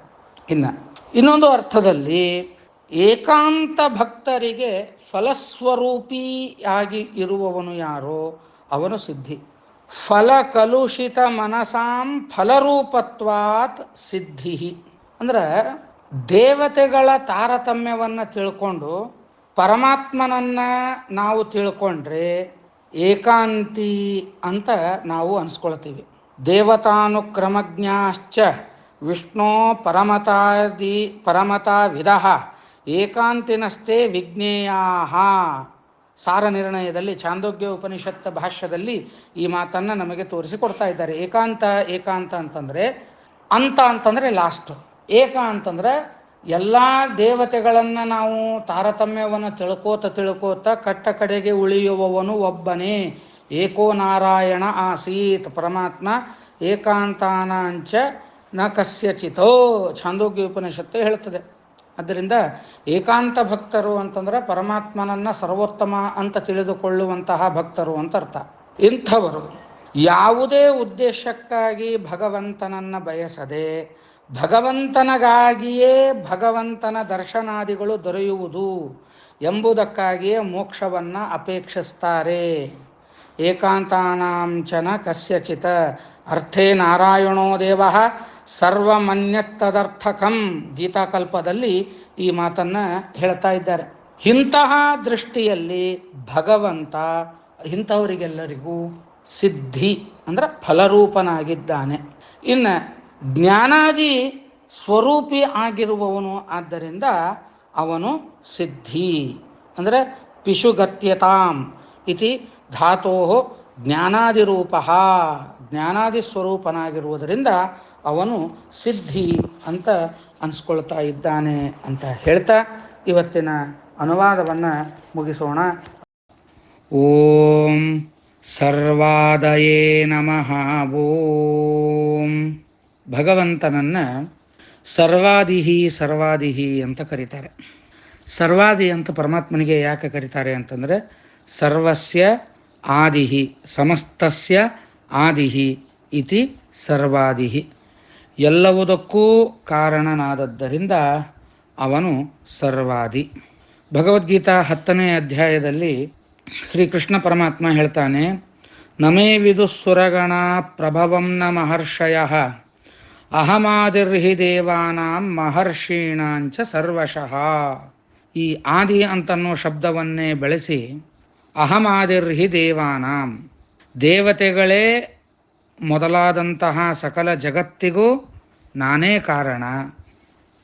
ಇನ್ನೊಂದು ಅರ್ಥದಲ್ಲಿ ಏಕಾಂತ ಭಕ್ತರಿಗೆ ಫಲಸ್ವರೂಪಿಯಾಗಿ ಇರುವವನು ಯಾರೋ ಅವನು ಸಿದ್ಧಿ. ಫಲಕಲುಷಿತ ಮನಸಾಂ ಫಲರೂಪತ್ವಾತ್ ಸಿದ್ಧಿ. ಅಂದ್ರೆ ದೇವತೆಗಳ ತಾರತಮ್ಯವನ್ನು ತಿಳ್ಕೊಂಡು ಪರಮಾತ್ಮನನ್ನು ನಾವು ತಿಳ್ಕೊಂಡ್ರೆ ಏಕಾಂತಿ ಅಂತ ನಾವು ಅನ್ಸ್ಕೊಳ್ತೀವಿ. ದೇವತಾನುಕ್ರಮಜ್ಞಾಶ್ಚ ವಿಷ್ಣೋ ಪರಮತಾ ವಿದಃ ಏಕಾಂತಿನಸ್ತೆ ವಿಜ್ಞೇಯಾಹ. ಸಾರ ನಿರ್ಣಯದಲ್ಲಿ ಛಾಂದೋಗ್ಯ ಉಪನಿಷತ್ ಭಾಷ್ಯದಲ್ಲಿ ಈ ಮಾತನ್ನು ನಮಗೆ ತೋರಿಸಿಕೊಡ್ತಾ ಇದ್ದಾರೆ. ಏಕಾಂತ ಅಂತಂದರೆ ಅಂತಂದರೆ ಲಾಸ್ಟ್. ಏಕ ಅಂತಂದರೆ ಎಲ್ಲ ದೇವತೆಗಳನ್ನು ನಾವು ತಾರತಮ್ಯವನ್ನು ತಿಳ್ಕೋತ ಕಟ್ಟ ಕಡೆಗೆ ಉಳಿಯುವವನು ಒಬ್ಬನೇ. ಏಕೋ ನಾರಾಯಣ ಆಸೀತ್. ಪರಮಾತ್ಮ ಏಕಾಂತಾನಾಂಚ ನ ಕಸ್ಯಚಿತೋ ಛಾಂದೋಗ್ಯ ಉಪನಿಷತ್ತು ಹೇಳ್ತದೆ. ಆದ್ದರಿಂದ ಏಕಾಂತ ಭಕ್ತರು ಅಂತಂದರೆ ಪರಮಾತ್ಮನನ್ನು ಸರ್ವೋತ್ತಮ ಅಂತ ತಿಳಿದುಕೊಳ್ಳುವಂತಹ ಭಕ್ತರು ಅಂತ ಅರ್ಥ. ಇಂಥವರು ಯಾವುದೇ ಉದ್ದೇಶಕ್ಕಾಗಿ ಭಗವಂತನನ್ನು ಬಯಸದೆ ಭಗವಂತನಿಗಾಗಿಯೇ ಭಗವಂತನ ದರ್ಶನಾದಿಗಳು ದೊರೆಯುವುದು ಎಂಬುದಕ್ಕಾಗಿಯೇ ಮೋಕ್ಷವನ್ನು ಅಪೇಕ್ಷಿಸ್ತಾರೆ. ಏಕಾಂತಾನಾಂಚನ ಕಸ್ಯಚಿತ ಅರ್ಥೇ ನಾರಾಯಣೋ ದೇವಃ ಸರ್ವಮನ್ಯತ್ತದರ್ಥಕಂ. ಗೀತಾಕಲ್ಪದಲ್ಲಿ ಈ ಮಾತನ್ನು ಹೇಳ್ತಾ ಇದ್ದಾರೆ. ಇಂತಹ ದೃಷ್ಟಿಯಲ್ಲಿ ಭಗವಂತ ಇಂಥವರಿಗೆಲ್ಲರಿಗೂ ಸಿದ್ಧಿ ಅಂದರೆ ಫಲರೂಪನಾಗಿದ್ದಾನೆ. ಇನ್ನು ಜ್ಞಾನಾದಿ ಸ್ವರೂಪಿ ಆಗಿರುವವನು. ಆದ್ದರಿಂದ ಅವನು ಸಿದ್ಧಿ ಅಂದರೆ ಪಿಶುಗತ್ಯತಾಂ ಇತಿ ಧಾತೋ ಜ್ಞಾನಾದಿರೂಪ. ಜ್ಞಾನಾದಿ ಸ್ವರೂಪನಾಗಿರುವುದರಿಂದ ಅವನು ಸಿದ್ಧಿ ಅಂತ ಅನ್ಸ್ಕೊಳ್ತಾ ಇದ್ದಾನೆ ಅಂತ ಹೇಳ್ತಾ ಇವತ್ತಿನ ಅನುವಾದವನ್ನು ಮುಗಿಸೋಣ. ಓಂ ಸರ್ವಾದಯೇ ನಮಃ. ಓಂ. ಭಗವಂತನನ್ನು ಸರ್ವಾದಿಹಿ ಅಂತ ಕರೀತಾರೆ. ಸರ್ವಾದಿ ಅಂತ ಪರಮಾತ್ಮನಿಗೆ ಯಾಕೆ ಕರೀತಾರೆ ಅಂತಂದರೆ ಸರ್ವಸ್ಯ ಆದಿಹಿ ಸಮಸ್ತಸ್ಯ ಆದಿಹಿ ಇತಿ ಸರ್ವಾದಿಹಿ. ಎಲ್ಲವುದಕ್ಕೂ ಕಾರಣನಾದದ್ದರಿಂದ ಅವನು ಸರ್ವಾದಿ. ಭಗವದ್ಗೀತಾ 10ನೇ ಅಧ್ಯಾಯದಲ್ಲಿ ಶ್ರೀಕೃಷ್ಣ ಪರಮಾತ್ಮ ಹೇಳ್ತಾನೆ, ನಮೇ ವಿದುಃಸುರಗಣ ಪ್ರಭವಂ ನ ಮಹರ್ಷಯಃ ಅಹಮಾದಿರ್ಹಿ ದೇವಾನಾಂ ಮಹರ್ಷೀಣಾಂಚ ಸರ್ವಶಃ. ಈ ಆದಿ ಅಂತನ್ನೋ ಶಬ್ದವನ್ನೇ ಬೆಳೆಸಿ ಅಹಮಾದಿರ್ಹಿ ದೇವಾನಾಂ, ದೇವತೆಗಳೇ ಮೊದಲಾದಂತಹ ಸಕಲ ಜಗತ್ತಿಗೂ ನಾನೇ ಕಾರಣ,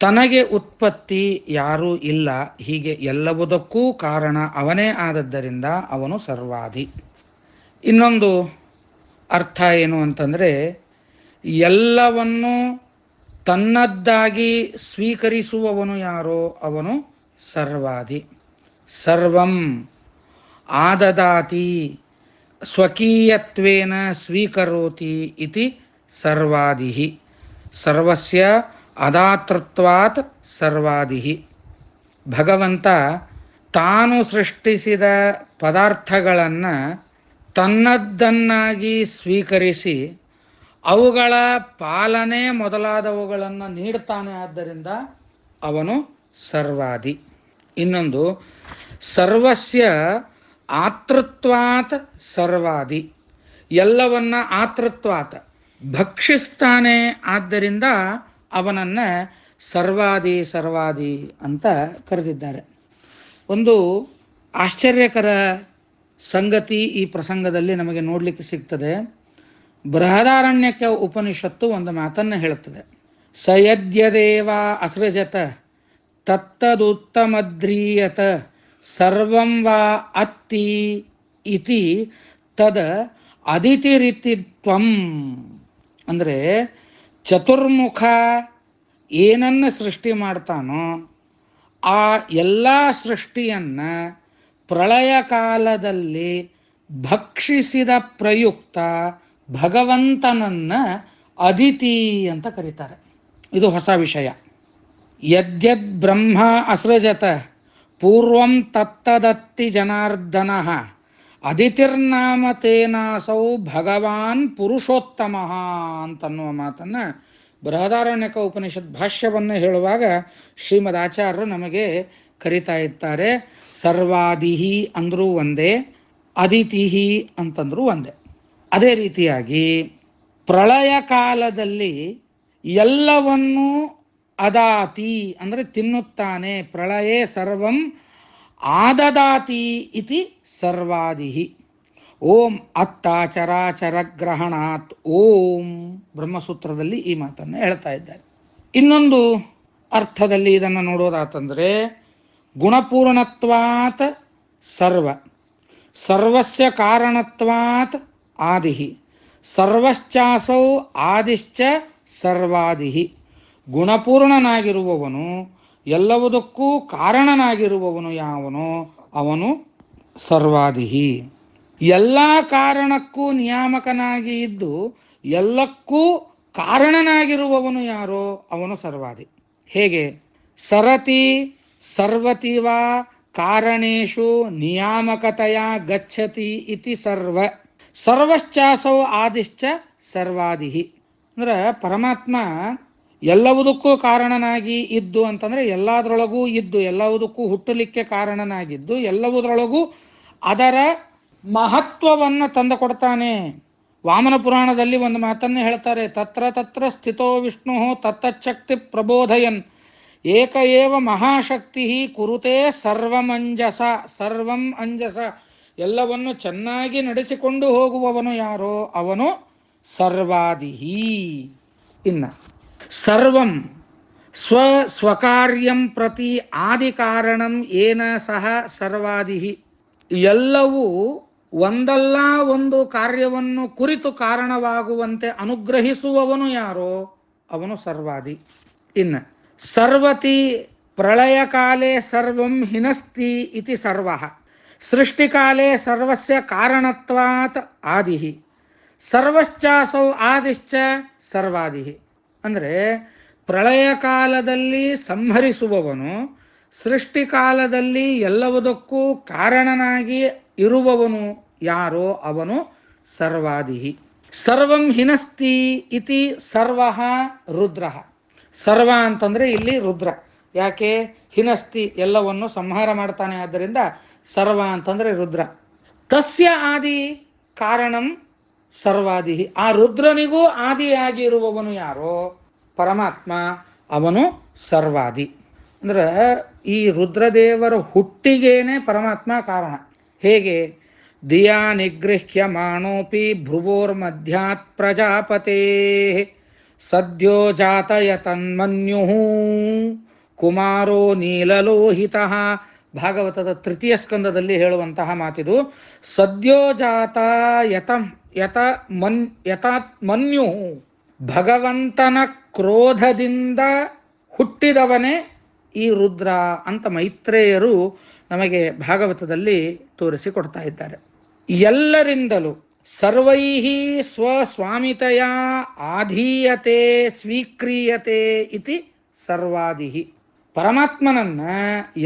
ತನಗೆ ಉತ್ಪತ್ತಿ ಯಾರೂ ಇಲ್ಲ, ಹೀಗೆ ಎಲ್ಲವುದಕ್ಕೂ ಕಾರಣ ಅವನೇ ಆದದ್ದರಿಂದ ಅವನು ಸರ್ವಾದಿ. ಇನ್ನೊಂದು ಅರ್ಥ ಏನು ಅಂತಂದರೆ ಎಲ್ಲವನ್ನು ತನ್ನದ್ದಾಗಿ ಸ್ವೀಕರಿಸುವವನು ಯಾರೋ ಅವನು ಸರ್ವಾದಿ. ಸರ್ವಂ ಆದದಾತಿ ಸ್ವಕೀಯತ್ವೇನ ಸ್ವೀಕರೋತಿ ಇತಿ ಸರ್ವಾದಿಹಿ. ಸರ್ವಸ್ಯ ಅದಾತೃತ್ವಾತ್ ಸರ್ವಾದಿಹಿ. ಭಗವಂತ ತಾನು ಸೃಷ್ಟಿಸಿದ ಪದಾರ್ಥಗಳನ್ನು ತನ್ನದ್ದನ್ನಾಗಿ ಸ್ವೀಕರಿಸಿ ಅವುಗಳ ಪಾಲನೆ ಮೊದಲಾದವುಗಳನ್ನು ನೀಡ್ತಾನೆ. ಆದ್ದರಿಂದ ಅವನು ಸರ್ವಾದಿ. ಇನ್ನೊಂದು ಸರ್ವಸ್ಯ ಆತೃತ್ವಾತ್ ಸರ್ವಾದಿ. ಎಲ್ಲವನ್ನ ಆತೃತ್ವಾತ್ ಭಕ್ಷಿಸ್ತಾನೆ, ಆದ್ದರಿಂದ ಅವನನ್ನು ಸರ್ವಾದಿ ಸರ್ವಾದಿ ಅಂತ ಕರೆದಿದ್ದಾರೆ. ಒಂದು ಆಶ್ಚರ್ಯಕರ ಸಂಗತಿ ಈ ಪ್ರಸಂಗದಲ್ಲಿ ನಮಗೆ ನೋಡಲಿಕ್ಕೆ ಸಿಗ್ತದೆ. ಬೃಹದಾರಣ್ಯಕ ಉಪನಿಷತ್ತು ಒಂದು ಮಾತನ್ನು ಹೇಳುತ್ತದೆ. ಸ ಯದ್ಯದೇವ ಅಸೃಜತ ತತ್ತದುತ್ತಮದ್ರೀಯತ ಸರ್ವಂ ವಾ ಅತ್ತಿ ಇತಿ ತದ ಅದಿತಿರಿತಿತ್ವಂ. ಅಂದರೆ ಚತುರ್ಮುಖ ಏನನ್ನು ಸೃಷ್ಟಿ ಮಾಡ್ತಾನೋ ಆ ಎಲ್ಲ ಸೃಷ್ಟಿಯನ್ನು ಪ್ರಳಯ ಕಾಲದಲ್ಲಿ ಭಕ್ಷಿಸಿದ ಪ್ರಯುಕ್ತ ಭಗವಂತನನ್ನು ಅದಿತಿ ಅಂತ ಕರೀತಾರೆ. ಇದು ಹೊಸ ವಿಷಯ. ಯದ್ಯದ್ ಬ್ರಹ್ಮ ಅಸೃಜತ ಪೂರ್ವಂ ತತ್ತದತ್ತಿ ಜನಾರ್ದನ ಅದಿತಿರ್ನಾಮ ತೇನಾಸೌ ಭಗವಾನ್ ಪುರುಷೋತ್ತಮ ಅಂತನ್ನುವ ಮಾತನ್ನು ಬೃಹದಾರಣ್ಯಕ ಉಪನಿಷತ್ ಭಾಷ್ಯವನ್ನು ಹೇಳುವಾಗ ಶ್ರೀಮದ್ ಆಚಾರ್ಯರು ನಮಗೆ ಕರಿತಾ ಇರ್ತಾರೆ. ಸರ್ವಾದಿಹಿ ಅಂದರೂ ಒಂದೇ, ಅದಿತಿಹಿ ಅಂತಂದರೂ ಒಂದೇ. ಅದೇ ರೀತಿಯಾಗಿ ಪ್ರಳಯ ಕಾಲದಲ್ಲಿ ಎಲ್ಲವನ್ನೂ ಅದಾತಿ ಅಂದರೆ ತಿನ್ನುತ್ತಾನೆ. ಪ್ರಳಯೇ ಸರ್ವಂ ಆದದಾತಿ ಇತಿ ಸರ್ವಾದಿಹಿ. ಓಂ ಅತ್ತಾಚರಾಚರ ಗ್ರಹಣಾತ್ ಓಂ ಬ್ರಹ್ಮಸೂತ್ರದಲ್ಲಿ ಈ ಮಾತನ್ನು ಹೇಳ್ತಾ ಇದ್ದಾರೆ. ಇನ್ನೊಂದು ಅರ್ಥದಲ್ಲಿ ಇದನ್ನು ನೋಡೋದಾತಂದರೆ ಗುಣಪೂರ್ಣತ್ವಾತ್ ಸರ್ವ, ಸರ್ವಸ್ಯ ಕಾರಣತ್ವಾತ್ ಆದಿಹಿ, ಸರ್ವಶ್ಚಾಸೌ ಆದಿಶ್ಚ ಸರ್ವಾದಿಹಿ. ಗುಣಪೂರ್ಣನಾಗಿರುವವನು, ಎಲ್ಲವುದಕ್ಕೂ ಕಾರಣನಾಗಿರುವವನು ಯಾವನೋ ಅವನು ಸರ್ವಾದಿಹಿ. ಎಲ್ಲ ಕಾರಣಕ್ಕೂ ನಿಯಾಮಕನಾಗಿ ಇದ್ದು ಎಲ್ಲಕ್ಕೂ ಕಾರಣನಾಗಿರುವವನು ಯಾರೋ ಅವನು ಸರ್ವಾದಿ. ಹೇಗೆ? ಸರತಿ ಸರ್ವತಿ ವಾ ಕಾರಣೇಶು ನಿಯಾಮಕತೆಯ ಗಚ್ಚತಿ ಇತಿ ಸರ್ವ, ಸರ್ವಶ್ಚಾಸೌ ಆದಿಶ್ಚ ಸರ್ವಾದಿಹಿ. ಅಂದ್ರೆ ಪರಮಾತ್ಮ ಎಲ್ಲವುದಕ್ಕೂ ಕಾರಣನಾಗಿ ಇದ್ದು ಅಂತಂದರೆ ಎಲ್ಲದರೊಳಗೂ ಇದ್ದು, ಎಲ್ಲವುದಕ್ಕೂ ಹುಟ್ಟಲಿಕ್ಕೆ ಕಾರಣನಾಗಿದ್ದು, ಎಲ್ಲವುದರೊಳಗೂ ಅದರ ಮಹತ್ವವನ್ನು ತಂದು ಕೊಡ್ತಾನೆ. ವಾಮನ ಪುರಾಣದಲ್ಲಿ ಒಂದು ಮಾತನ್ನು ಹೇಳ್ತಾರೆ. ತತ್ರ ತತ್ರ ಸ್ಥಿತೋ ವಿಷ್ಣು ತತ್ತಚ್ಛಕ್ತಿ ಪ್ರಬೋಧಯನ್ ಏಕ ಏವ ಮಹಾಶಕ್ತಿ ಕುರುತೆ ಸರ್ವಮಂಜಸ. ಸರ್ವಂ ಅಂಜಸ, ಎಲ್ಲವನ್ನು ಚೆನ್ನಾಗಿ ನಡೆಸಿಕೊಂಡು ಹೋಗುವವನು ಯಾರೋ ಅವನು ಸರ್ವಾದಿಹಿ. ಇನ್ನು ಸರ್ವಂ ಸ್ವಕಾರ್ಯಂ ಪ್ರತಿ ಆದಿ ಕಾರಣಂ ಏನ ಸಹ ಸರ್ವಾದಿಹಿ. ಎಲ್ಲವೂ ಒಂದಲ್ಲ ಒಂದು ಕಾರ್ಯವನ್ನು ಕುರಿತು ಕಾರಣವಾಗುವಂತೆ ಅನುಗ್ರಹಿಸುವವನು ಯಾರೋ ಅವನು ಸರ್ವಾದಿ. ಇನ್ನು ಸರ್ವತಿ ಪ್ರಳಯ ಕಾಲೇ ಸರ್ವಂ ಹಿನಸ್ತಿ ಇತಿ ಸರ್ವಃ, ಸೃಷ್ಟಿಕಾಲೇ ಸರ್ವಸ್ಯ ಕಾರಣತ್ವಾತ್ ಆದಿಹಿ, ಸರ್ವಶ್ಚಾಸೌ ಆದಿಶ್ಚ ಸರ್ವಾದಿಹಿ. ಅಂದರೆ ಪ್ರಳಯ ಕಾಲದಲ್ಲಿ ಸಂಹರಿಸುವವನು, ಸೃಷ್ಟಿಕಾಲದಲ್ಲಿ ಎಲ್ಲವುದಕ್ಕೂ ಕಾರಣನಾಗಿ ಇರುವವನು ಯಾರೋ ಅವನು ಸರ್ವಾದಿಹಿ. ಸರ್ವಂ ಹಿನಸ್ತಿ ಇತಿ ಸರ್ವಃ ರುದ್ರಃ. ಸರ್ವ ಅಂತಂದರೆ ಇಲ್ಲಿ ರುದ್ರ. ಯಾಕೆ? ಹಿನಸ್ತಿ ಎಲ್ಲವನ್ನು ಸಂಹಾರ ಮಾಡ್ತಾನೆ, ಆದ್ದರಿಂದ ಸರ್ವ ಅಂತಂದರೆ ರುದ್ರ. ತಸ್ಯ ಆದಿ ಕಾರಣಂ ಸರ್ವಾದಿಹಿ. ಆ ರುದ್ರನಿಗೂ ಆದಿಯಾಗಿರುವವನು ಯಾರೋ ಪರಮಾತ್ಮ, ಅವನು ಸರ್ವಾದಿ. ಅಂದ್ರೆ ಈ ರುದ್ರದೇವರ ಹುಟ್ಟಿಗೇನೆ ಪರಮಾತ್ಮ ಕಾರಣ. ಹೇಗೆ? ದಿಯಾ ನಿಗೃಹ್ಯ ಮಾಣೋಪಿ ಭ್ರುವೋರ್ಮಧ್ಯಾತ್ ಪ್ರಜಾಪತೆ ಸದ್ಯೋ ಜಾತಯ ತನ್ಮನ್ಯು ಕುಮಾರೋ ನೀಲಲೋಹಿತ. ಭಾಗವತದ ತೃತೀಯ ಸ್ಕಂದದಲ್ಲಿ ಹೇಳುವಂತಹ ಮಾತಿದು. ಸದ್ಯೋ ಜಾತ ಯತಾತ್ ಮನ್ಯು, ಭಗವಂತನ ಕ್ರೋಧದಿಂದ ಹುಟ್ಟಿದವನೇ ಈ ರುದ್ರ ಅಂತ ಮೈತ್ರೇಯರು ನಮಗೆ ಭಾಗವತದಲ್ಲಿ ತೋರಿಸಿಕೊಡ್ತಾ ಇದ್ದಾರೆ. ಎಲ್ಲರಿಂದಲೂ ಸರ್ವೈಹಿ ಸ್ವಸ್ವಾಮಿತೆಯ ಆಧೀಯತೆ ಸ್ವೀಕ್ರಿಯತೆ ಇತಿ ಸರ್ವಾದಿಹಿ. ಪರಮಾತ್ಮನನ್ನ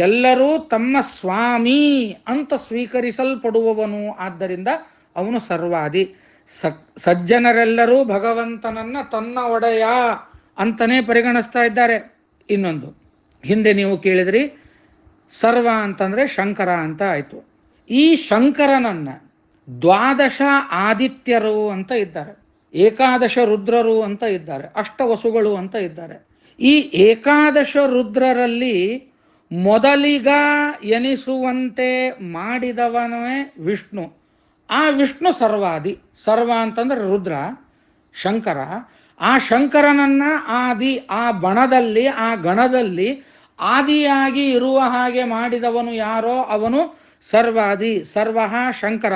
ಎಲ್ಲರೂ ತಮ್ಮ ಸ್ವಾಮಿ ಅಂತ ಸ್ವೀಕರಿಸಲ್ಪಡುವವನು, ಆದ್ದರಿಂದ ಅವನು ಸರ್ವಾದಿ. ಸಜ್ಜನರೆಲ್ಲರೂ ಭಗವಂತನನ್ನ ತನ್ನ ಒಡೆಯ ಅಂತಲೇ ಪರಿಗಣಿಸ್ತಾ ಇದ್ದಾರೆ. ಇನ್ನೊಂದು, ಹಿಂದೆ ನೀವು ಕೇಳಿದ್ರಿ ಸರ್ವ ಅಂತಂದರೆ ಶಂಕರ ಅಂತ ಆಯಿತು. ಈ ಶಂಕರನನ್ನ ದ್ವಾದಶ ಆದಿತ್ಯರು ಅಂತ ಇದ್ದಾರೆ, ಏಕಾದಶ ರುದ್ರರು ಅಂತ ಇದ್ದಾರೆ, ಅಷ್ಟವಸುಗಳು ಅಂತ ಇದ್ದಾರೆ. ಈ ಏಕಾದಶ ರುದ್ರರಲ್ಲಿ ಮೊದಲಿಗ ಎನಿಸುವಂತೆ ಮಾಡಿದವನೇ ವಿಷ್ಣು. ಆ ವಿಷ್ಣು ಸರ್ವಾದಿ. ಸರ್ವ ಅಂತಂದ್ರೆ ರುದ್ರ, ಶಂಕರ. ಆ ಶಂಕರನನ್ನ ಆದಿ, ಆ ಬಣದಲ್ಲಿ, ಆ ಗಣದಲ್ಲಿ ಆದಿಯಾಗಿ ಇರುವ ಹಾಗೆ ಮಾಡಿದವನು ಯಾರೋ ಅವನು ಸರ್ವಾದಿ. ಸರ್ವ ಶಂಕರ.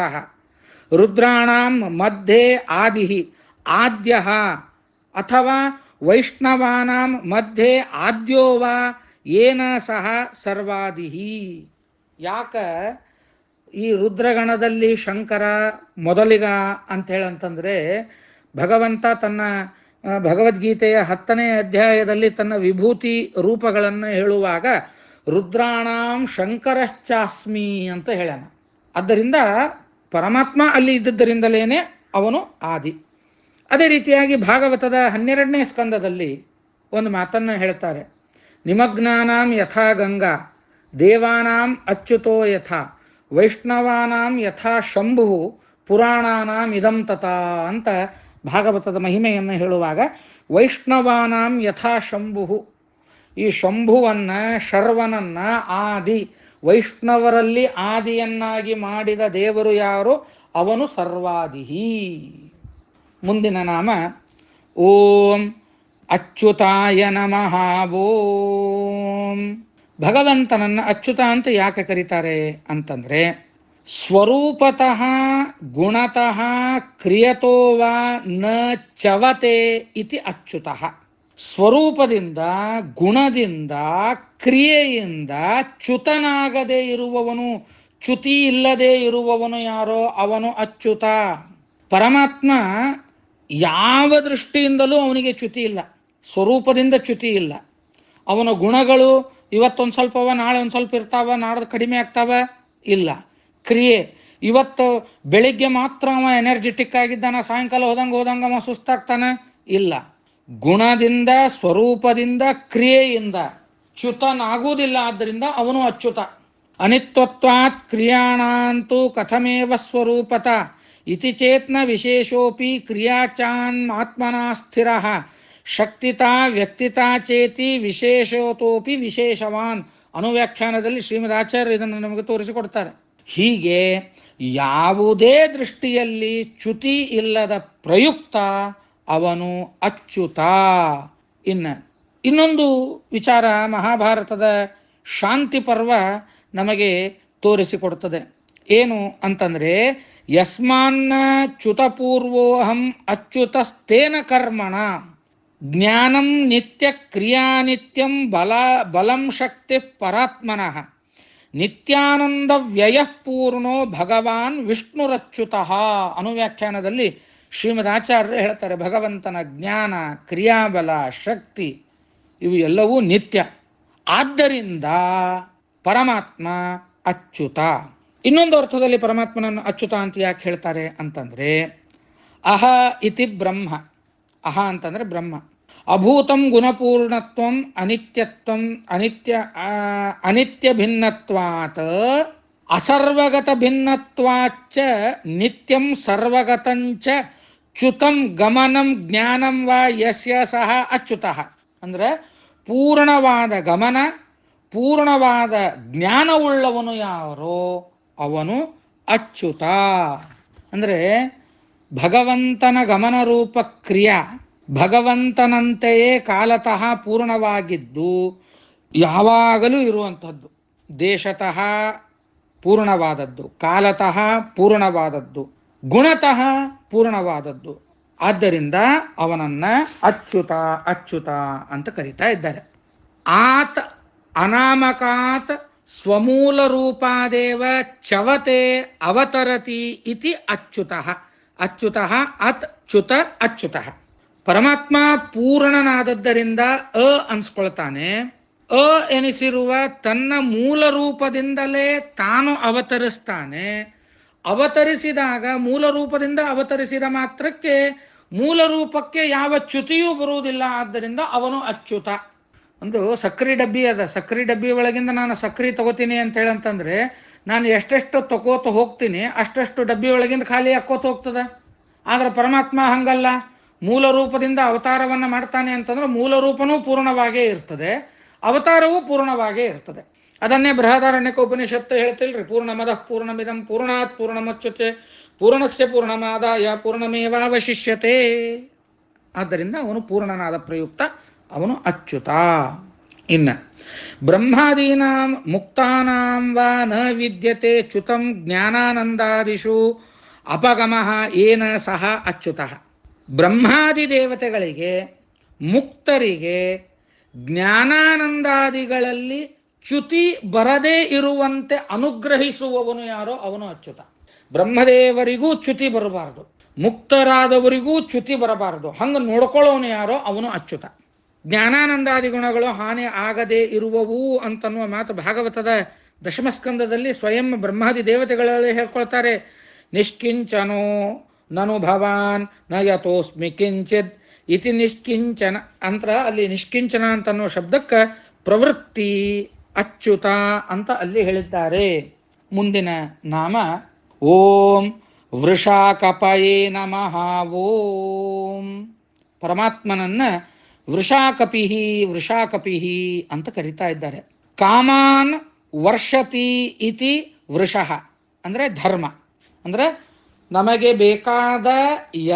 ರುದ್ರಾಣಾಂ ಮಧ್ಯೆ ಆದಿ ಆದ್ಯ ಅಥವಾ ವೈಷ್ಣವಾನಾಂ ಮಧ್ಯೆ ಆದ್ಯೋ ವಾ ಏನ ಸಹ ಸರ್ವಾದಿ. ಯಾಕ ಈ ರುದ್ರಗಣದಲ್ಲಿ ಶಂಕರ ಮೊದಲಿಗ ಅಂತ ಹೇಳಂತಂದ್ರೆ, ಭಗವಂತ ತನ್ನ ಭಗವದ್ಗೀತೆಯ 10ನೇ ಅಧ್ಯಾಯದಲ್ಲಿ ತನ್ನ ವಿಭೂತಿ ರೂಪಗಳನ್ನು ಹೇಳುವಾಗ ರುದ್ರಾಣಾಂ ಶಂಕರಶ್ಚಾಸ್ಮಿ ಅಂತ ಹೇಳ್ಯಾನ. ಆದ್ದರಿಂದ ಪರಮಾತ್ಮ ಅಲ್ಲಿ ಇದ್ದದ್ದರಿಂದಲೇನೆ ಅವನು ಆದಿ. ಅದೇ ರೀತಿಯಾಗಿ ಭಾಗವತದ 12ನೇ ಸ್ಕಂದದಲ್ಲಿ ಒಂದು ಮಾತನ್ನು ಹೇಳ್ತಾರೆ. ನಿಮಗ್ನಾನಾಂ ಯಥಾ ಗಂಗಾ ದೇವಾನಾಂ ಅಚ್ಯುತೋ ಯಥಾ ವೈಷ್ಣವಾನಾಂ ಯಥಾ ಶಂಭು ಪುರಾಣಾನಾಂ ಇದಂ ತಥಾ ಅಂತ ಭಾಗವತದ ಮಹಿಮೆಯನ್ನು ಹೇಳುವಾಗ ವೈಷ್ಣವಾನಾಂ ಯಥಾ ಶಂಭು, ಈ ಶಂಭುವನ್ನ ಶರ್ವನನ್ನ ಆದಿ ವೈಷ್ಣವರಲ್ಲಿ ಆದಿಯನ್ನಾಗಿ ಮಾಡಿದ ದೇವರು ಯಾರು ಅವನು ಸರ್ವಾದಿಹಿ. ಮುಂದಿನ ನಾಮ ಓಂ ಅಚ್ಯುತಾಯ ನಮಃ. ಓಂ ಭಗವಂತನನ್ನ ಅಚ್ಯುತ ಅಂತ ಯಾಕೆ ಕರೀತಾರೆ ಅಂತಂದ್ರೆ, ಸ್ವರೂಪತಃ ಗುಣತಃ ಕ್ರಿಯತೋ ವಾ ನ ಚವತೆ ಇತಿ ಅಚ್ಯುತಃ. ಸ್ವರೂಪದಿಂದ ಗುಣದಿಂದ ಕ್ರಿಯೆಯಿಂದ ಚ್ಯುತನಾಗದೇ ಇರುವವನು, ಚ್ಯುತಿ ಇಲ್ಲದೆ ಇರುವವನು ಯಾರೋ ಅವನು ಅಚ್ಯುತ. ಪರಮಾತ್ಮ ಯಾವ ದೃಷ್ಟಿಯಿಂದಲೂ ಅವನಿಗೆ ಚ್ಯುತಿ ಇಲ್ಲ, ಸ್ವರೂಪದಿಂದ ಚ್ಯುತಿ ಇಲ್ಲ. ಅವನ ಗುಣಗಳು ಇವತ್ತೊಂದು ಸ್ವಲ್ಪವ, ನಾಳೆ ಒಂದು ಸ್ವಲ್ಪ ಇರ್ತಾವ, ನಾಡ್ದು ಕಡಿಮೆ ಆಗ್ತಾವ, ಇಲ್ಲ. ಕ್ರಿಯೆ, ಇವತ್ತು ಬೆಳಿಗ್ಗೆ ಮಾತ್ರ ಅವ ಎನರ್ಜೆಟಿಕ್ ಆಗಿದ್ದಾನ, ಸಾಯಂಕಾಲ ಹೋದಂಗೆ ಅವ ಸುಸ್ತಾಗ್ತಾನೆ, ಇಲ್ಲ. ಗುಣದಿಂದ ಸ್ವರೂಪದಿಂದ ಕ್ರಿಯೆಯಿಂದ ಚ್ಯುತನಾಗುವುದಿಲ್ಲ, ಆದ್ದರಿಂದ ಅವನು ಅಚ್ಯುತ. ಅನಿತ್ವತ್ವಾತ್ ಕ್ರಿಯಾಣಾಂತೂ ಕಥಮೇವ ಸ್ವರೂಪತ ಇತಿ ಚೇತ್ನ ವಿಶೇಷೋಪಿ ಕ್ರಿಯಾಚಾನ್ ಆತ್ಮನಾ ಸ್ಥಿರ ಶಕ್ತಿತಾ ವ್ಯಕ್ತಿತಾ ಚೇತಿ ವಿಶೇಷತೋಪಿ ವಿಶೇಷವಾನ್. ಅನುವ್ಯಾಖ್ಯಾನದಲ್ಲಿ ಶ್ರೀಮದ್ ಆಚಾರ್ಯ ಇದನ್ನು ನಮಗೆ ತೋರಿಸಿಕೊಡ್ತಾರೆ. ಹೀಗೆ ಯಾವುದೇ ದೃಷ್ಟಿಯಲ್ಲಿ ಚ್ಯುತಿ ಇಲ್ಲದ ಪ್ರಯುಕ್ತ ಅವನು ಅಚ್ಯುತ. ಇನ್ನೊಂದು ವಿಚಾರ ಮಹಾಭಾರತದ ಶಾಂತಿ ಪರ್ವ ನಮಗೆ ತೋರಿಸಿಕೊಡ್ತದೆ. ಏನು ಅಂತಂದರೆ, ಯಸ್ಮಾನ್ನ ಚ್ಯುತಪೂರ್ವೋಹಂ ಅಚ್ಯುತಸ್ತೇನ ಕರ್ಮಣ ಜ್ಞಾನಂ ನಿತ್ಯ ಕ್ರಿಯಾ ನಿತ್ಯಂ ಬಲಂ ಶಕ್ತಿ ಪರಾತ್ಮನಃ ನಿತ್ಯಾನಂದ ವ್ಯಯ ಪೂರ್ಣೋ ಭಗವಾನ್ ವಿಷ್ಣುರಚ್ಯುತಃ. ಅನುವ್ಯಾಖ್ಯಾನದಲ್ಲಿ ಶ್ರೀಮದ್ ಆಚಾರ್ಯರು ಹೇಳ್ತಾರೆ, ಭಗವಂತನ ಜ್ಞಾನ, ಕ್ರಿಯಾಬಲ, ಶಕ್ತಿ ಇವು ಎಲ್ಲವೂ ನಿತ್ಯ. ಆದ್ದರಿಂದ ಪರಮಾತ್ಮ ಅಚ್ಯುತ. ಇನ್ನೊಂದು ಅರ್ಥದಲ್ಲಿ ಪರಮಾತ್ಮನನ್ನು ಅಚ್ಯುತ ಅಂತ ಯಾಕೆ ಹೇಳ್ತಾರೆ ಅಂತಂದರೆ, ಅಹ ಇತಿ ಬ್ರಹ್ಮ. ಅಹ ಅಂತಂದರೆ ಬ್ರಹ್ಮ. ಅಭೂತಂ ಗುಣಪೂರ್ಣತ್ವಂ ಅನಿತ್ಯತ್ವಂ ಅನಿತ್ಯ ಭಿನ್ನತ್ವಾತ್ ಅಸರ್ವಗತ ಭಿನ್ನತ್ವಾಚ್ಚ ನಿತ್ಯಂ ಸರ್ವಗತಂಚ ಚ್ಯುತಂ ಗಮನಂ ಜ್ಞಾನಂ ವಾ ಯಸ್ಯ ಸಹ ಅಚ್ಯುತಃ. ಅಂದರೆ ಪೂರ್ಣವಾದ ಗಮನ, ಪೂರ್ಣವಾದ ಜ್ಞಾನವುಳ್ಳವನು ಯಾರೋ ಅವನು ಅಚ್ಯುತ. ಅಂದರೆ ಭಗವಂತನ ಗಮನರೂಪ ಕ್ರಿಯಾ ಭಗವಂತನಂತೆಯೇ ಕಾಲತಃ ಪೂರ್ಣವಾಗಿದ್ದು ಯಾವಾಗಲೂ ಇರುವಂಥದ್ದು, ದೇಶತಃ ಪೂರ್ಣವಾದದ್ದು, ಕಾಲತಃ ಪೂರ್ಣವಾದದ್ದು, ಗುಣತಃ ಪೂರ್ಣವಾದದ್ದು. ಆದ್ದರಿಂದ ಅವನನ್ನು ಅಚ್ಯುತ ಅಚ್ಯುತ ಅಂತ ಕರೀತಾ ಇದ್ದಾರೆ. ಆತ ಅನಾಮಕಾತ್ ಸ್ವಮೂಲ ರೂಪಾದೇವ ಚವತೆ ಅವತರತಿ ಇತಿ ಅಚ್ಯುತಃ. ಅಚ್ಯುತಃ ಅಚ್ಯುತ ಅಚ್ಯುತಃ. ಪರಮಾತ್ಮ ಪೂರ್ಣನಾದದ್ದರಿಂದ ಅನ್ಸ್ಕೊಳ್ತಾನೆ. ಎನಿಸಿರುವ ತನ್ನ ಮೂಲ ರೂಪದಿಂದಲೇ ತಾನು ಅವತರಿಸ್ತಾನೆ. ಅವತರಿಸಿದಾಗ ಮೂಲ ರೂಪದಿಂದ ಅವತರಿಸಿದ ಮಾತ್ರಕ್ಕೆ ಮೂಲ ರೂಪಕ್ಕೆ ಯಾವ ಚ್ಯುತಿಯೂ ಬರುವುದಿಲ್ಲ. ಆದ್ದರಿಂದ ಅವನು ಅಚ್ಯುತ. ಒಂದು ಸಕ್ರೆ ಡಬ್ಬಿ ಅದ, ಸಕ್ರೆ ಡಬ್ಬಿ ಒಳಗಿಂದ ನಾನು ಸಕ್ರೆ ತಗೋತೀನಿ ಅಂತೇಳಂತಂದ್ರೆ ನಾನು ಎಷ್ಟೆಷ್ಟು ತಗೋತ ಹೋಗ್ತೀನಿ ಅಷ್ಟೆಷ್ಟು ಡಬ್ಬಿ ಒಳಗಿಂದ ಖಾಲಿ ಹಾಕೋತ ಹೋಗ್ತದೆ. ಆದರೆ ಪರಮಾತ್ಮ ಹಂಗಲ್ಲ. ಮೂಲ ರೂಪದಿಂದ ಅವತಾರವನ್ನು ಮಾಡ್ತಾನೆ ಅಂತಂದ್ರೆ ಮೂಲ ರೂಪನೂ ಪೂರ್ಣವಾಗೇ ಇರ್ತದೆ, ಅವತಾರವೂ ಪೂರ್ಣವಾಗೇ ಇರ್ತದೆ. ಅದನ್ನೇ ಬೃಹದಾರಣ್ಯಕ ಉಪನಿಷತ್ತು ಹೇಳ್ತಿಲ್ರಿ, ಪೂರ್ಣಮದಃ ಪೂರ್ಣಮಿದಂ ಪೂರ್ಣಾತ್ ಪೂರ್ಣಮುಚ್ಯತೆ ಪೂರ್ಣಸ್ಯ ಪೂರ್ಣಮಾದಾಯ ಪೂರ್ಣಮೇವಾವಶಿಷ್ಯತೆ. ಆದ್ದರಿಂದ ಅವನು ಪೂರ್ಣನಾದ ಪ್ರಯುಕ್ತ, ಅವನು ಅಚ್ಯುತ. ಇನ್ನು ಬ್ರಹ್ಮಾದೀನಾಂ ಮುಕ್ತಾನಾಂ ವಾ ನ ವಿದ್ಯತೆ ಚ್ಯುತಂ ಜ್ಞಾನಾನಂದಾದಿಷು ಅಪಗಮಃ ಏನ ಸಹ ಅಚ್ಯುತಃ. ಬ್ರಹ್ಮಾದಿ ದೇವತೆಗಳಿಗೆ, ಮುಕ್ತರಿಗೆ ಜ್ಞಾನಾನಂದಾದಿಗಳಲ್ಲಿ ಚ್ಯುತಿ ಬರದೇ ಇರುವಂತೆ ಅನುಗ್ರಹಿಸುವವನು ಯಾರೋ ಅವನು ಅಚ್ಯುತ. ಬ್ರಹ್ಮದೇವರಿಗೂ ಚ್ಯುತಿ ಬರಬಾರದು, ಮುಕ್ತರಾದವರಿಗೂ ಚ್ಯುತಿ ಬರಬಾರದು, ಹಂಗೆ ನೋಡ್ಕೊಳ್ಳೋನು ಯಾರೋ ಅವನು ಅಚ್ಯುತ. ಜ್ಞಾನಾನಂದಾದಿ ಗುಣಗಳು ಹಾನಿ ಆಗದೇ ಇರುವವು ಅಂತನ್ನುವ ಮಾತು ಭಾಗವತದ ದಶಮಸ್ಕಂದದಲ್ಲಿ ಸ್ವಯಂ ಬ್ರಹ್ಮಾದಿ ದೇವತೆಗಳಲ್ಲಿ ಹೇಳ್ಕೊಳ್ತಾರೆ. ನಿಷ್ಕಿಂಚನೋ ನನು ಭವಾನ್ ನ ಯತೋಸ್ಮಿ ಕಿಂಚಿತ್ ಇತಿ ನಿಷ್ಕಿಂಚನ ಅಂತ ಅಲ್ಲಿ ನಿಷ್ಕಿಂಚನ ಅಂತನ್ನೋ ಶಬ್ದಕ್ಕೆ ಪ್ರವೃತ್ತಿ ಅಚ್ಯುತ ಅಂತ ಅಲ್ಲಿ ಹೇಳಿದ್ದಾರೆ. ಮುಂದಿನ ನಾಮ ಓಂ ವೃಷಾಕಪಯೇ ನಮಃ. ಓಂ ಪರಮಾತ್ಮನನ್ನ ವೃಷಾಕಪಿಹಿ ವೃಷಾಕಪಿಹಿ ಅಂತ ಕರೀತಾ ಇದ್ದಾರೆ. ಕಾಮಾನ್ ವರ್ಷತಿ ಇತಿ ವೃಷಃ ಅಂದರೆ ಧರ್ಮ, ಅಂದರೆ ನಮಗೆ ಬೇಕಾದ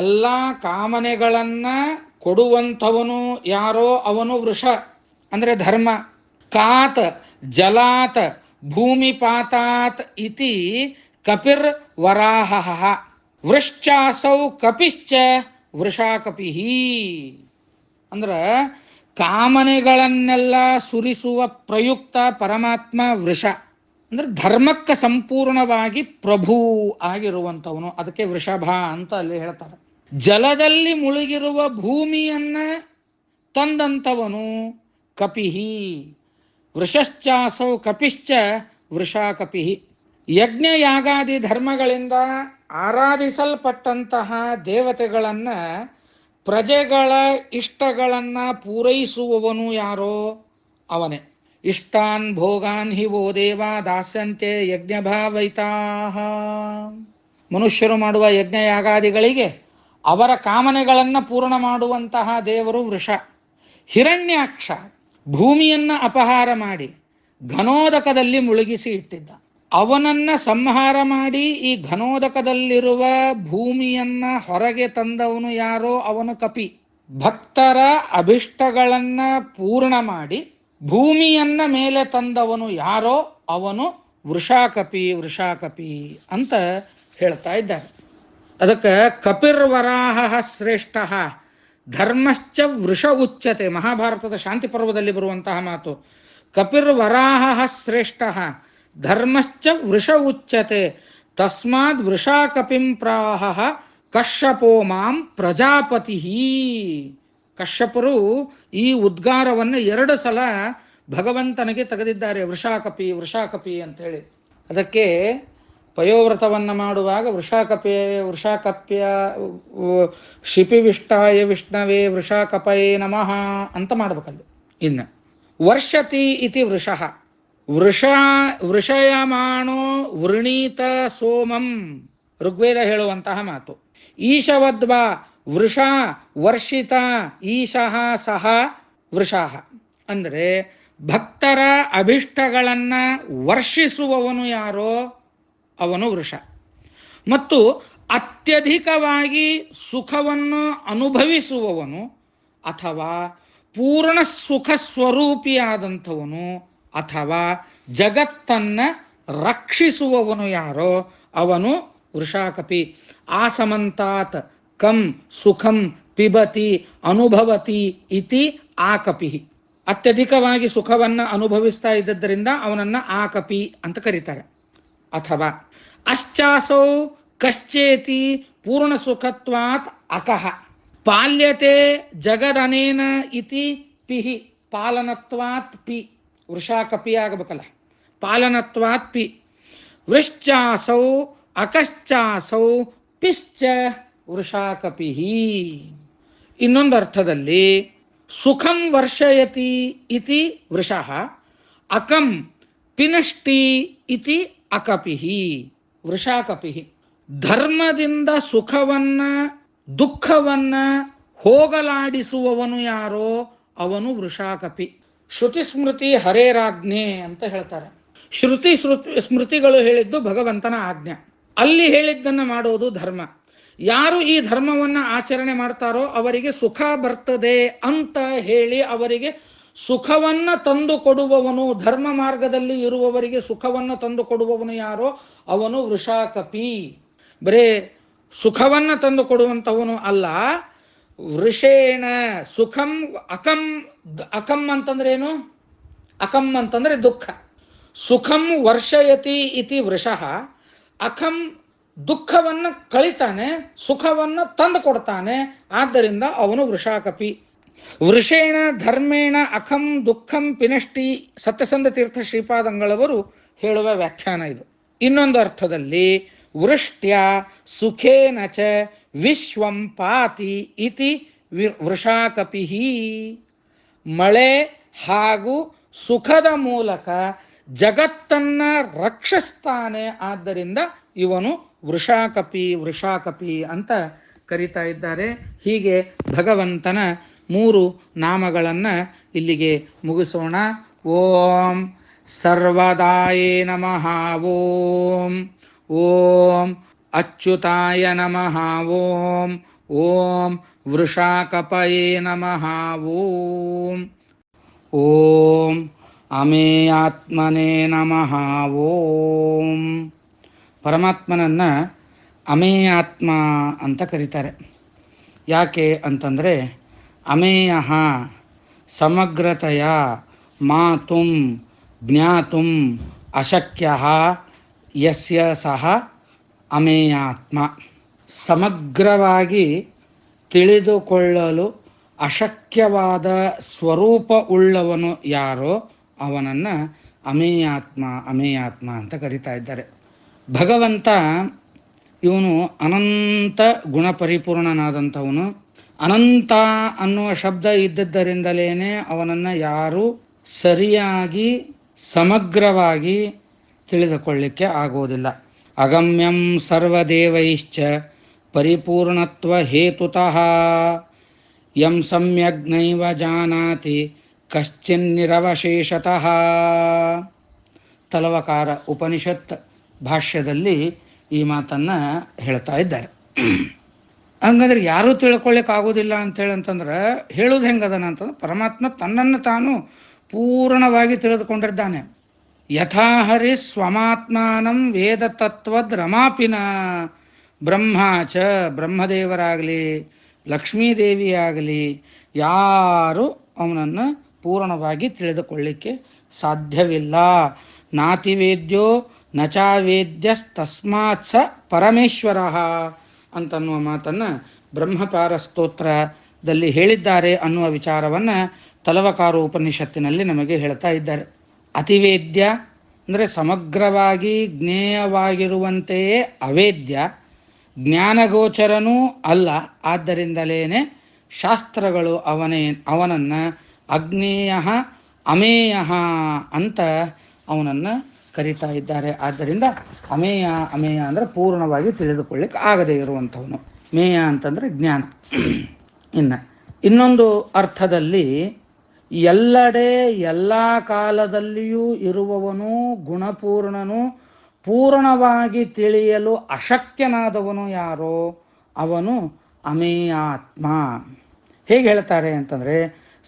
ಎಲ್ಲ ಕಾಮನೆಗಳನ್ನು ಕೊಡುವಂಥವನು ಯಾರೋ ಅವನು ವೃಷ ಅಂದರೆ ಧರ್ಮ. ಕಾತ್ ಜಲಾತ್ ಭೂಮಿಪಾತಾತ್ ಇತಿ ಕಪಿರ್ ವರಾಹಃ. ವೃಶ್ಚಾಸೌ ಕಪಿಶ್ಚ ವೃಷಾಕಪಿಹಿ. ಅಂದ್ರೆ ಕಾಮನೆಗಳನ್ನೆಲ್ಲ ಸುರಿಸುವ ಪ್ರಯುಕ್ತ ಪರಮಾತ್ಮ ವೃಷ ಅಂದ್ರೆ ಧರ್ಮಕ್ಕೆ ಸಂಪೂರ್ಣವಾಗಿ ಪ್ರಭು ಆಗಿರುವಂಥವನು. ಅದಕ್ಕೆ ವೃಷಭ ಅಂತ ಅಲ್ಲಿ ಹೇಳ್ತಾರೆ. ಜಲದಲ್ಲಿ ಮುಳುಗಿರುವ ಭೂಮಿಯನ್ನ ತಂದಂಥವನು ಕಪಿಹಿ. ವೃಷಶ್ಚಾಸೌ ಕಪಿಶ್ಚ ವೃಷಾಕಪಿಹಿ. ಯಜ್ಞ ಯಾಗಾದಿ ಧರ್ಮಗಳಿಂದ ಆರಾಧಿಸಲ್ಪಟ್ಟಂತಹ ದೇವತೆಗಳನ್ನ, ಪ್ರಜೆಗಳ ಇಷ್ಟಗಳನ್ನು ಪೂರೈಸುವವನು ಯಾರೋ ಅವನೇ. ಇಷ್ಟಾನ್ ಭೋಗಾನ್ ಹಿ ವೋ ದೇವ ದಾಸ್ಯಂತೆ ಯಜ್ಞಭಾವೈತಾಃ. ಮನುಷ್ಯರು ಮಾಡುವ ಯಜ್ಞ ಯಾಗಾದಿಗಳಿಗೆ ಅವರ ಕಾಮನೆಗಳನ್ನು ಪೂರ್ಣ ಮಾಡುವಂತಹ ದೇವರು ವೃಷ. ಹಿರಣ್ಯಾಕ್ಷ ಭೂಮಿಯನ್ನು ಅಪಹಾರ ಮಾಡಿ ಘನೋದಕದಲ್ಲಿ ಮುಳುಗಿಸಿ ಇಟ್ಟಿದ್ದ. ಅವನನ್ನು ಸಂಹಾರ ಮಾಡಿ ಈ ಘನೋದಕದಲ್ಲಿರುವ ಭೂಮಿಯನ್ನ ಹೊರಗೆ ತಂದವನು ಯಾರೋ ಅವನು ಕಪಿ. ಭಕ್ತರ ಅಭಿಷ್ಟಗಳನ್ನ ಪೂರ್ಣ ಮಾಡಿ ಭೂಮಿಯನ್ನ ಮೇಲೆ ತಂದವನು ಯಾರೋ ಅವನು ವೃಷಾಕಪಿ ವೃಷಾಕಪಿ ಅಂತ ಹೇಳ್ತಾ ಇದ್ದಾರೆ. ಅದಕ್ಕೆ ಕಪಿರ್ವರಾಹ ಶ್ರೇಷ್ಠ ಧರ್ಮಶ್ಚ ವೃಷ ಉಚ್ಯತೆ. ಮಹಾಭಾರತದ ಶಾಂತಿ ಪರ್ವದಲ್ಲಿ ಬರುವಂತಹ ಮಾತು. ಕಪಿರ್ವರಾಹ ಶ್ರೇಷ್ಠ ಧರ್ಮಶ್ಚ ವೃಷ ಉಚ್ಯತೆ ತಸ್ಮಾದ್ ವೃಷಾಕಪಿಂ ಪ್ರಾಹ ಕಶ್ಯಪೋ ಮಾಂ ಪ್ರಜಾಪತಿ. ಕಶ್ಯಪರು ಈ ಉದ್ಗಾರವನ್ನು 2 ಸಲ ಭಗವಂತನಿಗೆ ತೆಗೆದಿದ್ದಾರೆ, ವೃಷಾಕಪಿ ವೃಷಾಕಪಿ ಅಂತೇಳಿ. ಅದಕ್ಕೆ ಪಯೋವ್ರತವನ್ನು ಮಾಡುವಾಗ ವೃಷಾಕಪ್ಯ ಶಿಪಿವಿಷ್ಟಾಯ ವಿಷ್ಣವೇ ವೃಷಾಕಪಯೇ ನಮಃ ಅಂತ ಮಾಡ್ಬೇಕಲ್ಲಿ. ಇನ್ನು ವರ್ಷತಿ ಇತಿ ವೃಷಃ. ವೃಷಯಮಾಣೋ ವೃಣೀತ ಸೋಮಂ ಋಗ್ವೇದ ಹೇಳುವಂತಹ ಮಾತು. ಈಶವದ್ವಾ ವೃಷ ವರ್ಷಿತ ಈಶಃ ಸಹ ವೃಷಃ. ಅಂದರೆ ಭಕ್ತರ ಅಭಿಷ್ಟಗಳನ್ನು ವರ್ಷಿಸುವವನು ಯಾರೋ ಅವನು ವೃಷ. ಮತ್ತು ಅತ್ಯಧಿಕವಾಗಿ ಸುಖವನ್ನು ಅನುಭವಿಸುವವನು ಅಥವಾ ಪೂರ್ಣ ಸುಖ ಸ್ವರೂಪಿಯಾದಂಥವನು ಅಥವಾ ಜಗತ್ತನ್ನು ರಕ್ಷಿಸುವವನು ಯಾರೋ ಅವನು ವೃಷಾಕಪಿ. ಆಸಮಂತಾತ್ ಕಂ ಸುಖಂ ಪಿಬತಿ ಅನುಭವತಿ ಇತಿ ಆಕಪಿ. ಅತ್ಯಧಿಕವಾಗಿ ಸುಖವನ್ನು ಅನುಭವಿಸ್ತಾ ಇದ್ದದ್ದರಿಂದ ಅವನನ್ನು ಆಕಪಿ ಅಂತ ಕರೀತಾರೆ. ಅಥವಾ ಅಶ್ಚಾಸೌ ಕಶ್ಚೇತಿ ಪೂರ್ಣ ಸುಖತ್ವಾತ್ ಅಕಃ ಪಾಲ್ಯತೆ ಜಗದನೇನ ಇತಿ ಪಿಹಿ ಪಾಲನತ್ವಾತ್ ಪಿ ವೃಷಾಕಪಿ ಆಗಬೇಕಲ್ಲ, ಪಾಲನತ್ವಾತ್ ಪಿ ವೃಶ್ಚಾಸೌ ಅಕಶ್ಚಾಸೌ ಪಿಶ್ಚ ವೃಷಾಕಪಿಹಿ. ಇನ್ನೊಂದು ಅರ್ಥದಲ್ಲಿ ಸುಖಂ ವರ್ಷಯತಿ ಇತಿ ವೃಷಃ ಅಕಂ ಪಿನಷ್ಟಿ ಇತಿ ಅಕಪಿಹಿ ವೃಷಾಕಪಿಹಿ. ಧರ್ಮದಿಂದ ಸುಖವನ್ನ ದುಃಖವನ್ನ ಹೋಗಲಾಡಿಸುವವನು ಯಾರೋ ಅವನು ವೃಷಾಕಪಿ. ಶ್ರುತಿ ಸ್ಮೃತಿ ಹರೇರಾಜ್ಞೆ ಅಂತ ಹೇಳ್ತಾರೆ. ಶ್ರುತಿ ಸ್ಮೃತಿಗಳು ಹೇಳಿದ್ದು ಭಗವಂತನ ಆಜ್ಞೆ, ಅಲ್ಲಿ ಹೇಳಿದ್ದನ್ನು ಮಾಡೋದು ಧರ್ಮ. ಯಾರು ಈ ಧರ್ಮವನ್ನು ಆಚರಣೆ ಮಾಡ್ತಾರೋ ಅವರಿಗೆ ಸುಖ ಬರ್ತದೆ ಅಂತ ಹೇಳಿ ಅವರಿಗೆ ಸುಖವನ್ನು ತಂದು ಕೊಡುವವನು, ಧರ್ಮ ಮಾರ್ಗದಲ್ಲಿ ಇರುವವರಿಗೆ ಸುಖವನ್ನು ತಂದು ಕೊಡುವವನು ಯಾರೋ ಅವನು ವೃಷಾಕಪಿ. ಬರೇ ಸುಖವನ್ನು ತಂದು ಕೊಡುವಂಥವನು ಅಲ್ಲ, ವೃಷೇಣ ಸುಖಂ ಅಕಂ. ಅಕಂ ಅಂತಂದ್ರೆ ಏನು? ಅಕಂ ಅಂತಂದ್ರೆ ದುಃಖ. ಸುಖಂ ವರ್ಷಯತಿ ಇತಿ ವೃಷಃ ಅಕಂ ದುಃಖವನ್ನು ಕಳಿತಾನೆ, ಸುಖವನ್ನು ತಂದು ಕೊಡ್ತಾನೆ, ಆದ್ದರಿಂದ ಅವನು ವೃಷಾಕಪಿ. ವೃಷೇಣ ಧರ್ಮೇಣ ಅಖಂ ದುಃಖಂ ಪಿನಷ್ಟಿ ಸತ್ಯಸಂಧ ತೀರ್ಥ ಶ್ರೀಪಾದಂಗಳವರು ಹೇಳುವ ವ್ಯಾಖ್ಯಾನ ಇದು. ಇನ್ನೊಂದು ಅರ್ಥದಲ್ಲಿ ವೃಷ್ಟ್ಯ ಸುಖೇನ ಚ ವಿಶ್ವಂ ಪಾತಿ ಇತಿ ವೃಷಾಕಪಿಹಿ. ಮಳೆ ಹಾಗೂ ಸುಖದ ಮೂಲಕ ಜಗತ್ತನ್ನ ರಕ್ಷಿಸ್ತಾನೆ, ಆದ್ದರಿಂದ ಇವನು ವೃಷಾಕಪಿ ಅಂತ ಕರೀತಾ ಇದ್ದಾರೆ. ಹೀಗೆ ಭಗವಂತನ 3 ನಾಮಗಳನ್ನು ಇಲ್ಲಿಗೆ ಮುಗಿಸೋಣ. ಓಂ ಸರ್ವದಾಯೇ ನಮಃ. ಓಂ ಓಂ ಅಚ್ಯುತಾಯ ನಮಃ. ಓಂ ಓಂ ವೃಷಾಕಪಯೇ ನಮಃ. ಓಂ ಓಂ ಅಮೇಯಾತ್ಮನೇ ನಮಃ. ಓಂ ಪರಮಾತ್ಮನನ್ನು ಅಮೇಯಾತ್ಮ ಅಂತ ಕರೀತಾರೆ. ಯಾಕೆ ಅಂತಂದರೆ ಅಮೇಯ ಸಮಗ್ರತೆಯ ಮಾತುಂ ಜ್ಞಾತುಂ ಅಶಕ್ಯ ಯಸ್ಯ ಸಹ ಅಮೇಯಾತ್ಮ. ಸಮಗ್ರವಾಗಿ ತಿಳಿದುಕೊಳ್ಳಲು ಅಶಕ್ಯವಾದ ಸ್ವರೂಪ ಉಳ್ಳವನು ಯಾರೋ ಅವನನ್ನು ಅಮೇಯಾತ್ಮ ಅಂತ ಕರೀತಾ ಇದ್ದಾರೆ. ಭಗವಂತ ಇವನು ಅನಂತ ಗುಣಪರಿಪೂರ್ಣನಾದಂಥವನು. ಅನಂತ ಅನ್ನುವ ಶಬ್ದ ಇದ್ದದ್ದರಿಂದಲೇ ಅವನನ್ನು ಯಾರೂ ಸರಿಯಾಗಿ ಸಮಗ್ರವಾಗಿ ತಿಳಿದುಕೊಳ್ಳಿಕ್ಕೆ ಆಗೋದಿಲ್ಲ. ಅಗಮ್ಯಂ ಸರ್ವದೇವೈಶ್ಚ ಪರಿಪೂರ್ಣತ್ವ ಹೇತುತಃ ಯಂ ಸಮ್ಯಗ್ನೈವ ಜಾನಾತಿ ಕಶ್ಚಿನ್ನಿರವಶೇಷತಃ. ತಲವಕಾರ ಉಪನಿಷತ್ ಭಾಷ್ಯದಲ್ಲಿ ಈ ಮಾತನ್ನು ಹೇಳ್ತಾ ಇದ್ದಾರೆ. ಹಂಗಂದ್ರೆ ಯಾರೂ ತಿಳ್ಕೊಳ್ಳಿಕ್ಕಾಗೋದಿಲ್ಲ ಅಂತಂದ್ರೆ ಹೇಳೋದು ಹೆಂಗದನ ಅಂತಂದ್ರೆ ಪರಮಾತ್ಮ ತನ್ನನ್ನು ತಾನು ಪೂರ್ಣವಾಗಿ ತಿಳಿದುಕೊಂಡಿದ್ದಾನೆ. ಯಥಾಹರಿ ಸ್ವಮಾತ್ಮಾನಂ ವೇದ ತತ್ವದ್ ರಮಾಪಿನ ಬ್ರಹ್ಮಾಚ, ಬ್ರಹ್ಮದೇವರಾಗಲಿ ಲಕ್ಷ್ಮೀದೇವಿಯಾಗಲಿ ಯಾರು ಅವನನ್ನು ಪೂರ್ಣವಾಗಿ ತಿಳಿದುಕೊಳ್ಳಿಕ್ಕೆ ಸಾಧ್ಯವಿಲ್ಲ. ನಾತಿವೇದ್ಯೋ ನಚಾವೇದ್ಯಸ್ತಸ್ಮಾತ್ ಸ ಪರಮೇಶ್ವರ ಅಂತನ್ನುವ ಮಾತನ್ನು ಬ್ರಹ್ಮಪಾರ ಸ್ತೋತ್ರದಲ್ಲಿ ಹೇಳಿದ್ದಾರೆ ಅನ್ನುವ ವಿಚಾರವನ್ನು ತಲವಕಾರು ಉಪನಿಷತ್ತಿನಲ್ಲಿ ನಮಗೆ ಹೇಳ್ತಾ ಇದ್ದಾರೆ. ಅತಿವೇದ್ಯ ಅಂದರೆ ಸಮಗ್ರವಾಗಿ ಜ್ಞೇಯವಾಗಿರುವಂತೆಯೇ ಅವೇದ್ಯ, ಜ್ಞಾನಗೋಚರನೂ ಅಲ್ಲ. ಆದ್ದರಿಂದಲೇ ಶಾಸ್ತ್ರಗಳು ಅವನನ್ನು ಅಜ್ಞೇಯ ಅಮೇಯ ಅಂತ ಅವನನ್ನು ಕರೀತಾ ಇದ್ದಾರೆ. ಆದ್ದರಿಂದ ಅಮೇಯ ಅಂದರೆ ಪೂರ್ಣವಾಗಿ ತಿಳಿದುಕೊಳ್ಳಿಕ್ಕೆ ಆಗದೇ ಇರುವಂಥವನು. ಮೇಯ ಅಂತಂದರೆ ಜ್ಞಾನ. ಇನ್ನೊಂದು ಅರ್ಥದಲ್ಲಿ ಎಲ್ಲೆಡೆ ಎಲ್ಲ ಕಾಲದಲ್ಲಿಯೂ ಇರುವವನು, ಗುಣಪೂರ್ಣನು, ಪೂರ್ಣವಾಗಿ ತಿಳಿಯಲು ಅಶಕ್ಯನಾದವನು ಯಾರೋ ಅವನು ಅಮೇಯಾತ್ಮ. ಹೇಗೆ ಹೇಳ್ತಾರೆ ಅಂತಂದರೆ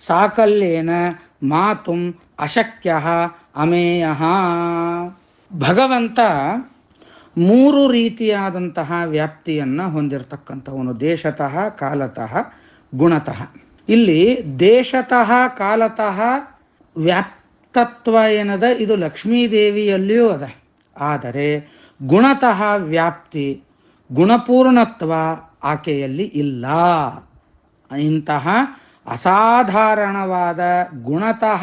ಸಾಕಲ್ಯೇನ ಮಾತುಂ ಅಶಕ್ಯ ಅಮೇಯ. ಭಗವಂತ 3 ರೀತಿಯಾದಂತಹ ವ್ಯಾಪ್ತಿಯನ್ನು ಹೊಂದಿರತಕ್ಕಂಥವನು. ದೇಶತಃ, ಕಾಲತಃ, ಗುಣತಃ. ಇಲ್ಲಿ ದೇಶತಃ ಕಾಲತಃ ವ್ಯಾಪ್ತತ್ವ ಏನದ ಇದು ಲಕ್ಷ್ಮೀದೇವಿಯಲ್ಲಿಯೂ ಅದ. ಆದರೆ ಗುಣತಃ ವ್ಯಾಪ್ತಿ ಗುಣಪೂರ್ಣತ್ವ ಆಕೆಯಲ್ಲಿ ಇಲ್ಲ. ಇಂತಹ ಅಸಾಧಾರಣವಾದ ಗುಣತಃ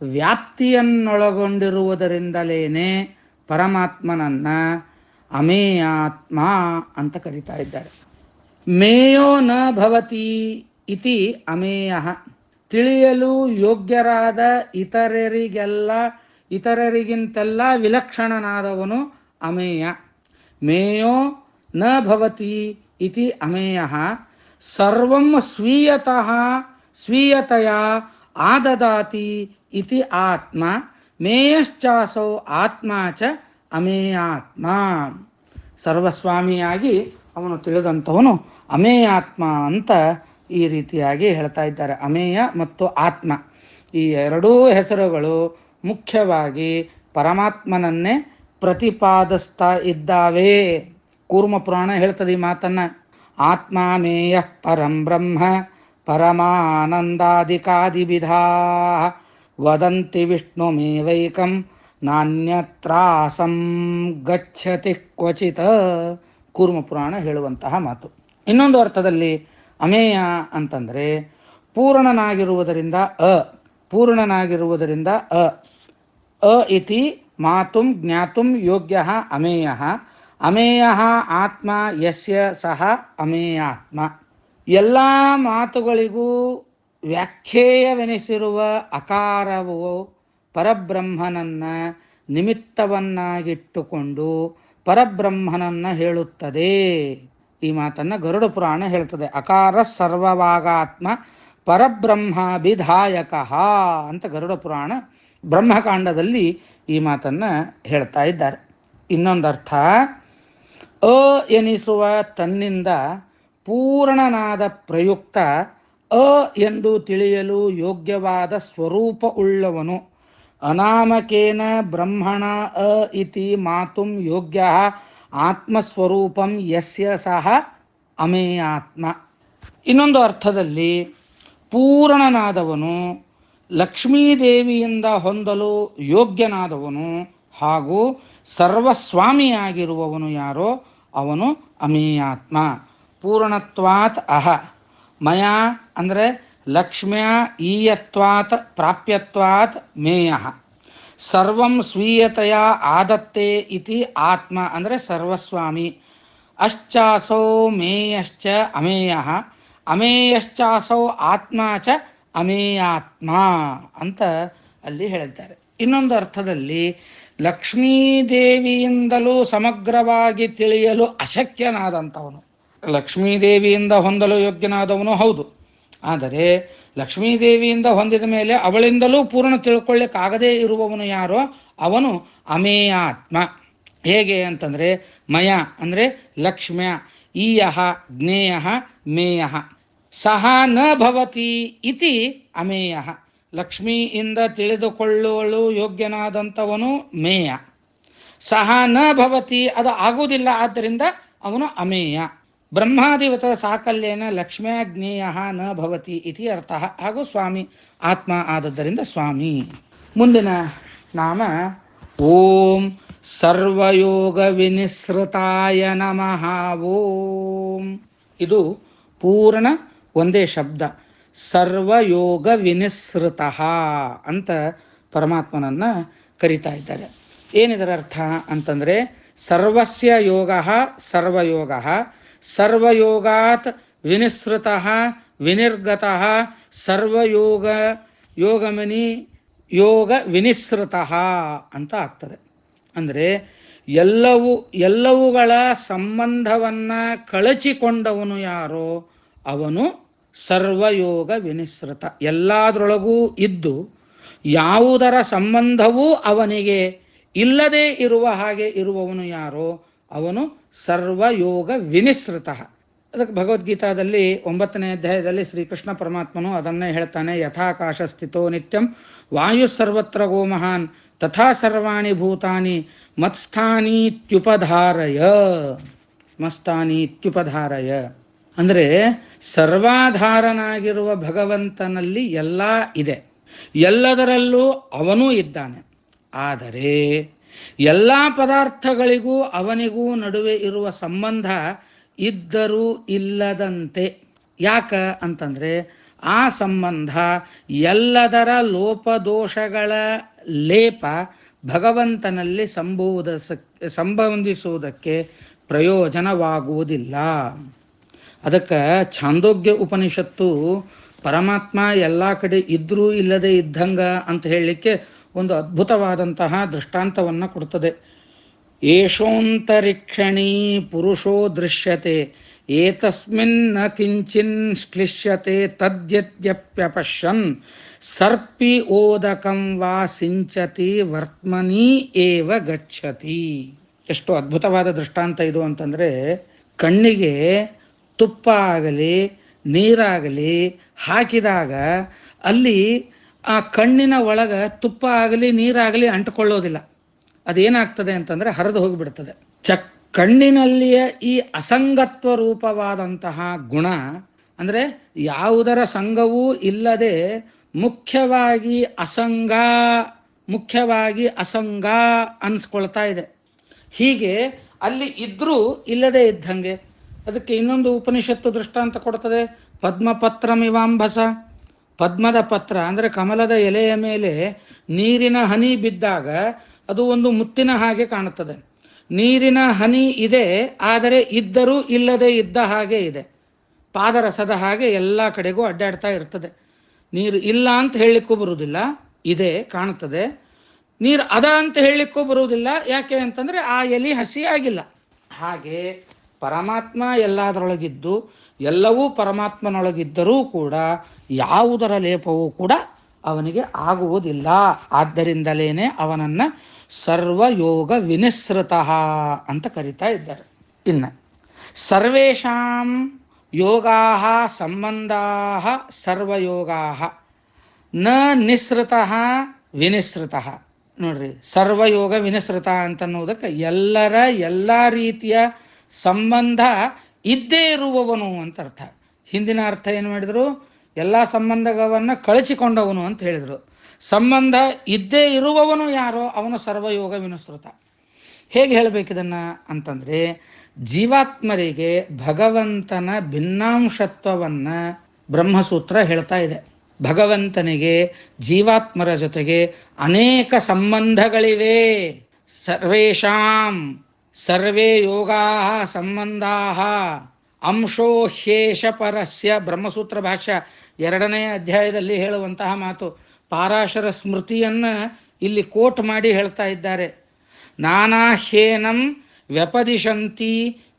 ವ್ಯಾಪ್ತಿಯನ್ನೊಳಗೊಂಡಿರುವುದರಿಂದಲೇನೆ ಪರಮಾತ್ಮನನ್ನ ಅಮೇಯಾತ್ಮ ಅಂತ ಕರೀತಾ ಇದ್ದಾರೆ. ಮೇಯೋ ನ ಭವತಿ ಇತಿ ಅಮೇಯ, ತಿಳಿಯಲು ಯೋಗ್ಯರಾದ ಇತರರಿಗಿಂತೆಲ್ಲ ವಿಲಕ್ಷಣನಾದವನು ಅಮೇಯ. ಮೇಯೋ ನ ಭವತಿ ಇತಿ ಅಮೇಯ ಸರ್ವಂ ಸ್ವೀಯತೆಯ ಆದದಾತಿ ಇತಿ ಆತ್ಮ ಮೇಯಶ್ಚಾಸೌ ಆತ್ಮ ಚ ಅಮೇಯಾತ್ಮ. ಸರ್ವಸ್ವಾಮಿಯಾಗಿ ಅವನು ತಿಳಿದಂಥವನು ಅಮೇಯಾತ್ಮ ಅಂತ ಈ ರೀತಿಯಾಗಿ ಹೇಳ್ತಾ ಇದ್ದಾರೆ. ಅಮೇಯ ಮತ್ತು ಆತ್ಮ ಈ ಎರಡೂ ಹೆಸರುಗಳು ಮುಖ್ಯವಾಗಿ ಪರಮಾತ್ಮನನ್ನೇ ಪ್ರತಿಪಾದಿಸ್ತಾ ಇದ್ದಾವೆ. ಕೂರ್ಮ ಪುರಾಣ ಹೇಳ್ತದೆ ಈ ಮಾತನ್ನ. ಆತ್ಮಾಮೇಯ ಪರಂ ಬ್ರಹ್ಮ ಪರಮಾನಂದಾದಿಕಾದಿವಿಧಾ ವದಂತಿ ವಿಷ್ಣುಮೇವೈಕಂ ನಾನ್ಯತ್ರಾಸಂ ಗಚ್ಚತಿ ಕ್ವಚಿತ್. ಕೂರ್ಮ ಪುರಾಣ ಹೇಳುವಂತಹ ಮಾತು. ಇನ್ನೊಂದು ಅರ್ಥದಲ್ಲಿ ಅಮೇಯ ಅಂತಂದರೆ ಪೂರ್ಣನಾಗಿರುವುದರಿಂದ ಅ ಇತಿ ಮಾತುಂ ಜ್ಞಾತುಂ ಯೋಗ್ಯ ಅಮೇಯ. ಅಮೇಯ ಆತ್ಮ ಯಸ್ಯ ಸಹ ಅಮೇಯಾತ್ಮ. ಎಲ್ಲ ಮಾತುಗಳಿಗೂ ವ್ಯಾಖ್ಯೇಯವೆನಿಸಿರುವ ಅಕಾರವು ಪರಬ್ರಹ್ಮನನ್ನ ನಿಮಿತ್ತವನ್ನಾಗಿಟ್ಟುಕೊಂಡು ಪರಬ್ರಹ್ಮನನ್ನ ಹೇಳುತ್ತದೆ. ಈ ಮಾತನ್ನ ಗರುಡ ಪುರಾಣ ಹೇಳ್ತದೆ. ಅಕಾರ ಸರ್ವವಾಗಾತ್ಮ ಪರಬ್ರಹ್ಮಾಭಿಧಾಯಕ ಅಂತ ಗರುಡ ಪುರಾಣ ಬ್ರಹ್ಮಕಾಂಡದಲ್ಲಿ ಈ ಮಾತನ್ನ ಹೇಳ್ತಾ ಇದ್ದಾರೆ. ಇನ್ನೊಂದರ್ಥ ಎನಿಸುವ ತನ್ನಿಂದ ಪೂರ್ಣನಾದ ಪ್ರಯುಕ್ತ ಎಂದು ತಿಳಿಯಲು ಯೋಗ್ಯವಾದ ಸ್ವರೂಪ ಉಳ್ಳವನು. ಅನಾಮಕೇನ ಬ್ರಹ್ಮಣ ಇತಿ ಮಾತುಂ ಯೋಗ್ಯ ಆತ್ಮಸ್ವರೂಪಂ ಯಸ್ಯ ಸಹ ಅಮೇಯಾತ್ಮ. ಇನ್ನೊಂದು ಅರ್ಥದಲ್ಲಿ ಪೂರ್ಣನಾದವನು, ಲಕ್ಷ್ಮೀದೇವಿಯಿಂದ ಹೊಂದಲು ಯೋಗ್ಯನಾದವನು ಹಾಗೂ ಸರ್ವಸ್ವಾಮಿಯಾಗಿರುವವನು ಯಾರೋ ಅವನು ಅಮೇಯಾತ್ಮ. ಪೂರ್ಣತ್ವಾತ್ ಅಹ ಮಯ ಅಂದರೆ ಲಕ್ಷ್ಮ್ಯ ಈಯತ್ವಾತ್ ಪ್ರಾಪ್ಯತ್ವಾತ್ ಮೇಯ. ಸರ್ವಂ ಸ್ವೀಯತೆಯ ಆದತ್ತೆ ಇತಿ ಆತ್ಮ ಅಂದರೆ ಸರ್ವಸ್ವಾಮಿ. ಅಶ್ಚಾಸೌ ಮೇಯಶ್ಚ ಅಮೇಯ ಅಮೇಯಶ್ಚಾಸೌ ಆತ್ಮ ಚ ಅಮೇಯಾತ್ಮ ಅಂತ ಅಲ್ಲಿ ಹೇಳಿದ್ದಾರೆ. ಇನ್ನೊಂದು ಅರ್ಥದಲ್ಲಿ ಲಕ್ಷ್ಮೀದೇವಿಯಿಂದಲೂ ಸಮಗ್ರವಾಗಿ ತಿಳಿಯಲು ಅಶಕ್ಯನಾದಂಥವನು. ಲಕ್ಷ್ಮೀದೇವಿಯಿಂದ ಹೊಂದಲು ಯೋಗ್ಯನಾದವನು ಹೌದು, ಆದರೆ ಲಕ್ಷ್ಮೀದೇವಿಯಿಂದ ಹೊಂದಿದ ಮೇಲೆ ಅವಳಿಂದಲೂ ಪೂರ್ಣ ತಿಳ್ಕೊಳ್ಳಿಕ್ಕಾಗದೇ ಇರುವವನು ಯಾರೋ ಅವನು ಅಮೇಯಾತ್ಮ. ಹೇಗೆ ಅಂತಂದರೆ ಮಯ ಅಂದರೆ ಲಕ್ಷ್ಮ್ಯ, ಈಯಃ ಜ್ಞೇಯ ಮೇಯ. ಸಹ ನ ಭವತಿ ಇತಿ ಅಮೇಯ. ಲಕ್ಷ್ಮಿಯಿಂದ ತಿಳಿದುಕೊಳ್ಳಲು ಯೋಗ್ಯನಾದಂಥವನು ಮೇಯ. ಸಹ ನ ಭವತಿ ಅದು ಆಗುವುದಿಲ್ಲ, ಆದ್ದರಿಂದ ಅವನು ಅಮೇಯ. ಬ್ರಹ್ಮಾದಿವತ ಸಾಕಲ್ಯೇನ ಲಕ್ಷ್ಮ್ಯಾ ಜ್ಞೇಯ ನ ಭವತಿ ಇತಿ ಅರ್ಥ. ಹಾಗೂ ಸ್ವಾಮಿ ಆತ್ಮ ಆದದ್ದರಿಂದ ಸ್ವಾಮಿ. ಮುಂದಿನ ನಾಮ ಓಂ ಸರ್ವಯೋಗ ವಿನಿಸೃತಾಯ ನಮಃ. ಓಂ ಇದು ಪೂರ್ಣ ಒಂದೇ ಶಬ್ದ, ಸರ್ವಯೋಗ ವಿನಿಸೃತ ಅಂತ ಪರಮಾತ್ಮನನ್ನ ಕರೀತಾ ಇದ್ದಾರೆ. ಏನಿದರ ಅರ್ಥ ಅಂತಂದರೆ ಸರ್ವಸ್ಯ ಯೋಗ ಸರ್ವಯೋಗ, ಸರ್ವಯೋಗಾತ್ ವಿನಿಸೃತ ವಿನಿರ್ಗತ ಸರ್ವಯೋಗ ಯೋಗಮನಿ ಯೋಗ ವಿನಿಸೃತ ಅಂತ ಆಗ್ತದೆ. ಅಂದರೆ ಎಲ್ಲವುಗಳ ಸಂಬಂಧವನ್ನು ಕಳಚಿಕೊಂಡವನು ಯಾರೋ ಅವನು ಸರ್ವಯೋಗ ವಿನಿಸೃತ. ಎಲ್ಲದರೊಳಗೂ ಇದ್ದು ಯಾವುದರ ಸಂಬಂಧವೂ ಅವನಿಗೆ ಇಲ್ಲದೆ ಇರುವ ಹಾಗೆ ಇರುವವನು ಯಾರೋ ಅವನು ಸರ್ವಯೋಗ ವಿನಿಸೃತ. ಅದಕ್ಕೆ ಭಗವದ್ಗೀತಾದಲ್ಲಿ 9ನೇ ಅಧ್ಯಾಯದಲ್ಲಿ ಶ್ರೀಕೃಷ್ಣ ಪರಮಾತ್ಮನು ಅದನ್ನೇ ಹೇಳ್ತಾನೆ. ಯಥಾಕಾಶ ಸ್ಥಿತೋ ನಿತ್ಯಂ ವಾಯು ಸರ್ವತ್ರ ಗೋ ಮಹಾನ್ ತಥಾ ಸರ್ವಾಣಿ ಭೂತಾನಿ ಮತ್ಸ್ಥಾನೀತ್ಯುಪಧಾರಯ. ಅಂದರೆ ಸರ್ವಾಧಾರನಾಗಿರುವ ಭಗವಂತನಲ್ಲಿ ಎಲ್ಲ ಇದೆ, ಎಲ್ಲದರಲ್ಲೂ ಅವನೂ ಇದ್ದಾನೆ. ಆದರೆ ಎಲ್ಲ ಪದಾರ್ಥಗಳಿಗೂ ಅವನಿಗೂ ನಡುವೆ ಇರುವ ಸಂಬಂಧ ಇದ್ದರೂ ಇಲ್ಲದಂತೆ. ಯಾಕ ಅಂತಂದರೆ ಆ ಸಂಬಂಧ ಎಲ್ಲದರ ಲೋಪದೋಷಗಳ ಲೇಪ ಭಗವಂತನಲ್ಲಿ ಸಂಬಂಧಿಸುವುದಕ್ಕೆ ಪ್ರಯೋಜನವಾಗುವುದಿಲ್ಲ. ಅದಕ್ಕೆ ಛಾಂದೋಗ್ಯ ಉಪನಿಷತ್ತು ಪರಮಾತ್ಮ ಎಲ್ಲ ಕಡೆ ಇದ್ರೂ ಇಲ್ಲದೆ ಇದ್ದಂಗ ಅಂತ ಹೇಳಲಿಕ್ಕೆ ಒಂದು ಅದ್ಭುತವಾದಂತಹ ದೃಷ್ಟಾಂತವನ್ನು ಕೊಡ್ತದೆ. ಏಷೋಂತರಿಕ್ಷಣೀ ಪುರುಷೋ ದೃಶ್ಯತೆ ಏತಸ್ಮಿನ್ ನ ಕಿಂಚಿನ್ ಶ್ಲಿಷ್ಯತೆ ತದ್ಯತ್ಯಪ್ಯಪಶ್ಯನ್ ಸರ್ಪಿ ಓದಕಂ ವಾ ಸಿಂಚತಿ ವರ್ತ್ಮನಿ ಏವ ಗಚ್ಚತಿ. ಎಷ್ಟು ಅದ್ಭುತವಾದ ದೃಷ್ಟಾಂತ ಇದು ಅಂತಂದರೆ, ಕಣ್ಣಿಗೆ ತುಪ್ಪ ಆಗಲಿ ನೀರಾಗಲಿ ಹಾಕಿದಾಗ ಅಲ್ಲಿ ಆ ಕಣ್ಣಿನ ಒಳಗೆ ತುಪ್ಪ ಆಗಲಿ ನೀರಾಗಲಿ ಅಂಟಿಕೊಳ್ಳೋದಿಲ್ಲ. ಅದೇನಾಗ್ತದೆ ಅಂತಂದರೆ ಹರಿದು ಹೋಗಿಬಿಡ್ತದೆ. ಕಣ್ಣಿನಲ್ಲಿಯ ಈ ಅಸಂಗತ್ವ ರೂಪವಾದಂತಹ ಗುಣ ಅಂದರೆ ಯಾವುದರ ಸಂಗವೂ ಇಲ್ಲದೆ ಮುಖ್ಯವಾಗಿ ಅಸಂಗ ಅನಿಸ್ಕೊಳ್ತಾ ಇದೆ. ಹೀಗೆ ಅಲ್ಲಿ ಇದ್ರೂ ಇಲ್ಲದೆ ಇದ್ದಂಗೆ. ಅದಕ್ಕೆ ಇನ್ನೊಂದು ಉಪನಿಷತ್ತು ದೃಷ್ಟಾಂತ ಕೊಡ್ತದೆ. ಪದ್ಮಪತ್ರಮಿವಾಂಭಸ, ಪದ್ಮದ ಪತ್ರ ಅಂದರೆ ಕಮಲದ ಎಲೆಯ ಮೇಲೆ ನೀರಿನ ಹನಿ ಬಿದ್ದಾಗ ಅದು ಒಂದು ಮುತ್ತಿನ ಹಾಗೆ ಕಾಣುತ್ತದೆ. ನೀರಿನ ಹನಿ ಇದೆ, ಆದರೆ ಇದ್ದರೂ ಇಲ್ಲದೆ ಇದ್ದ ಹಾಗೆ ಇದೆ. ಪಾದರಸದ ಹಾಗೆ ಎಲ್ಲ ಕಡೆಗೂ ಅಡ್ಡಾಡ್ತಾ ಇರ್ತದೆ. ನೀರು ಇಲ್ಲ ಅಂತ ಹೇಳಲಿಕ್ಕೂ ಬರುವುದಿಲ್ಲ, ಇದೆ ಕಾಣುತ್ತದೆ. ನೀರು ಅದ ಅಂತ ಹೇಳಲಿಕ್ಕೂ ಬರುವುದಿಲ್ಲ. ಯಾಕೆ ಅಂತಂದರೆ ಆ ಎಲೆ ಹಸಿಯಾಗಿಲ್ಲ. ಹಾಗೆ ಪರಮಾತ್ಮ ಎಲ್ಲದರೊಳಗಿದ್ದು ಎಲ್ಲವೂ ಪರಮಾತ್ಮನೊಳಗಿದ್ದರೂ ಕೂಡ ಯಾವುದರ ಲೇಪವೂ ಕೂಡ ಅವನಿಗೆ ಆಗುವುದಿಲ್ಲ. ಆದ್ದರಿಂದಲೇ ಅವನನ್ನು ಸರ್ವಯೋಗ ವಿನಿಸೃತ ಅಂತ ಕರೀತಾ ಇದ್ದಾರೆ. ಇನ್ನು ಸರ್ವೇಷಾಂ ಯೋಗಾ ಸಂಬಂಧಾ ಸರ್ವಯೋಗಾ ನ ನಿಸೃತ ವಿನಿಸೃತ. ನೋಡ್ರಿ, ಸರ್ವಯೋಗ ವಿನಿಸೃತ ಅಂತನ್ನುವುದಕ್ಕೆ ಎಲ್ಲ ರೀತಿಯ ಸಂಬಂಧ ಇದ್ದೇ ಇರುವವನು ಅಂತ ಅರ್ಥ. ಹಿಂದಿನ ಅರ್ಥ ಏನು ಮಾಡಿದರು? ಎಲ್ಲ ಸಂಬಂಧವನ್ನು ಕಳಚಿಕೊಂಡವನು ಅಂತ ಹೇಳಿದರು. ಸಂಬಂಧ ಇದ್ದೇ ಇರುವವನು ಯಾರೋ ಅವನು ಸರ್ವಯೋಗ ವಿನುಸೃತ. ಹೇಗೆ ಹೇಳಬೇಕಿದನ್ನು ಅಂತಂದರೆ, ಜೀವಾತ್ಮರಿಗೆ ಭಗವಂತನ ಭಿನ್ನಾಂಶತ್ವವನ್ನು ಬ್ರಹ್ಮಸೂತ್ರ ಹೇಳ್ತಾ ಇದೆ. ಭಗವಂತನಿಗೆ ಜೀವಾತ್ಮರ ಜೊತೆಗೆ ಅನೇಕ ಸಂಬಂಧಗಳಿವೆ. ಸರ್ವೇ ಯೋಗಾ ಸಂಬಂಧಾ ಅಂಶೋ ಹ್ಯೇಷ ಪರಸ್ಯ. ಬ್ರಹ್ಮಸೂತ್ರ ಭಾಷ್ಯ 2ನೇ ಅಧ್ಯಾಯದಲ್ಲಿ ಹೇಳುವಂತಹ ಮಾತು. ಪಾರಾಶರ ಸ್ಮೃತಿಯನ್ನು ಇಲ್ಲಿ ಕೋಟ್ ಮಾಡಿ ಹೇಳ್ತಾ ಇದ್ದಾರೆ. ನಾನಾ ಹ್ಯೇನಂ ವ್ಯಪದಿಶಂತಿ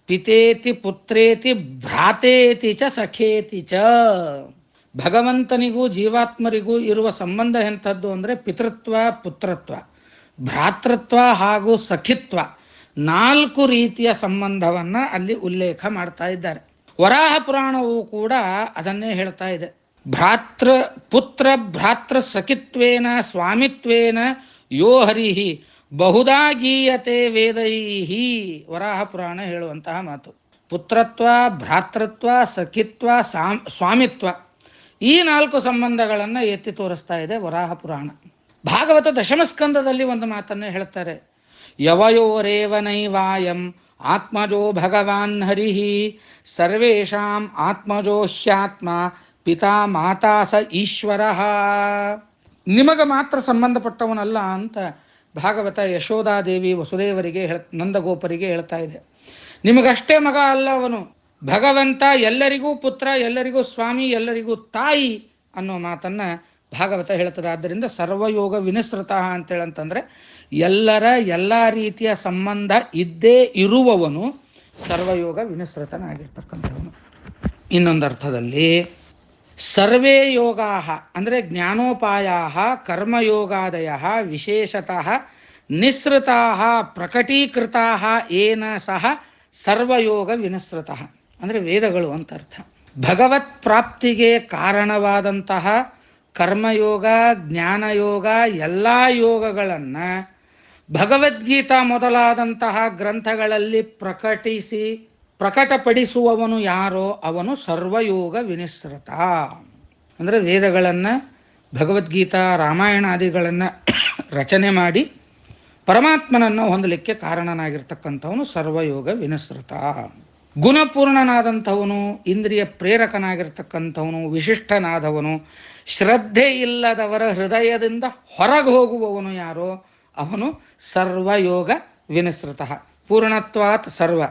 ಪಿತೇತಿ ಪುತ್ರೇತಿ ಭ್ರಾತೇತಿ ಚ ಸಖೇತಿ ಚ. ಭಗವಂತನಿಗೂ ಜೀವಾತ್ಮರಿಗೂ ಇರುವ ಸಂಬಂಧ ಎಂಥದ್ದು ಅಂದರೆ ಪಿತೃತ್ವ, ಪುತ್ರತ್ವ, ಭ್ರಾತೃತ್ವ ಹಾಗೂ ಸಖಿತ್ವ. 4 ರೀತಿಯ ಸಂಬಂಧವನ್ನು ಅಲ್ಲಿ ಉಲ್ಲೇಖ ಮಾಡ್ತಾ ಇದ್ದಾರೆ. ವರಾಹ ಪುರಾಣವೂ ಕೂಡ ಅದನ್ನೇ ಹೇಳ್ತಾ ಇದೆ. ಪುತ್ರ ಭ್ರಾತೃ ಸಖಿತ್ವೇನ ಸ್ವಾಮಿತ್ವೇನ ಯೋ ಹರಿಹಿ ಬಹುಧಾ ಗೀಯತೆ ವೇದೈಹಿ. ವರಾಹ ಪುರಾಣ ಹೇಳುವಂತಹ ಮಾತು. ಪುತ್ರತ್ವ, ಭ್ರಾತೃತ್ವ, ಸಖಿತ್ವ, ಸ್ವಾಮಿತ್ವ, ಈ 4 ಸಂಬಂಧಗಳನ್ನು ಎತ್ತಿ ತೋರಿಸ್ತಾ ಇದೆ ವರಾಹ ಪುರಾಣ. ಭಾಗವತ ದಶಮಸ್ಕಂದದಲ್ಲಿ ಒಂದು ಮಾತನ್ನೇ ಹೇಳ್ತಾರೆ. ಯವಯೋರೇವ ನೈವಾಯಂ ಆತ್ಮಜೋ ಭಗವಾನ್ ಹರಿಹಿ ಸರ್ವೇಷಾಂ ಆತ್ಮಜೋ ಹ್ಯಾತ್ಮ ಪಿತಾ ಮಾತಾ ಸ ಈಶ್ವರ. ನಿಮಗೆ ಮಾತ್ರ ಸಂಬಂಧಪಟ್ಟವನಲ್ಲ ಅಂತ ಭಾಗವತ ಯಶೋಧಾದೇವಿ ವಸುದೇವರಿಗೆ ನಂದಗೋಪರಿಗೆ ಹೇಳ್ತಾ ಇದೆ. ನಿಮಗಷ್ಟೇ ಮಗ ಅಲ್ಲ ಅವನು, ಭಗವಂತ ಎಲ್ಲರಿಗೂ ಪುತ್ರ, ಎಲ್ಲರಿಗೂ ಸ್ವಾಮಿ, ಎಲ್ಲರಿಗೂ ತಾಯಿ ಅನ್ನೋ ಮಾತನ್ನು ಭಾಗವತ ಹೇಳ್ತದೆ. ಆದ್ದರಿಂದ ಸರ್ವಯೋಗ ವಿನಿಸೃತ ಅಂತೇಳಂತಂದರೆ ಎಲ್ಲ ರೀತಿಯ ಸಂಬಂಧ ಇದ್ದೇ ಇರುವವನು ಸರ್ವಯೋಗ ವಿನಿಸೃತನಾಗಿರ್ತಕ್ಕಂಥವನು. ಇನ್ನೊಂದು ಅರ್ಥದಲ್ಲಿ ಸರ್ವೇ ಯೋಗಾ ಅಂದರೆ ಜ್ಞಾನೋಪಾಯ ಕರ್ಮಯೋಗಾದಯ ವಿಶೇಷತಃ ನಿಸೃತಾ ಪ್ರಕಟೀಕೃತಾ ಏನ ಸಹ ಸರ್ವಯೋಗ ವಿನಿಸೃತಃ ಅಂದರೆ ವೇದಗಳು ಅಂತ ಅರ್ಥ. ಭಗವತ್ ಪ್ರಾಪ್ತಿಗೆ ಕಾರಣವಾದಂತಹ ಕರ್ಮಯೋಗ, ಜ್ಞಾನಯೋಗ, ಎಲ್ಲ ಯೋಗಗಳನ್ನು ಭಗವದ್ಗೀತಾ ಮೊದಲಾದಂತಹ ಗ್ರಂಥಗಳಲ್ಲಿ ಪ್ರಕಟಿಸಿ ಪ್ರಕಟಪಡಿಸುವವನು ಯಾರೋ ಅವನು ಸರ್ವಯೋಗ ವಿನಿಸೃತ. ಅಂದರೆ ವೇದಗಳನ್ನು, ಭಗವದ್ಗೀತಾ, ರಾಮಾಯಣಾದಿಗಳನ್ನು ರಚನೆ ಮಾಡಿ ಪರಮಾತ್ಮನನ್ನು ಹೊಂದಲಿಕ್ಕೆ ಕಾರಣನಾಗಿರ್ತಕ್ಕಂಥವನು ಸರ್ವಯೋಗ ವಿನಿಸೃತ. ಗುಣಪೂರ್ಣನಾದಂಥವನು, ಇಂದ್ರಿಯ ಪ್ರೇರಕನಾಗಿರ್ತಕ್ಕಂಥವನು, ವಿಶಿಷ್ಟನಾದವನು, ಶ್ರದ್ಧೆ ಇಲ್ಲದವರ ಹೃದಯದಿಂದ ಹೊರಗೆ ಹೋಗುವವನು ಯಾರೋ ಅವನು ಸರ್ವಯೋಗ ವಿನಿಸೃತ. ಪೂರ್ಣತ್ವಾತ್ ಸರ್ವ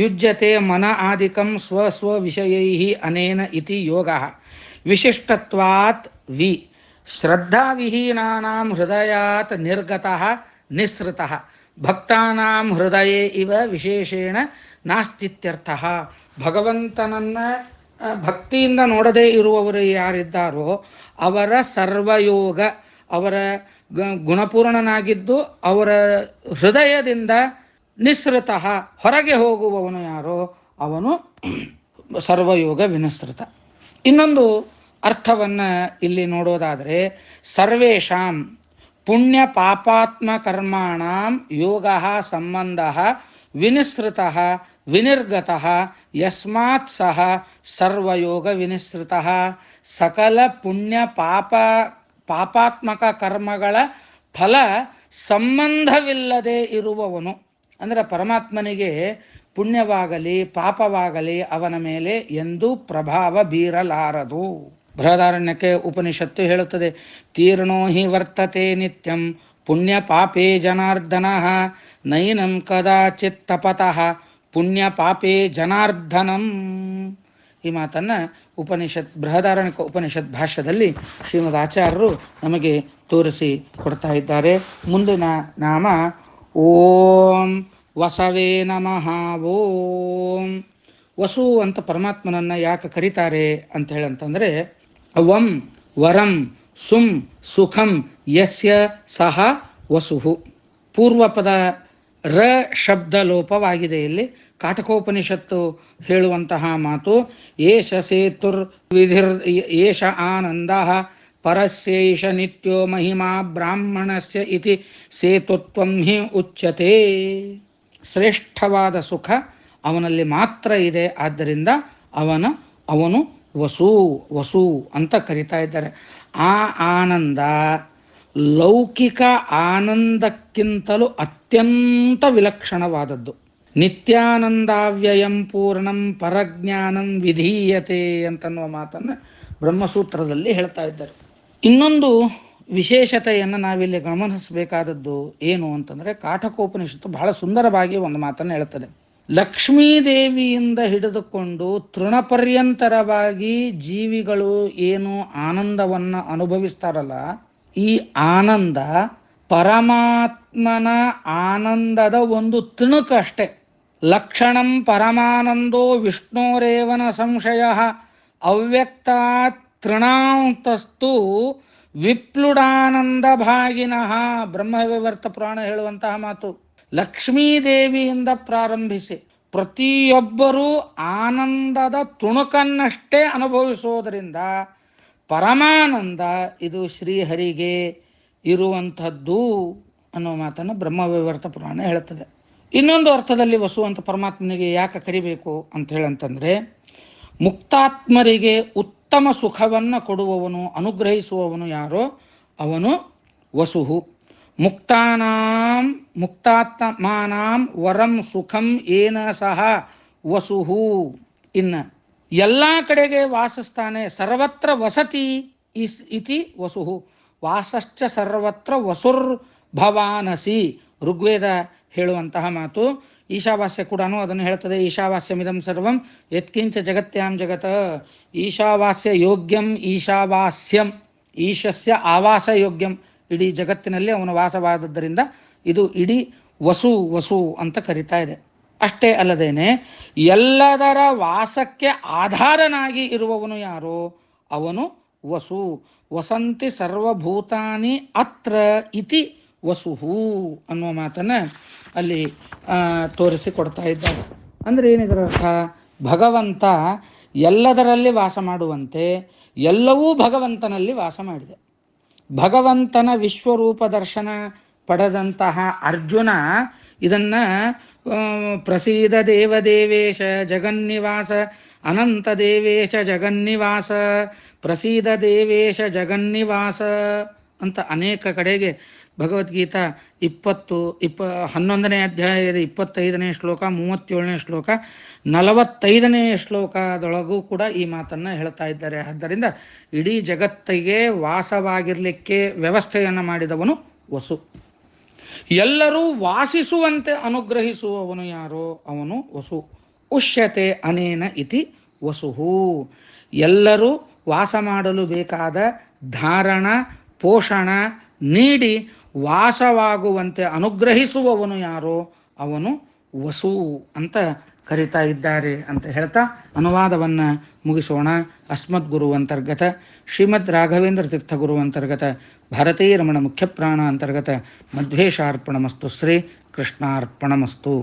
ಯುಜ್ಯತೆ ಮನ ಆದಿಕಂ ಸ್ವಸ್ವ ವಿಷಯೈ ಅನೇನ ಇತಿ ಯೋಗ. ವಿಶಿಷ್ಟತ್ವಾತ್ ವಿ ಶ್ರದ್ಧಾವಿಹೀನಾನಾಂ ಹೃದಯಾತ್ ನಿರ್ಗತಃ ನಿಸೃತಃ ಭಕ್ತಾನಾಂ ಹೃದಯೇ ಇವ ವಿಶೇಷೇಣ ನಾಸ್ತಿತ್ಯರ್ಥಃ. ಭಗವಂತನನ್ನು ಭಕ್ತಿಯಿಂದ ನೋಡದೇ ಇರುವವರು ಯಾರಿದ್ದಾರೋ ಅವರ ಸರ್ವಯೋಗ, ಅವರ ಗುಣಪೂರ್ಣನಾಗಿದ್ದು ಅವರ ಹೃದಯದಿಂದ ನಿಸೃತಃ ಹೊರಗೆ ಹೋಗುವವನು ಯಾರೋ ಅವನು ಸರ್ವಯೋಗ ವಿನಿಸೃತ. ಇನ್ನೊಂದು ಅರ್ಥವನ್ನು ಇಲ್ಲಿ ನೋಡೋದಾದರೆ, ಸರ್ವೇಷಾಂ ಪುಣ್ಯ ಪಾಪಾತ್ಮ ಕರ್ಮಾಣಾಂ ಯೋಗ ಸಂಬಂಧ ವಿನಿಸೃತಃ ವಿನಿರ್ಗತಃ ಯಸ್ಮಾತ್ ಸಹ ಸರ್ವಯೋಗ ವಿನಿಸೃತಃ. ಸಕಲ ಪುಣ್ಯ ಪಾಪಾತ್ಮಕ ಕರ್ಮಗಳ ಫಲ ಸಂಬಂಧವಿಲ್ಲದೆ ಇರುವವನು. ಅಂದರೆ ಪರಮಾತ್ಮನಿಗೆ ಪುಣ್ಯವಾಗಲಿ ಪಾಪವಾಗಲಿ ಅವನ ಮೇಲೆ ಎಂದೂ ಪ್ರಭಾವ ಬೀರಲಾರದು. ಬೃಹದಾರಣ್ಯಕ್ಕೆ ಉಪನಿಷತ್ತು ಹೇಳುತ್ತದೆ, ತೀರ್ಣೋ ಹಿ ವರ್ತತೆ ನಿತ್ಯಂ ಪುಣ್ಯ ಪಾಪೇ ಜನಾರ್ದನ ನೈನಂ ಕದಾಚಿತ್ ತಪತಃ ಪುಣ್ಯ ಪಾಪೇ ಜನಾರ್ದನಂ. ಈ ಮಾತನ್ನು ಬೃಹದಾರಣ್ಯಕ ಉಪನಿಷತ್ ಭಾಷ್ಯದಲ್ಲಿ ಶ್ರೀಮದ್ ಆಚಾರ್ಯರು ನಮಗೆ ತೋರಿಸಿ ಕೊಡ್ತಾ ಇದ್ದಾರೆ. ಮುಂದಿನ ನಾಮ ಓಂ ವಸವೇ ನಮಃ. ಓಂ ವಸು ಅಂತ ಪರಮಾತ್ಮನನ್ನು ಯಾಕೆ ಕರೀತಾರೆ ಅಂತ ಹೇಳಂತಂದರೆ, ವಂ ವರಂ ಸುಂ ಸುಖಂ ಯಸ್ಯ ಸಹ ವಸುಹು. ಪೂರ್ವಪದ ರ ಶಬ್ದ ಲೋಪವಾಗಿದೆ. ಇಲ್ಲಿ ಕಾಟಕೋಪನಿಷತ್ತು ಹೇಳುವಂತಹ ಮಾತು, ಏಷ ಸೇತುರ್ ವಿಧಿರ್ ಏಷ ಆನಂದ ಪರಸ್ಯೈಷ ನಿತ್ಯೋ ಮಹಿಮಾ ಬ್ರಾಹ್ಮಣಸ್ಯ ಇತಿ ಸೇತುತ್ವಂ ಹಿ ಉಚ್ಯತೆ. ಶ್ರೇಷ್ಠವಾದ ಸುಖ ಅವನಲ್ಲಿ ಮಾತ್ರ ಇದೆ, ಆದ್ದರಿಂದ ಅವನು ವಸು ಅಂತ ಕರೀತಾ ಇದ್ದಾರೆ. ಆ ಆನಂದ ಲೌಕಿಕ ಆನಂದಕ್ಕಿಂತಲೂ ಅತ್ಯಂತ ವಿಲಕ್ಷಣವಾದದ್ದು. ನಿತ್ಯಾನಂದಾವ್ಯಯಂ ಪೂರ್ಣಂ ಪರಜ್ಞಾನಂ ವಿಧೀಯತೆ ಅಂತನ್ನುವ ಮಾತನ್ನು ಬ್ರಹ್ಮಸೂತ್ರದಲ್ಲಿ ಹೇಳ್ತಾ ಇದ್ದಾರೆ. ಇನ್ನೊಂದು ವಿಶೇಷತೆಯನ್ನು ನಾವಿಲ್ಲಿ ಗಮನಿಸಬೇಕಾದದ್ದು ಏನು ಅಂತಂದರೆ, ಕಾಠಕೋಪನಿಷತ್ತು ಬಹಳ ಸುಂದರವಾಗಿ ಒಂದು ಮಾತನ್ನು ಹೇಳ್ತದೆ. ಲಕ್ಷ್ಮೀದೇವಿಯಿಂದ ಹಿಡಿದುಕೊಂಡು ತೃಣಪರ್ಯಂತರವಾಗಿ ಜೀವಿಗಳು ಏನು ಆನಂದವನ್ನು ಅನುಭವಿಸ್ತಾರಲ್ಲ, ಈ ಆನಂದ ಪರಮಾತ್ಮನ ಆನಂದದ ಒಂದು ತುಣುಕಷ್ಟೇ. ಲಕ್ಷಣಂ ಪರಮಾನಂದೋ ವಿಷ್ಣೋರೇವನ ಸಂಶಯ ಅವ್ಯಕ್ತಾತ್ ತೃಣಾಂತಸ್ತು ವಿಪ್ಲುಡಾನಂದ ಭಾಗಿನಃ. ಬ್ರಹ್ಮವಿವರ್ತ ಪುರಾಣ ಹೇಳುವಂತಹ ಮಾತು. ಲಕ್ಷ್ಮೀದೇವಿಯಿಂದ ಪ್ರಾರಂಭಿಸಿ ಪ್ರತಿಯೊಬ್ಬರೂ ಆನಂದದ ತುಣುಕನ್ನಷ್ಟೇ ಅನುಭವಿಸೋದರಿಂದ ಪರಮಾನಂದ ಇದು ಶ್ರೀಹರಿಗೆ ಇರುವಂಥದ್ದು ಅನ್ನೋ ಮಾತನ್ನು ಬ್ರಹ್ಮವಿವರ್ತ ಪುರಾಣ ಹೇಳುತ್ತದೆ. ಇನ್ನೊಂದು ಅರ್ಥದಲ್ಲಿ ವಸು ಅಂತ ಪರಮಾತ್ಮನಿಗೆ ಯಾಕೆ ಕರಿಬೇಕು ಅಂತ ಹೇಳಂತಂದರೆ, ಮುಕ್ತಾತ್ಮರಿಗೆ ಉತ್ತಮ ಸುಖವನ್ನು ಕೊಡುವವನು, ಅನುಗ್ರಹಿಸುವವನು ಯಾರೋ ಅವನು ವಸುಹು. ಮುಕ್ತಾತ್ಮಾನಾಂ ವರಂ ಸುಖಂ ಏನ ಸಹ ವಸುಹು. ಇನ್ನು ಎಲ್ಲ ಕಡೆಗೆ ವಾಸಿಸ್ತಾನೆ, ಸರ್ವತ್ರ ವಸತಿ ಇತಿ ವಸುಹು. ವಾಸಶ್ಚ ಸರ್ವತ್ರ ವಸುರ್ಭವಾನಸಿ. ಋಗ್ವೇದ ಹೇಳುವಂತಹ ಮಾತು. ಈಶಾವಾಸ್ಯ ಕೂಡ ಅದನ್ನು ಹೇಳ್ತದೆ. ಈಶಾವಾಸ್ಯಮಿದಂ ಸರ್ವಂ ಯತ್ಕಿಂಚ ಜಗತ್ಯಾಂ ಜಗತ್. ಈಶಾವಾಸ್ಯ ಯೋಗ್ಯಂ ಈಶಾವಾಸ್ಯಂ. ಈಶಸ್ಯ ಆವಾಸ ಯೋಗ್ಯಂ. ಇಡೀ ಜಗತ್ತಿನಲ್ಲಿ ಅವನ ವಾಸವಾದದ್ದರಿಂದ ಇದು ಇಡೀ ವಸು ಅಂತ ಕರೀತಾ ಇದೆ. ಅಷ್ಟೇ ಅಲ್ಲದೇನೆ ಎಲ್ಲದರ ವಾಸಕ್ಕೆ ಆಧಾರನಾಗಿ ಇರುವವನು ಯಾರೋ ಅವನು ವಸು. ವಸಂತಿ ಸರ್ವಭೂತಾನಿ ಅತ್ರ ಇತಿ ವಸುಹು ಅನ್ನುವ ಮಾತನ್ನು ಅಲ್ಲಿ ತೋರಿಸಿಕೊಡ್ತಾ ಇದ್ದಾರೆ. ಅಂದರೆ ಏನಿದರ ಅರ್ಥ? ಭಗವಂತ ಎಲ್ಲದರಲ್ಲಿ ವಾಸ ಮಾಡುವಂತೆ ಎಲ್ಲವೂ ಭಗವಂತನಲ್ಲಿ ವಾಸ ಮಾಡಿದೆ. ಭಗವಂತನ ವಿಶ್ವರೂಪ ದರ್ಶನ ಪಡೆದಂತಹ ಅರ್ಜುನ ಇದನ್ನು ಪ್ರಸೀದ ದೇವದೇವೇಶ ಜಗನ್ನಿವಾಸ ಅನಂತ ದೇವೇಶ ಜಗನ್ನಿವಾಸ ಪ್ರಸೀದ ದೇವೇಶ ಜಗನ್ನಿವಾಸ ಅಂತ ಅನೇಕ ಕಡೆಗೆ ಭಗವದ್ಗೀತಾ 11ನೇ ಅಧ್ಯಾಯದ 25ನೇ ಶ್ಲೋಕ, 37ನೇ ಶ್ಲೋಕ, 45ನೇ ಶ್ಲೋಕದೊಳಗೂ ಕೂಡ ಈ ಮಾತನ್ನು ಹೇಳ್ತಾ ಇದ್ದಾರೆ. ಆದ್ದರಿಂದ ಇಡೀ ಜಗತ್ತಿಗೆ ವಾಸವಾಗಿರಲಿಕ್ಕೆ ವ್ಯವಸ್ಥೆಯನ್ನು ಮಾಡಿದವನು ವಸು. ಎಲ್ಲರೂ ವಾಸಿಸುವಂತೆ ಅನುಗ್ರಹಿಸುವವನು ಯಾರೋ ಅವನು ವಸು. ಉಷ್ಯತೆ ಅನೇನ ಇತಿ ವಸುಹು. ಎಲ್ಲರೂ ವಾಸ ಮಾಡಲು ಬೇಕಾದ ಧಾರಣ ಪೋಷಣ ನೀಡಿ ವಾಸವಾಗುವಂತೆ ಅನುಗ್ರಹಿಸುವವನು ಯಾರೋ ಅವನು ವಸು ಅಂತ ಕರಿತಾ ಇದ್ದಾರೆ ಅಂತ ಹೇಳ್ತಾ ಅನುವಾದವನ್ನು ಮುಗಿಸೋಣ. ಅಸ್ಮದ್ ಗುರು ಅಂತರ್ಗತ ಶ್ರೀಮದ್ ರಾಘವೇಂದ್ರ ತೀರ್ಥ ಗುರು ಅಂತರ್ಗತ ಭಾರತೀ ರಮಣ ಮುಖ್ಯ ಪ್ರಾಣ ಅಂತರ್ಗತ ಮಧ್ವೇಶಾರ್ಪಣಮಸ್ತು. ಶ್ರೀ ಕೃಷ್ಣಾರ್ಪಣಮಸ್ತು.